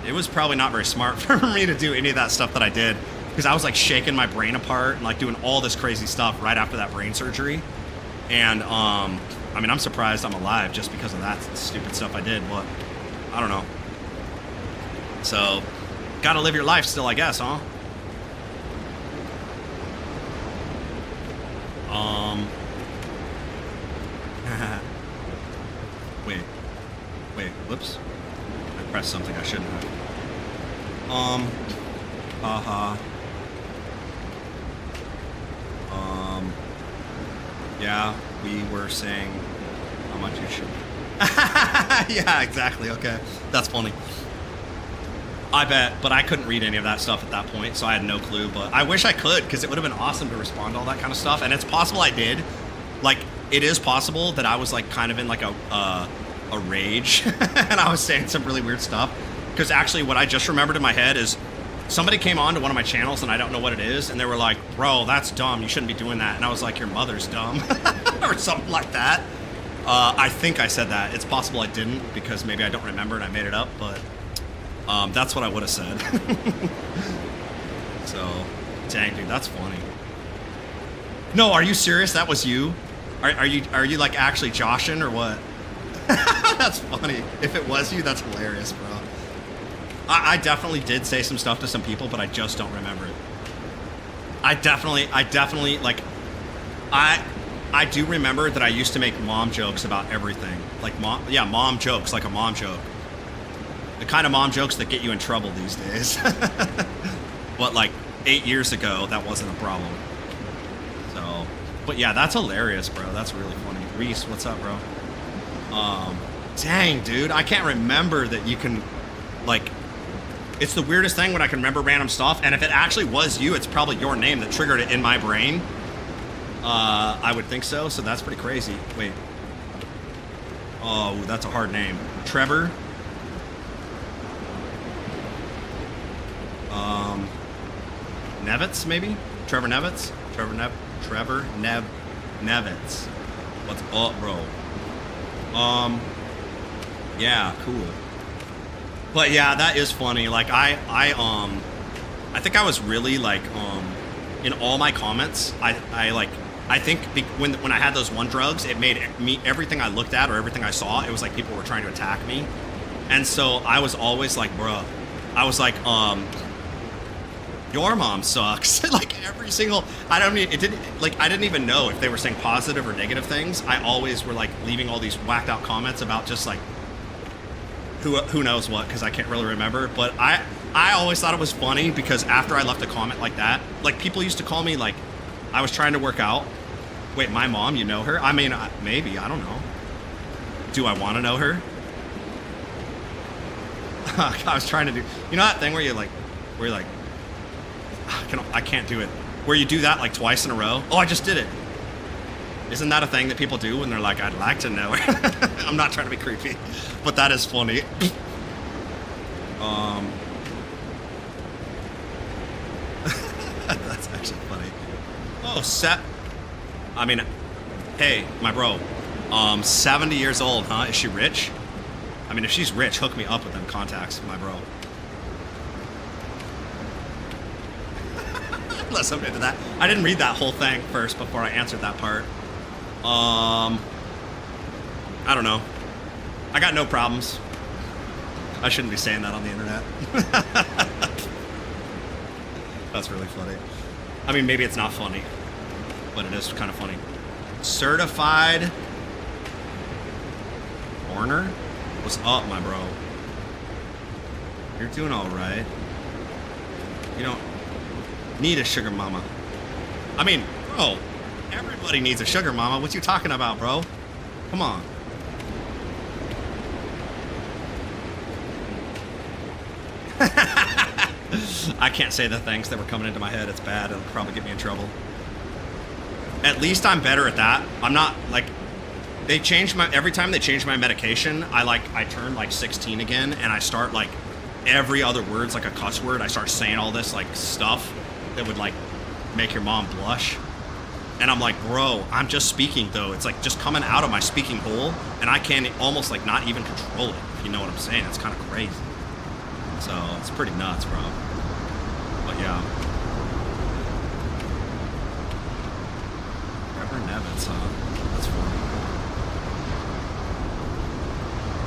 it was probably not very smart for me to do any of that stuff that I did, because I was like shaking my brain apart and like doing all this crazy stuff right after that brain surgery. And I mean, I'm surprised I'm alive just because of that stupid stuff I did, but I don't know. So, gotta live your life still, I guess, huh? Wait, whoops. I pressed something I shouldn't have. Yeah, we were saying how much you should. Yeah, exactly. Okay. That's funny. I bet, but I couldn't read any of that stuff at that point, so I had no clue, but I wish I could, because it would have been awesome to respond to all that kind of stuff, and it's possible I did. Like, it is possible that I was, like, kind of in, like, a rage, and I was saying some really weird stuff, because actually what I just remembered in my head is somebody came on to one of my channels, and I don't know what it is, and they were like, bro, that's dumb, you shouldn't be doing that, and I was like, your mother's dumb, or something like that. I think I said that. It's possible I didn't, because maybe I don't remember and I made it up, but that's what I would have said. So, dang, dude, that's funny. No, are you serious? That was you? Are you like actually joshing or what? That's funny. If it was you, that's hilarious, bro. I definitely did say some stuff to some people, but I just don't remember it. I definitely, like, I do remember that I used to make mom jokes about everything. Like, mom jokes, like a mom joke. The kind of mom jokes that get you in trouble these days. But, like, 8 years ago, that wasn't a problem. So, but yeah, that's hilarious, bro. That's really funny. Reese, what's up, bro? Dang, dude, I can't remember that you can, like, it's the weirdest thing when I can remember random stuff, and if it actually was you, it's probably your name that triggered it in my brain. I would think so, so that's pretty crazy. Wait. Oh, that's a hard name. Trevor? Nevitz, maybe? Trevor Nevitz? Trevor Nevitz. What's up, bro? Yeah, cool. But yeah, that is funny. Like, I think I was really, like, in all my comments, I think when I had those one drugs, it made me, everything I looked at or everything I saw, it was like people were trying to attack me. And so I was always like, bruh, I was like, your mom sucks. Like every single, I didn't even know if they were saying positive or negative things. I always were like leaving all these whacked out comments about just like, who knows what, because I can't really remember. But I always thought it was funny because after I left a comment like that, like people used to call me like, I was trying to work out. Wait, my mom, you know her? I mean, maybe, I don't know. Do I want to know her? I was trying to do, you know that thing where you like, where you're like, I can't do it. Where you do that like twice in a row. Oh, I just did it. Isn't that a thing that people do when they're like, I'd like to know? I'm not trying to be creepy, but that is funny. That's actually funny. Oh, I mean, hey, my bro, 70 years old, huh? Is she rich? I mean, if she's rich, hook me up with them contacts, my bro. Unless I'm into that. I didn't read that whole thing first before I answered that part. I don't know. I got no problems. I shouldn't be saying that on the internet. That's really funny. I mean, maybe it's not funny, but it is kind of funny. Certified Horner? What's up, my bro? You're doing all right. You don't need a sugar mama. I mean, bro, everybody needs a sugar mama. What you talking about, bro? Come on. I can't say the things that were coming into my head. It's bad. It'll probably get me in trouble. At least I'm better at that. I'm not like, they change my, every time they change my medication, I turn like 16 again, and I start like every other word's like a cuss word. I start saying all this like stuff that would like make your mom blush. And I'm like, bro, I'm just speaking though. It's like just coming out of my speaking hole, and I can almost like not even control it, if you know what I'm saying. It's kind of crazy. So it's pretty nuts, bro. But yeah. Trevor Nevitz, huh? That's funny.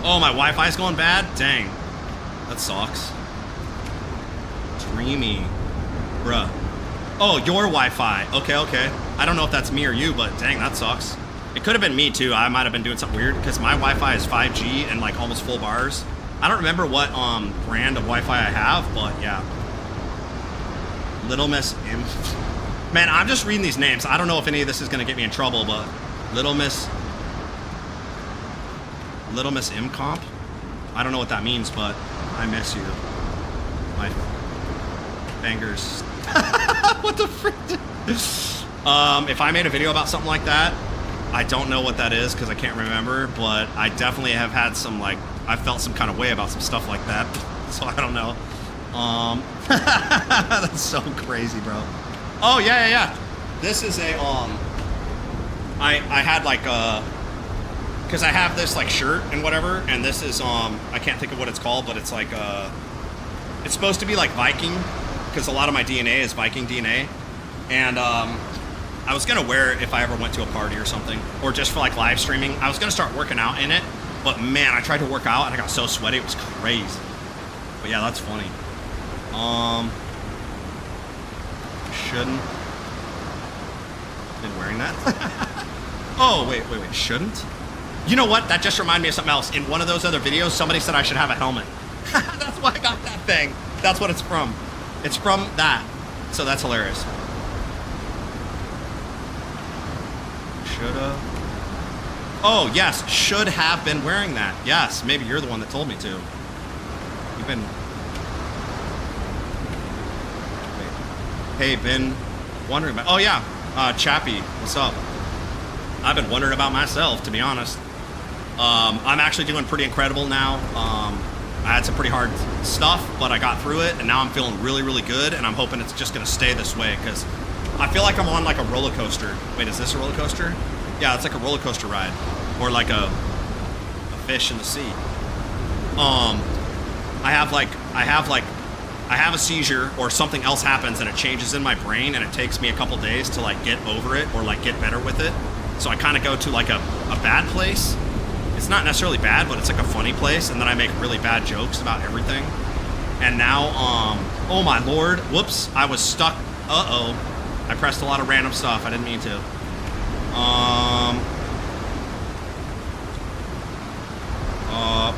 Oh, my Wi-Fi's going bad? Dang. That sucks. Dreamy. Bruh. Oh, your Wi-Fi. Okay, okay. I don't know if that's me or you, but dang, that sucks. It could have been me too. I might have been doing something weird because my Wi-Fi is 5G and like almost full bars. I don't remember what brand of Wi-Fi I have, but yeah. Little Miss M. Man, I'm just reading these names. I don't know if any of this is going to get me in trouble, but Little Miss M Comp. I don't know what that means, but I miss you. My fingers. What the frick? If I made a video about something like that, I don't know what that is because I can't remember, but I definitely have had some like, I felt some kind of way about some stuff like that, so I don't know. That's so crazy, bro. Oh yeah. This is a I had like because I have this like shirt and whatever, and this is I can't think of what it's called, but it's like it's supposed to be like Viking, because a lot of my DNA is Viking DNA, and I was gonna wear it if I ever went to a party or something, or just for like live streaming. I was gonna start working out in it, but man, I tried to work out and I got so sweaty, it was crazy. But yeah, that's funny. Shouldn't been wearing that. Oh, wait, shouldn't? You know what? That just reminded me of something else. In one of those other videos, somebody said I should have a helmet. That's why I got that thing. That's what it's from. It's from that. So that's hilarious. Shoulda. Oh, yes, should have been wearing that. Yes, maybe you're the one that told me to. You've been... Hey, been wondering about... Oh, yeah. Chappie, what's up? I've been wondering about myself, to be honest. I'm actually doing pretty incredible now. I had some pretty hard stuff, but I got through it, and now I'm feeling really, really good, and I'm hoping it's just going to stay this way, because I feel like I'm on like a roller coaster. Wait, is this a roller coaster? Yeah, it's like a roller coaster ride, or like a fish in the sea. I have a seizure, or something else happens and it changes in my brain, and it takes me a couple days to like get over it or like get better with it. So I kind of go to like a bad place. It's not necessarily bad, but it's like a funny place, and then I make really bad jokes about everything. And now, oh my lord, whoops, I was stuck. Uh-oh, I pressed a lot of random stuff. I didn't mean to.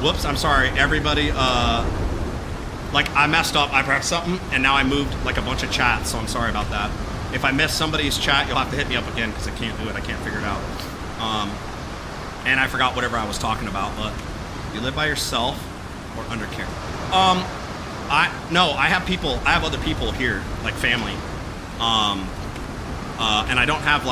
Whoops, I'm sorry, everybody. Like, I messed up, I pressed something, and now I moved like a bunch of chats, so I'm sorry about that. If I miss somebody's chat, you'll have to hit me up again, because I can't do it, I can't figure it out. And I forgot whatever I was talking about, but you live by yourself or under care? No, I have other people here, like family. And I don't have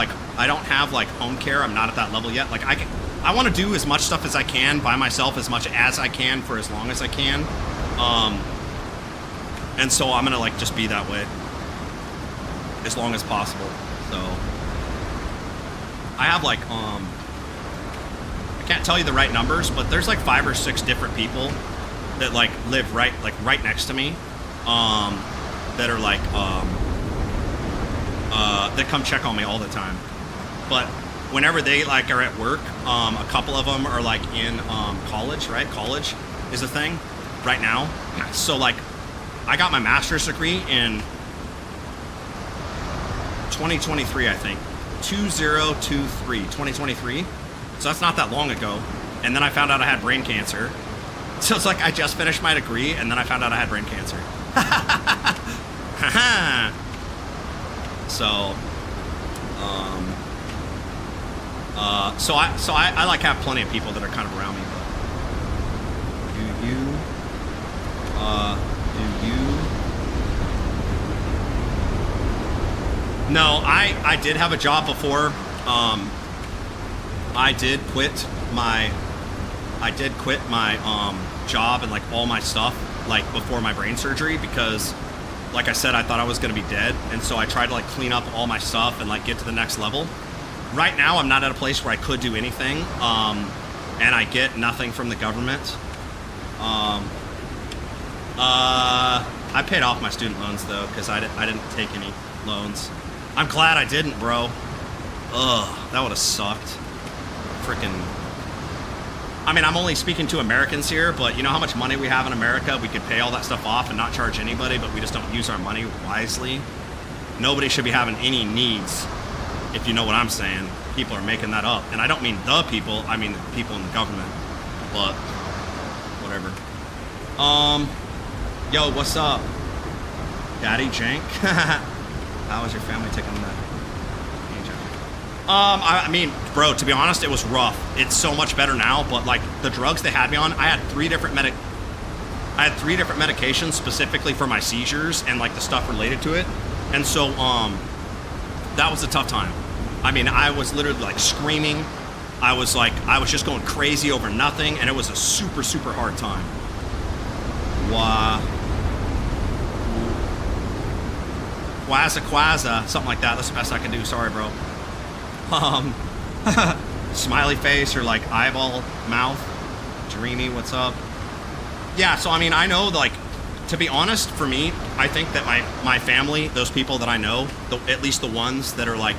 like home care. I'm not at that level yet. Like I want to do as much stuff as I can by myself, as much as I can for as long as I can. And so I'm gonna like just be that way as long as possible. So I have like I can't tell you the right numbers, but there's like 5 or 6 different people that like live right next to me, that are like that come check on me all the time. But whenever they like are at work, a couple of them are like in college, right? College is a thing right now. So like I got my master's degree in 2023, I think. 2023. So that's not that long ago. And then I found out I had brain cancer. So it's like I just finished my degree and then I found out I had brain cancer. So so I like have plenty of people that are kind of around me. But do you No, I did have a job before. I did quit my job and like all my stuff like before my brain surgery because like I said, I thought I was going to be dead. And so I tried to like clean up all my stuff and like get to the next level. Right now, I'm not at a place where I could do anything. And I get nothing from the government. I paid off my student loans though, because I didn't take any loans. I'm glad I didn't, bro. Ugh, that would have sucked. Freaking. I mean, I'm only speaking to Americans here, but you know how much money we have in America? We could pay all that stuff off and not charge anybody, but we just don't use our money wisely. Nobody should be having any needs, if you know what I'm saying. People are making that up. And I don't mean the people, I mean the people in the government. But, whatever. Yo, what's up? Daddy Jank? How was your family taking that? I mean, bro, to be honest, it was rough. It's so much better now, but like the drugs they had me on, I had three different medications specifically for my seizures and like the stuff related to it. And so, that was a tough time. I mean, I was literally like screaming. I was just going crazy over nothing, and it was a super, super hard time. Quazza, something like that. That's the best I can do. Sorry, bro. Smiley face or like eyeball mouth. Dreamy, what's up? Yeah, so I mean, I know, like, to be honest, for me, I think that my family, those people that I know, at least the ones that are like,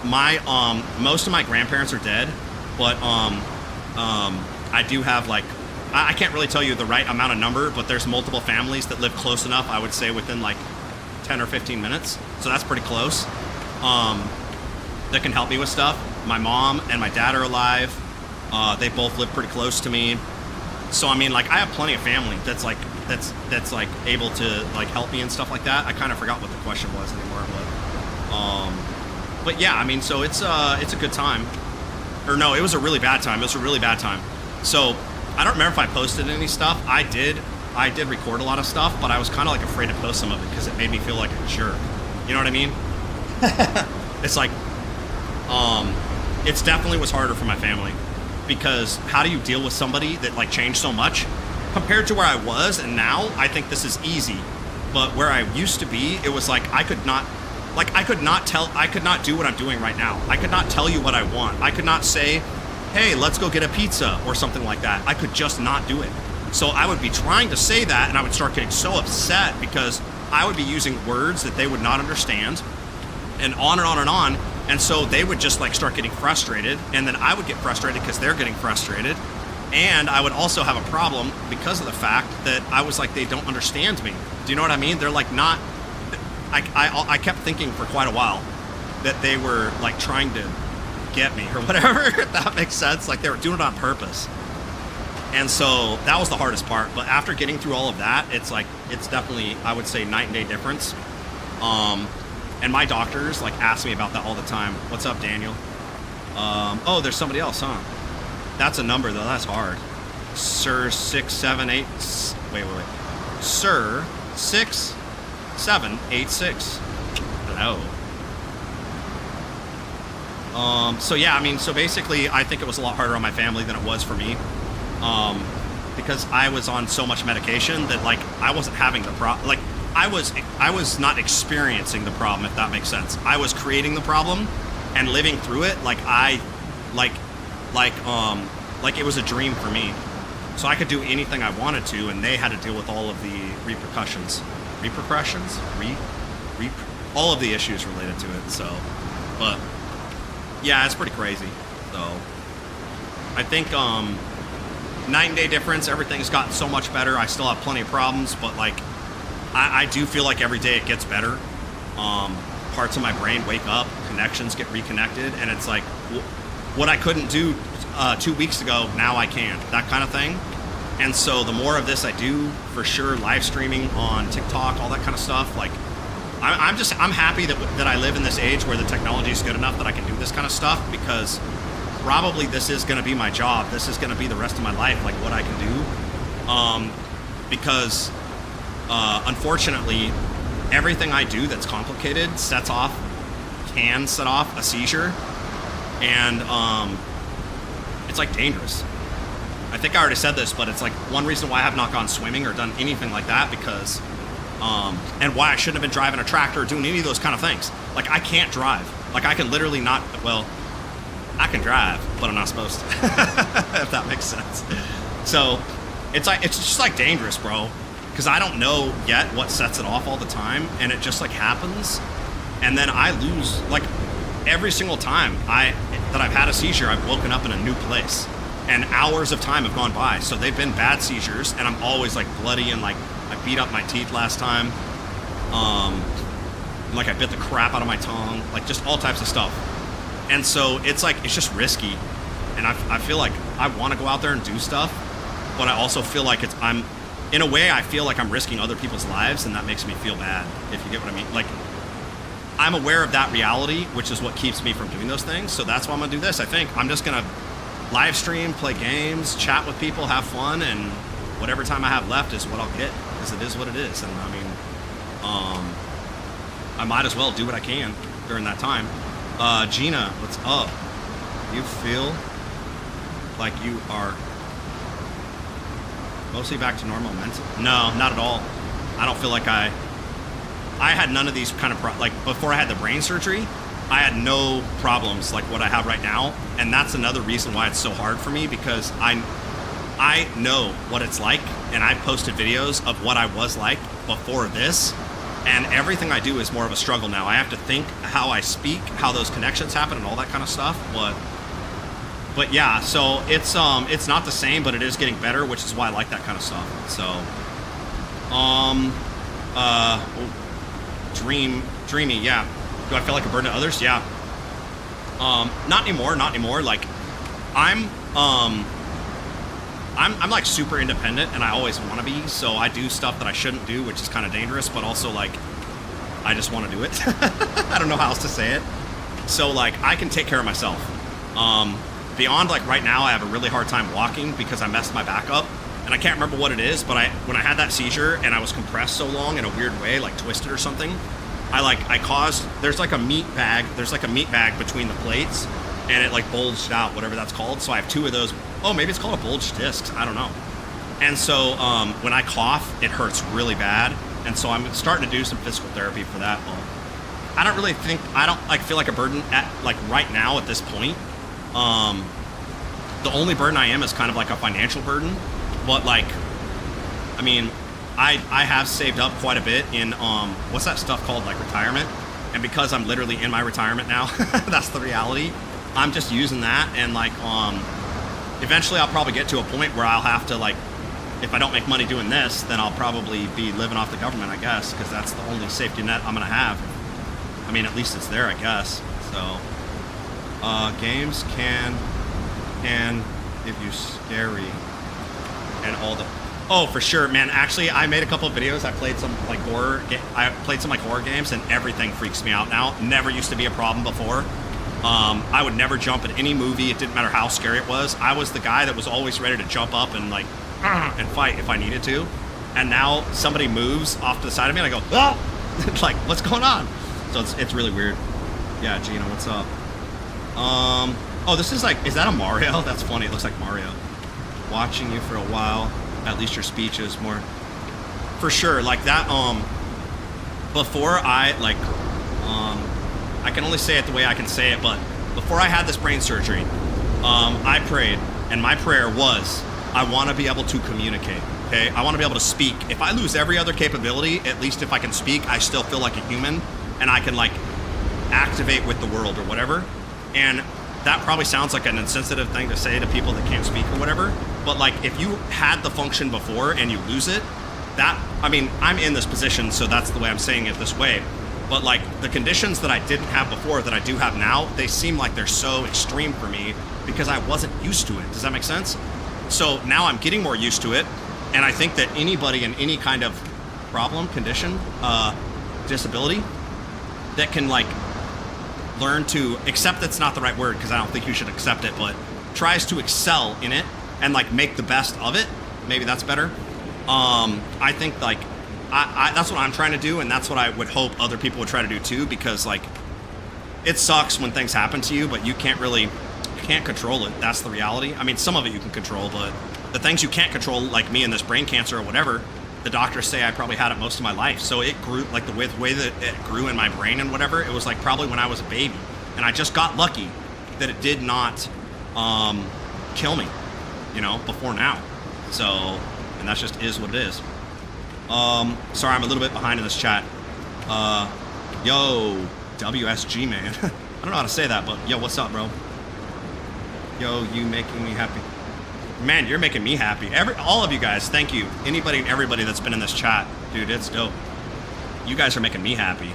most of my grandparents are dead, but I do have like, I can't really tell you the right amount of number, but there's multiple families that live close enough, I would say within like 10 or 15 minutes. So that's pretty close. That can help me with stuff. My mom and my dad are alive. They both live pretty close to me. So I mean, like, I have plenty of family that's like able to like help me and stuff like that. I kind of forgot what the question was anymore, but yeah, I mean, so it's a good time. Or no, it was a really bad time. It was a really bad time. So I don't remember if I posted any stuff. I did record a lot of stuff, but I was kind of like afraid to post some of it because it made me feel like a jerk. You know what I mean? It's like, it's definitely was harder for my family, because how do you deal with somebody that like changed so much compared to where I was? And now I think this is easy, but where I used to be, it was like I could not do what I'm doing right now. I could not tell you what I want. I could not say, hey, let's go get a pizza or something like that. I could just not do it. So I would be trying to say that, and I would start getting so upset because I would be using words that they would not understand, and on and on and on. And so they would just like start getting frustrated, and then I would get frustrated because they're getting frustrated. And I would also have a problem because of the fact that I was like, they don't understand me. Do you know what I mean? They're like not, I kept thinking for quite a while that they were like trying to get me or whatever, if that makes sense. Like they were doing it on purpose. And so that was the hardest part. But after getting through all of that, it's like, it's definitely, I would say, night and day difference. And my doctors like ask me about that all the time. What's up, Daniel? Oh, there's somebody else, huh? That's a number though, that's hard. Sir 678, wait. Sir 6786. Hello. So yeah, I mean, so basically, I think it was a lot harder on my family than it was for me, because I was on so much medication that like I wasn't having the problem. Like I was not experiencing the problem, if that makes sense. I was creating the problem and living through it. Like it was a dream for me. So I could do anything I wanted to, and they had to deal with all of the repercussions, all of the issues related to it. So, but yeah, it's pretty crazy. So I think night and day difference. Everything's gotten so much better. I still have plenty of problems, but like I do feel like every day it gets better. Parts of my brain wake up, connections get reconnected, and it's like what I couldn't do 2 weeks ago, now I can, that kind of thing. And so the more of this I do, for sure, live streaming on TikTok, all that kind of stuff, like I'm happy that I live in this age where the technology is good enough that I can do this kind of stuff, because probably this is going to be my job. This is going to be the rest of my life, like what I can do. Because unfortunately, everything I do that's complicated can set off a seizure. And it's like dangerous. I think I already said this, but it's like one reason why I have not gone swimming or done anything like that, because and why I shouldn't have been driving a tractor or doing any of those kind of things. Like I can't drive. Like I can literally not, well, I can drive, but I'm not supposed to, if that makes sense. So it's just like dangerous, bro, because I don't know yet what sets it off all the time, and it just like happens, and then I lose. Like every single time that I've had a seizure, I've woken up in a new place, and hours of time have gone by. So they've been bad seizures, and I'm always like bloody, and like I beat up my teeth last time. Like I bit the crap out of my tongue, like just all types of stuff. And so it's like, it's just risky. And I feel like I want to go out there and do stuff, but I also feel like in a way, I feel like I'm risking other people's lives, and that makes me feel bad, if you get what I mean. Like, I'm aware of that reality, which is what keeps me from doing those things. So that's why I'm gonna do this. I think I'm just gonna live stream, play games, chat with people, have fun, and whatever time I have left is what I'll get, because it is what it is. And I mean, I might as well do what I can during that time. Gina, what's up? You feel like you are mostly back to normal mentally? No, not at all. I don't feel like I had none of these kind of like before I had the brain surgery. I had no problems like what I have right now, and that's another reason why it's so hard for me, because I know what it's like, and I posted videos of what I was like before this, and everything I do is more of a struggle now. I have to think how I speak, how those connections happen, and all that kind of stuff. But yeah, so it's not the same, but it is getting better, which is why I like that kind of stuff. So dreamy, yeah. Do I feel like a burden to others? Yeah. Not anymore. Like I'm like super independent, and I always want to be, so I do stuff that I shouldn't do, which is kind of dangerous, but also like I just want to do it. I don't know how else to say it. So like I can take care of myself. Beyond like right now, I have a really hard time walking because I messed my back up, and I can't remember what it is, but when I had that seizure and I was compressed so long in a weird way, like twisted or something, there's like a meat bag between the plates, and it like bulged out, whatever that's called. So I have two of those. Oh, maybe it's called a bulged disc. I don't know. And so when I cough, it hurts really bad. And so I'm starting to do some physical therapy for that. Well, I don't like feel like a burden at like right now at this point. The only burden I am is kind of like a financial burden, but like, I mean, I have saved up quite a bit in what's that stuff called, like retirement, and because I'm literally in my retirement now, that's the reality. I'm just using that, and like eventually I'll probably get to a point where I'll have to, like, if I don't make money doing this, then I'll probably be living off the government, I guess, because that's the only safety net I'm gonna have. I mean, at least it's there, I guess. So games can give you scary and all the. Oh, for sure, man. Actually, I made a couple of videos. I played some like horror games, and everything freaks me out now. Never used to be a problem before. I would never jump at any movie. It didn't matter how scary it was. I was the guy that was always ready to jump up and like and fight if I needed to. and now somebody moves off to the side of me and I go, ah! Like, what's going on? So it's really weird. Yeah, Gina, what's up? Oh, this is like, is that a Mario? That's funny, it looks like Mario. Watching you for a while, at least your speech is more, for sure, like that, before I, like, I can only say it the way I can say it, but before I had this brain surgery, I prayed, and my prayer was, I want to be able to communicate, okay? I want to be able to speak. If I lose every other capability, at least if I can speak, I still feel like a human, and I can, like, activate with the world or whatever. And that probably sounds like an insensitive thing to say to people that can't speak or whatever, but, like, if you had the function before and you lose it, that, I mean, I'm in this position, so that's the way I'm saying it this way. But, like, the conditions that I didn't have before that I do have now, they seem like they're so extreme for me because I wasn't used to it. Does that make sense? So now I'm getting more used to it, and I think that anybody in any kind of problem, condition, disability, that can, like, learn to accept, that's not the right word because I don't think you should accept it, but tries to excel in it and, like, make the best of it, maybe that's better. I think, like, I that's what I'm trying to do, and that's what I would hope other people would try to do too, because, like, it sucks when things happen to you, but you can't control it. That's the reality. I mean, some of it you can control, but the things you can't control, like me and this brain cancer or whatever, the doctors say I probably had it most of my life. So it grew, like, the way that it grew in my brain and whatever, it was like probably when I was a baby, and I just got lucky that it did not kill me, you know, before now. So, and that just is what it is. Sorry, I'm a little bit behind in this chat. Yo, WSG, man. I don't know how to say that, but yo, what's up, bro? Yo, you making me happy. Man, you're making me happy. All of you guys, thank you. Anybody and everybody that's been in this chat, dude, it's dope. You guys are making me happy.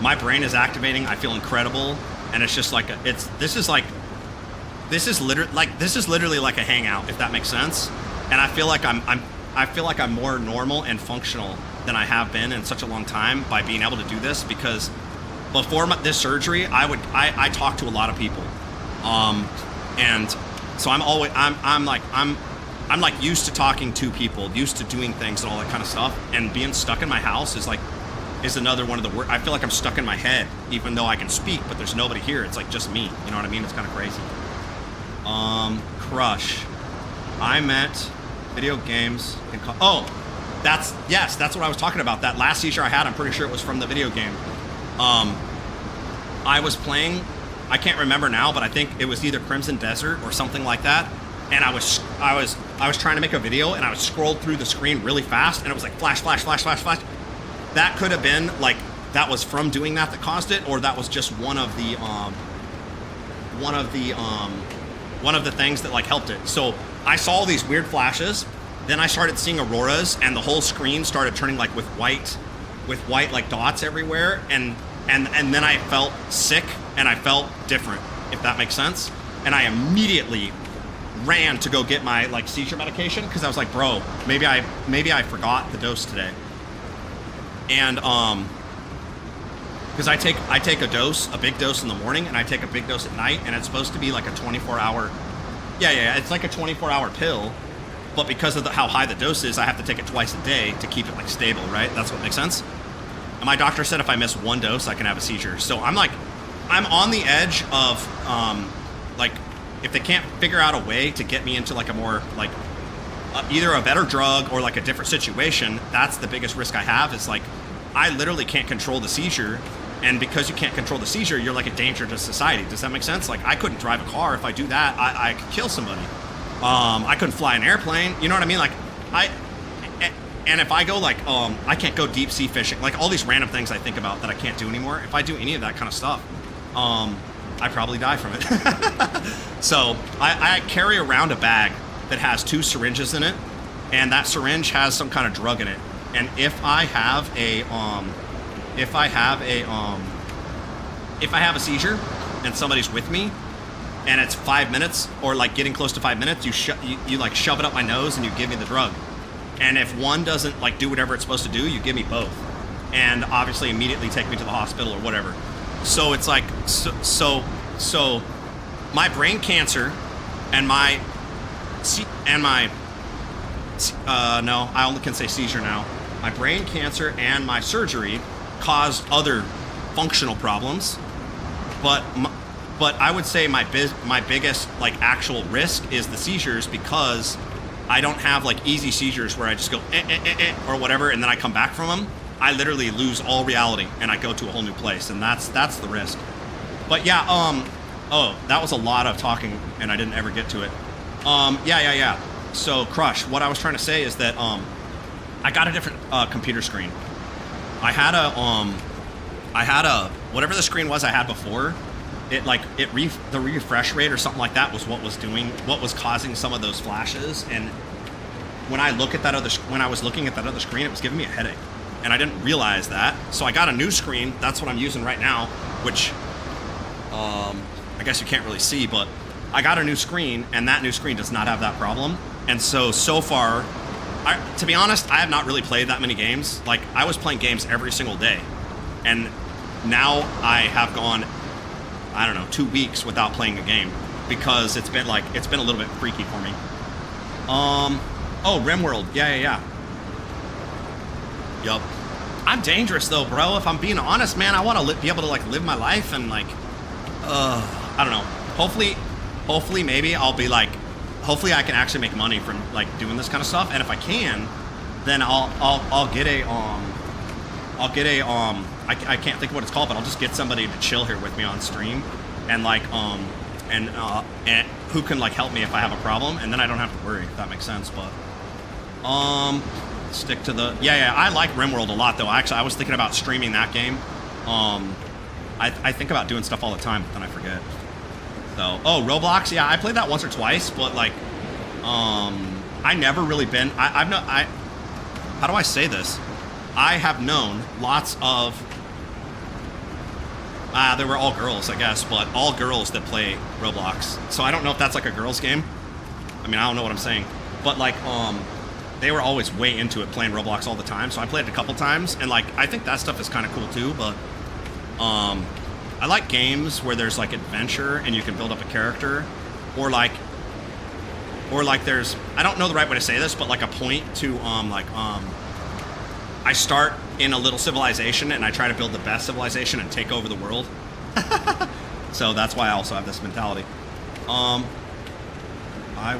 My brain is activating. I feel incredible, and it's just like this is literally like a hangout, if that makes sense. And I feel like I'm more normal and functional than I have been in such a long time by being able to do this, because before this surgery, I talk to a lot of people, and so I'm like used to talking to people, used to doing things and all that kind of stuff. And being stuck in my house is another one of the worst. I feel like I'm stuck in my head, even though I can speak, but there's nobody here. It's like just me. You know what I mean? It's kind of crazy. Crush. I meant video games. That's what I was talking about. That last seizure I had, I'm pretty sure it was from the video game. I was playing, I can't remember now, but I think it was either Crimson Desert or something like that. And I was trying to make a video, and I was scrolled through the screen really fast, and it was like flash, flash, flash, flash, flash. That could have been like, that was from doing that caused it, or that was just one of the things that, like, helped it. So I saw all these weird flashes, then I started seeing auroras, and the whole screen started turning like with white like dots everywhere, and then I felt sick and I felt different, if that makes sense. And I immediately ran to go get my, like, seizure medication, because I was like, bro, maybe I forgot the dose today. And because I take a big dose in the morning, and I take a big dose at night, and it's supposed to be like a 24-hour. Yeah, it's like a 24-hour pill, but because of how high the dose is, I have to take it twice a day to keep it, like, stable, right? That's what makes sense. And my doctor said if I miss one dose, I can have a seizure. So I'm on the edge of, like, if they can't figure out a way to get me into, like, a more, like, either a better drug or, like, a different situation, that's the biggest risk I have. Is, like, I literally can't control the seizure, and because you can't control the seizure, you're like a danger to society. Does that make sense? Like, I couldn't drive a car. If I do that, I could kill somebody. I couldn't fly an airplane. You know what I mean? Like, and if I go, like, I can't go deep sea fishing. Like, all these random things I think about that I can't do anymore. If I do any of that kind of stuff, I probably die from it. So I carry around a bag that has 2 syringes in it, and that syringe has some kind of drug in it. And if I have a seizure and somebody's with me, and it's 5 minutes, or, like, getting close to 5 minutes, you like shove it up my nose and you give me the drug. And if one doesn't, like, do whatever it's supposed to do, you give me both, and obviously immediately take me to the hospital or whatever. So it's like, so my brain cancer and my No, I only can say seizure now. My brain cancer and my surgery caused other functional problems, but I would say my biggest like actual risk is the seizures, because I don't have like easy seizures where I just go or whatever and then I come back from them. I literally lose all reality and I go to a whole new place, and that's the risk. But yeah, oh, that was a lot of talking and I didn't ever get to it. Yeah. So Crush, what I was trying to say is that I got a different computer screen. I had a whatever the screen was I had before. The refresh rate or something like that was what was causing some of those flashes. And when I was looking at that other screen, it was giving me a headache, and I didn't realize that. So I got a new screen. That's what I'm using right now, which I guess you can't really see, but I got a new screen, and that new screen does not have that problem. And so far, to be honest, I have not really played that many games. Like, I was playing games every single day, and now I have gone, I don't know, 2 weeks without playing a game, because it's been a little bit freaky for me. Oh, RimWorld, yeah. Yup. I'm dangerous though, bro. If I'm being honest, man, I want to be able to like live my life and like, I don't know. Hopefully, maybe I'll be like, hopefully I can actually make money from like doing this kind of stuff. And if I can, then I'll get a I can't think of what it's called, but I'll just get somebody to chill here with me on stream, and like and who can like help me if I have a problem, and then I don't have to worry, if that makes sense. But stick to the I like RimWorld a lot though. Actually, I was thinking about streaming that game. I think about doing stuff all the time, but then I forget. So Roblox, yeah, I played that once or twice, but like I never really been how do I say this? I have known lots of they were all girls, I guess, but all girls that play Roblox. So I don't know if that's like a girls game. I mean, I don't know what I'm saying, but like they were always way into it, playing Roblox all the time. So I played it a couple times, and like I think that stuff is kind of cool too. But I like games where there's like adventure and you can build up a character, or like there's, I don't know the right way to say this, but like a point to I start in a little civilization and I try to build the best civilization and take over the world. So that's why I also have this mentality. I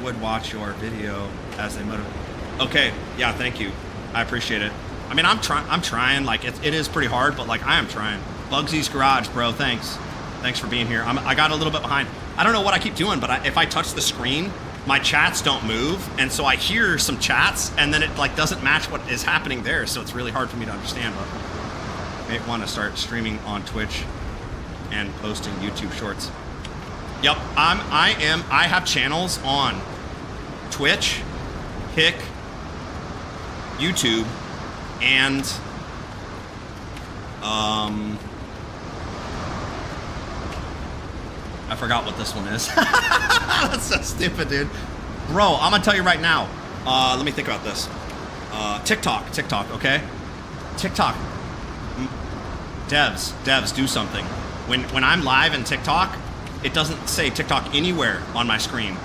would watch your video as they motivate. Okay, yeah, thank you. I appreciate it. I mean, I'm trying. Like it is pretty hard, but like I am trying. Bugsy's Garage, bro. Thanks for being here. I got a little bit behind. I don't know what I keep doing, but if I touch the screen, my chats don't move, and so I hear some chats, and then it like doesn't match what is happening there, so it's really hard for me to understand. But I may want to start streaming on Twitch and posting YouTube shorts. Yep, I have channels on Twitch, Kick, YouTube, and I forgot what this one is. That's so stupid, dude. Bro, I'm gonna tell you right now. Let me think about this. TikTok, okay? TikTok. Devs, do something. When I'm live in TikTok, it doesn't say TikTok anywhere on my screen.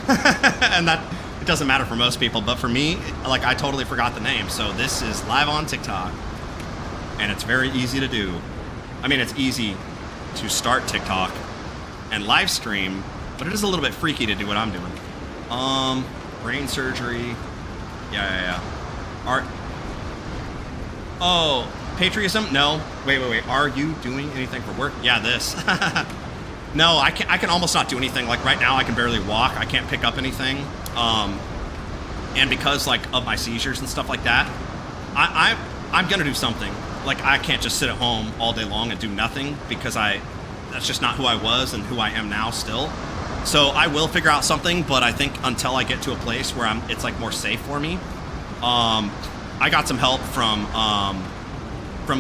And that, it doesn't matter for most people, but for me, like I totally forgot the name. So this is live on TikTok, and it's very easy to do. I mean, it's easy to start TikTok and live stream, but it is a little bit freaky to do what I'm doing. Brain surgery. Yeah. Art. Oh, patriotism? No. Wait. Are you doing anything for work? Yeah, this. No, I can almost not do anything. Like right now, I can barely walk. I can't pick up anything. And because like of my seizures and stuff like that, I'm gonna do something. Like I can't just sit at home all day long and do nothing, because that's just not who I was and who I am now still. So I will figure out something, but I think until I get to a place where it's like more safe for me. I got some help from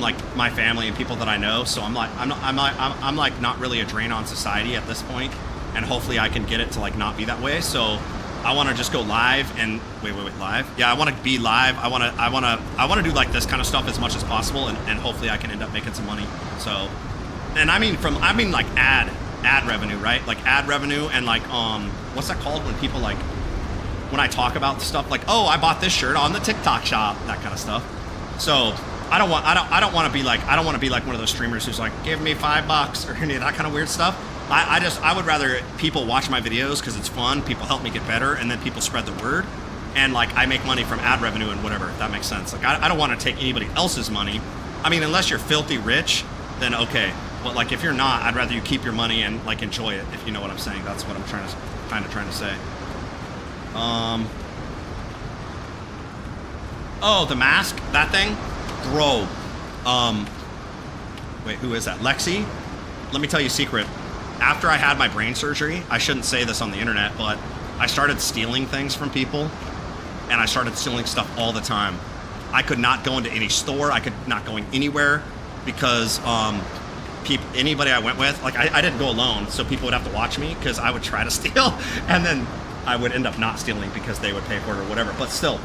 like my family and people that I know. So I'm like not really a drain on society at this point, and hopefully I can get it to like not be that way. So I want to just go live and wait, live. Yeah, I want to be live. I want to do like this kind of stuff as much as possible, and hopefully I can end up making some money. So, and I mean like ad revenue, right? Like ad revenue, and like what's that called when people like when I talk about stuff like, oh, I bought this shirt on the TikTok shop, that kind of stuff. So I don't want to be like one of those streamers who's like, give me $5 or any of that kind of weird stuff. I would rather people watch my videos because it's fun, people help me get better, and then people spread the word, and like I make money from ad revenue and whatever, if that makes sense. Like I don't want to take anybody else's money. I mean, unless you're filthy rich, then okay. But like if you're not, I'd rather you keep your money and like enjoy it, if you know what I'm saying. That's what I'm trying to say. Oh, the mask, that thing, bro. Wait, who is that? Lexi? Let me tell you a secret. After I had my brain surgery, I shouldn't say this on the internet, but I started stealing things from people, and I started stealing stuff all the time. I could not go into any store. I could not go anywhere because anybody I went with, like I didn't go alone, so people would have to watch me because I would try to steal, and then I would end up not stealing because they would pay for it or whatever. But still,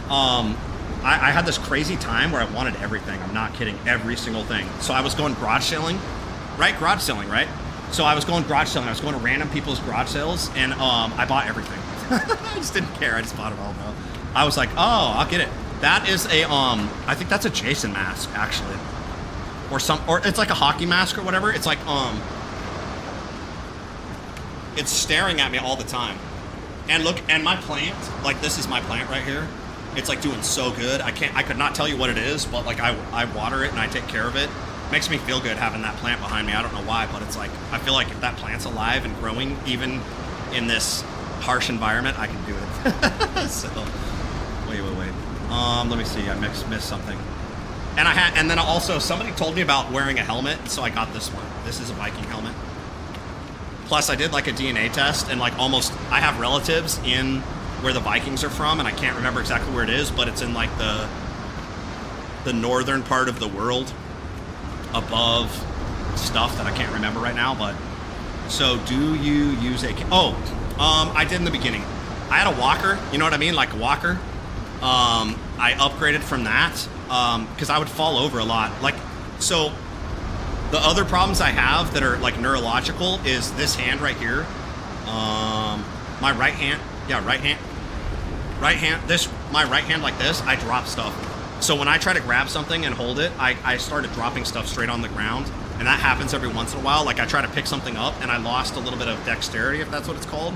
I had this crazy time where I wanted everything. I'm not kidding, every single thing. So I was going garage selling, right? So I was going garage selling. I was going to random people's garage sales, and I bought everything. I just didn't care. I just bought it all, bro. I was like, oh, I'll get it. That is a, I think that's a Jason mask, actually. Or it's like a hockey mask or whatever. It's like, it's staring at me all the time. And look, and my plant, like this is my plant right here. It's like doing so good. I could not tell you what it is, but like I water it and I take care of it. Makes me feel good having that plant behind me. I don't know why, but it's like, I feel like if that plant's alive and growing, even in this harsh environment, I can do it. So, wait. Let me see, I missed something. And then also somebody told me about wearing a helmet, so I got this one. This is a Viking helmet. Plus I did like a DNA test, and like I have relatives in where the Vikings are from, and I can't remember exactly where it is, but it's in like the northern part of the world, above stuff that I can't remember right now. But so do you use a I did in the beginning. I had a walker, you know what I mean, like a walker. I upgraded from that because I would fall over a lot. Like, so the other problems I have that are like neurological is this hand right here, my right hand, my right hand like this, I drop stuff. So when I try to grab something and hold it, I started dropping stuff straight on the ground, and that happens every once in a while. Like I try to pick something up and I lost a little bit of dexterity, if that's what it's called,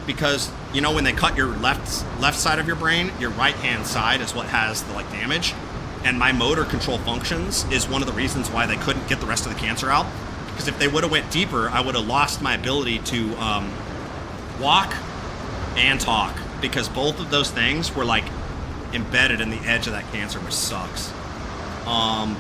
because you know when they cut your left side of your brain, your right hand side is what has the like damage, and my motor control functions is one of the reasons why they couldn't get the rest of the cancer out, because if they would have went deeper, I would have lost my ability to walk and talk, because both of those things were like embedded in the edge of that cancer, which sucks. I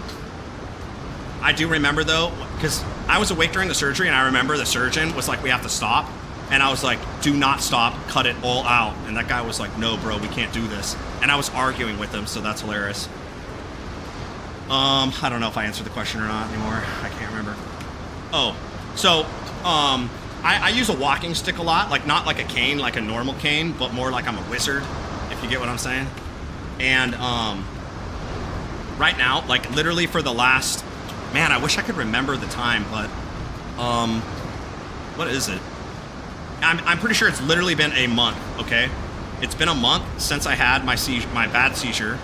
do remember though, because I was awake during the surgery, and I remember the surgeon was like, we have to stop, and I was like, do not stop, cut it all out, and that guy was like, no bro, we can't do this, and I was arguing with him, so that's hilarious. I don't know if I answered the question or not anymore. I can't remember. Oh, so I use a walking stick a lot, like not like a cane, like a normal cane, but more like I'm a wizard, if you get what I'm saying. And right now, like literally for the last, man, I wish I could remember the time, but what is it? I'm pretty sure it's literally been a month, okay? It's been a month since I had my bad seizure,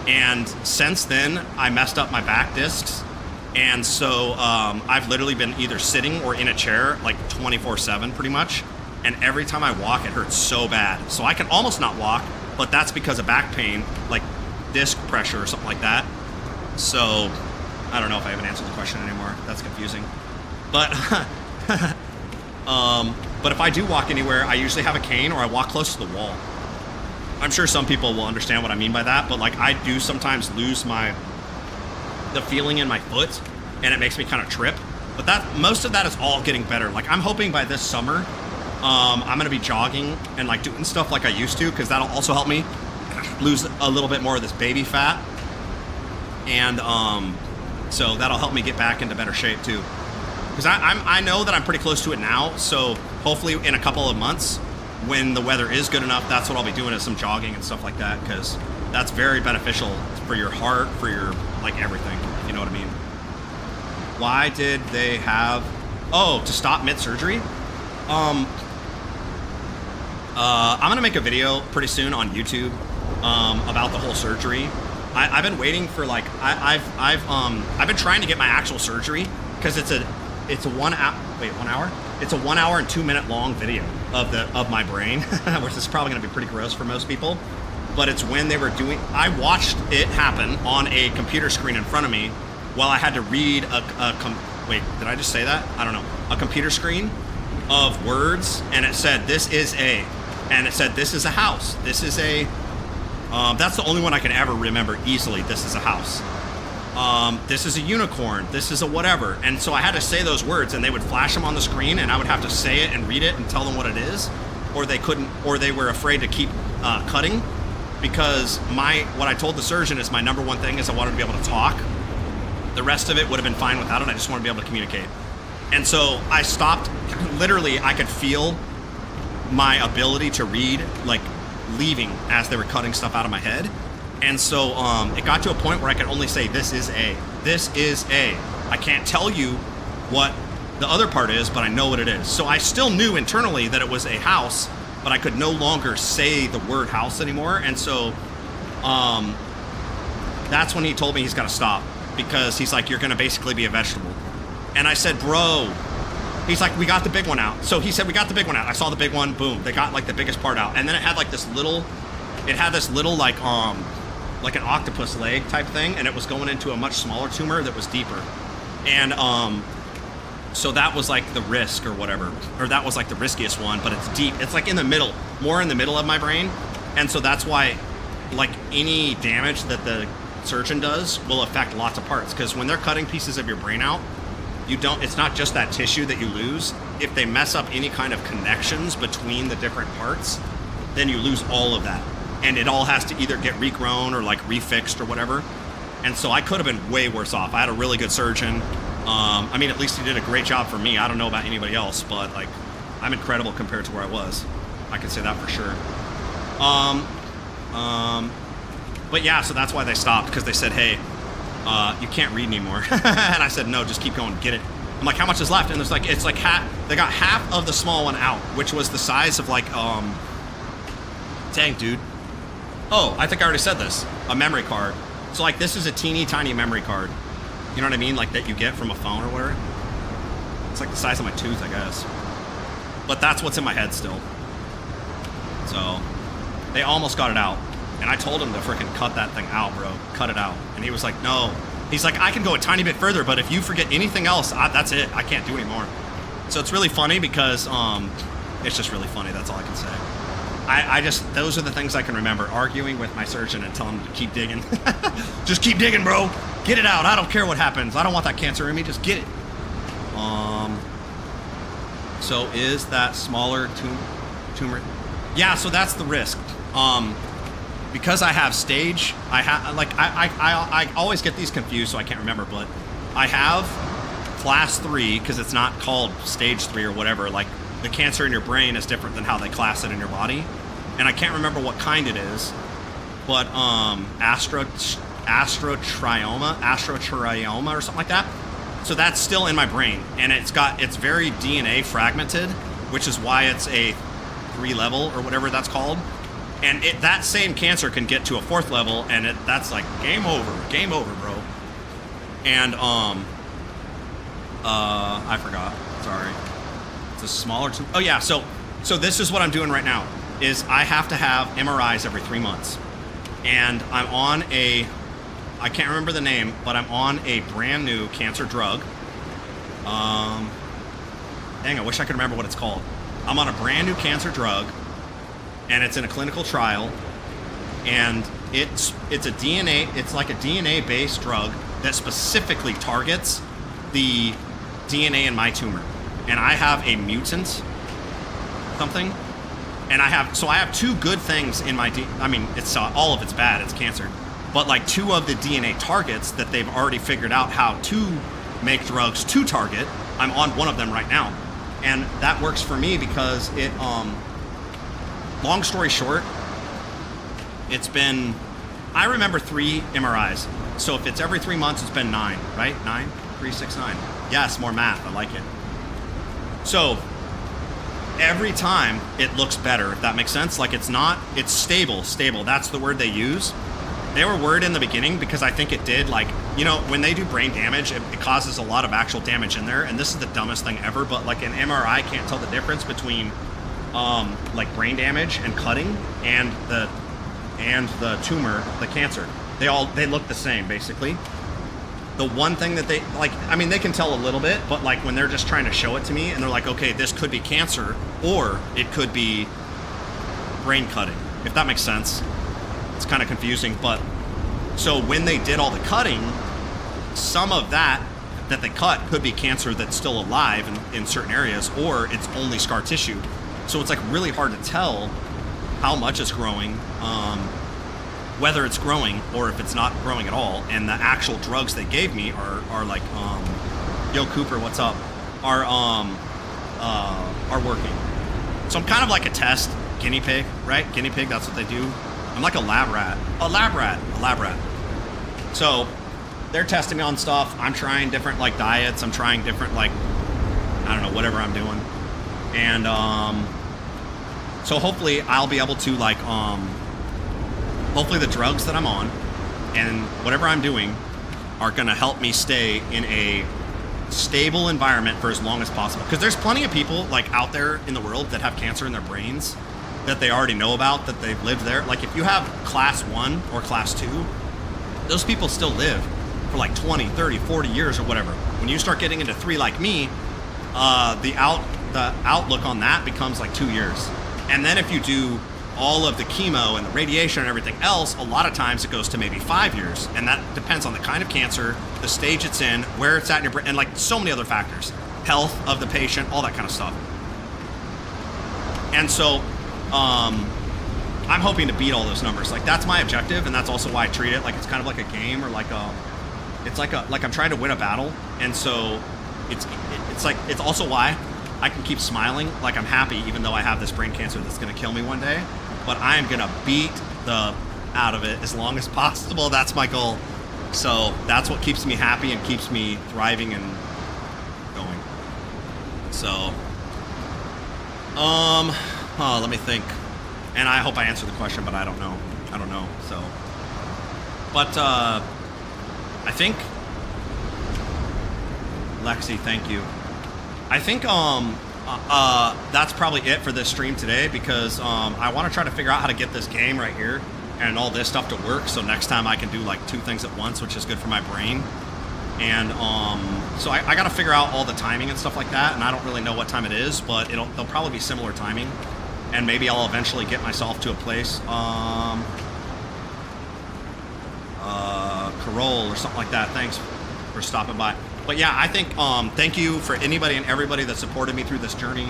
and since then I messed up my back discs, and so I've literally been either sitting or in a chair like 24/7 pretty much, and every time I walk it hurts so bad. So I can almost not walk, but that's because of back pain, like disc pressure or something like that. So I don't know if I even answered the question anymore. That's confusing. But but if I do walk anywhere, I usually have a cane or I walk close to the wall. I'm sure some people will understand what I mean by that, but like I do sometimes lose the feeling in my foot, and it makes me kind of trip. But most of that is all getting better. Like I'm hoping by this summer, I'm gonna be jogging and like doing stuff like I used to, because that'll also help me lose a little bit more of this baby fat, and so that'll help me get back into better shape too. Because I know that I'm pretty close to it now, so hopefully in a couple of months, when the weather is good enough, that's what I'll be doing, is some jogging and stuff like that, because that's very beneficial for your heart, for your like everything, you know what I mean. Why did they have to stop mid-surgery? I'm gonna make a video pretty soon on YouTube about the whole surgery. I've been waiting for like I've been trying to get my actual surgery because it's a 1 hour. Wait, 1 hour? It's a 1 hour and 2 minute long video of my brain, which is probably gonna be pretty gross for most people. But it's when they were doing. I watched it happen on a computer screen in front of me while I had to read wait, did I just say that? I don't know. A computer screen of words, and it said this is a. And it said, this is a house. This is a, that's the only one I can ever remember easily. This is a house. This is a unicorn. This is a whatever. And so I had to say those words, and they would flash them on the screen, and I would have to say it and read it and tell them what it is. Or they couldn't, or they were afraid to keep cutting, because what I told the surgeon is my number one thing is I wanted to be able to talk. The rest of it would have been fine without it. I just wanted to be able to communicate. And so I stopped. Literally, I could feel my ability to read like leaving as they were cutting stuff out of my head. And so it got to a point where I could only say this is a. I can't tell you what the other part is, but I know what it is. So I still knew internally that it was a house, but I could no longer say the word house anymore. And so that's when he told me he's got to stop, because he's like, you're gonna basically be a vegetable. And I said, bro, he's like, we got the big one out. So he said, we got the big one out. I saw the big one, boom. They got like the biggest part out. And then it had like this little like an octopus leg type thing. And it was going into a much smaller tumor that was deeper. And so that was like the risk or whatever. Or that was like the riskiest one, but it's deep. It's like in the middle, more in the middle of my brain. And so that's why like any damage that the surgeon does will affect lots of parts. Because when they're cutting pieces of your brain out, it's not just that tissue that you lose. If they mess up any kind of connections between the different parts, then you lose all of that. And it all has to either get regrown or like refixed or whatever. And so I could have been way worse off. I had a really good surgeon. I mean, at least he did a great job for me. I don't know about anybody else, but like, I'm incredible compared to where I was. I can say that for sure. But yeah, so that's why they stopped, because they said, hey, you can't read anymore. And I said, no, just keep going, get it. I'm like, how much is left? And there's like, it's like they got half of the small one out, which was the size of like, dang, dude. Oh, I think I already said this, a memory card. So like, this is a teeny tiny memory card. You know what I mean? Like that you get from a phone or whatever. It's like the size of my tooth, I guess. But that's what's in my head still. So they almost got it out. And I told him to freaking cut that thing out, bro. Cut it out. And he was like, no. He's like, I can go a tiny bit further, but if you forget anything else, that's it. I can't do anymore. So it's really funny because it's just really funny. That's all I can say. I just, those are the things I can remember. Arguing with my surgeon and telling him to keep digging. Just keep digging, bro. Get it out. I don't care what happens. I don't want that cancer in me. Just get it. So is that smaller tumor? Yeah, so that's the risk. Because I have stage, I always get these confused, so I can't remember, but I have class 3, because it's not called stage 3 or whatever. Like, the cancer in your brain is different than how they class it in your body. And I can't remember what kind it is, but astrocytoma or something like that. So that's still in my brain, and it's very DNA fragmented, which is why it's a 3 level or whatever that's called. And that same cancer can get to a 4th level, and that's like game over, bro. And I forgot. Sorry. It's a smaller. Oh yeah. So this is what I'm doing right now. Is I have to have MRIs every 3 months, and I'm on I can't remember the name, but I'm on a brand new cancer drug. Dang, I wish I could remember what it's called. I'm on a brand new cancer drug, and it's in a clinical trial, and it's like a DNA based drug that specifically targets the DNA in my tumor. And I have a mutant something, and I have 2 good things in my I mean, it's all of it's bad, it's cancer, but like 2 of the DNA targets that they've already figured out how to make drugs to target, I'm on one of them right now. And that works for me because it long story short, I remember 3 MRIs. So if it's every 3 months, it's been 9, right? 9, 3, 6, 9. Yes, more math, I like it. So every time it looks better, if that makes sense. Like it's stable. That's the word they use. They were worried in the beginning because I think it did, like, you know, when they do brain damage, it causes a lot of actual damage in there. And this is the dumbest thing ever, but like an MRI can't tell the difference between like brain damage and cutting and the tumor, the cancer. They look the same basically. The one thing that they like, I mean, they can tell a little bit, but like when they're just trying to show it to me and they're like, okay, this could be cancer or it could be brain cutting, if that makes sense. It's kind of confusing, but so when they did all the cutting, some of that they cut could be cancer that's still alive in certain areas, or it's only scar tissue. So it's like really hard to tell how much it's growing, whether it's growing or if it's not growing at all. And the actual drugs they gave me are like, yo Cooper, what's up? Are working. So I'm kind of like a test guinea pig, right? Guinea pig, that's what they do. I'm like a lab rat. So they're testing me on stuff. I'm trying different like diets. I'm trying different like, I don't know, whatever I'm doing. And so hopefully I'll be able to like, hopefully the drugs that I'm on and whatever I'm doing are gonna help me stay in a stable environment for as long as possible. Because there's plenty of people like out there in the world that have cancer in their brains that they already know about, that they've lived there. Like if you have class 1 or class 2, those people still live for like 20, 30, 40 years or whatever. When you start getting into 3 like me, the outlook on that becomes like 2 years. And then if you do all of the chemo and the radiation and everything else, a lot of times it goes to maybe 5 years. And that depends on the kind of cancer, the stage it's in, where it's at in your brain, and like so many other factors. Health of the patient, all that kind of stuff. And so, I'm hoping to beat all those numbers. Like that's my objective, and that's also why I treat it like it's kind of like a game, or like like I'm trying to win a battle. And so it's also why I can keep smiling like I'm happy even though I have this brain cancer that's gonna kill me one day. But I am gonna beat the out of it as long as possible. That's my goal. So that's what keeps me happy and keeps me thriving and going. So let me think. And I hope I answered the question, but I don't know. So, but I think Lexi, thank you. I think that's probably it for this stream today, because I want to try to figure out how to get this game right here and all this stuff to work. So next time I can do like 2 things at once, which is good for my brain. And so I got to figure out all the timing and stuff like that. And I don't really know what time it is, but they'll probably be similar timing. And maybe I'll eventually get myself to a place, Carole or something like that. Thanks for stopping by. But yeah, I think thank you for anybody and everybody that supported me through this journey.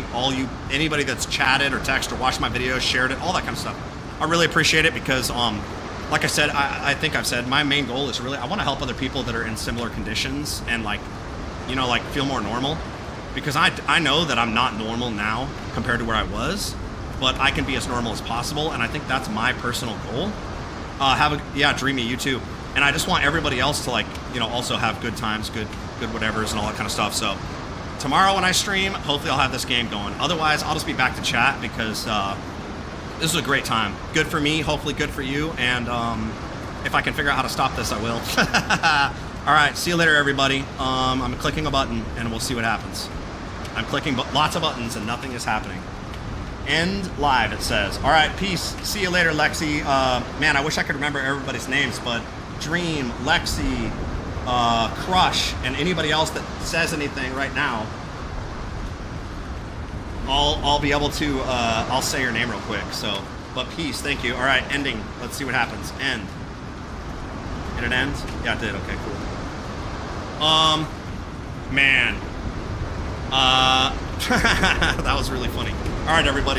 Anybody that's chatted or texted or watched my videos, shared it, all that kind of stuff. I really appreciate it, because like I said, I think I've said, my main goal is really, I want to help other people that are in similar conditions and like, you know, like feel more normal, because I know that I'm not normal now compared to where I was, but I can be as normal as possible. And I think that's my personal goal. Dreamy, you too. And I just want everybody else to like, you know, also have good times, good whatevers and all that kind of stuff. So tomorrow when I stream, hopefully I'll have this game going. Otherwise, I'll just be back to chat, because this is a great time. Good for me, hopefully good for you. And if I can figure out how to stop this, I will. All right, see you later, everybody. I'm clicking a button and we'll see what happens. I'm clicking lots of buttons and nothing is happening. End live, it says. All right, peace. See you later, Lexi. Man, I wish I could remember everybody's names, but Dream, Lexi, Crush, and anybody else that says anything right now, I'll be able to, I'll say your name real quick. So, but peace, thank you. All right, ending. Let's see what happens. End. Did it end? Yeah, it did. Okay, cool. Man. That was really funny. All right, everybody.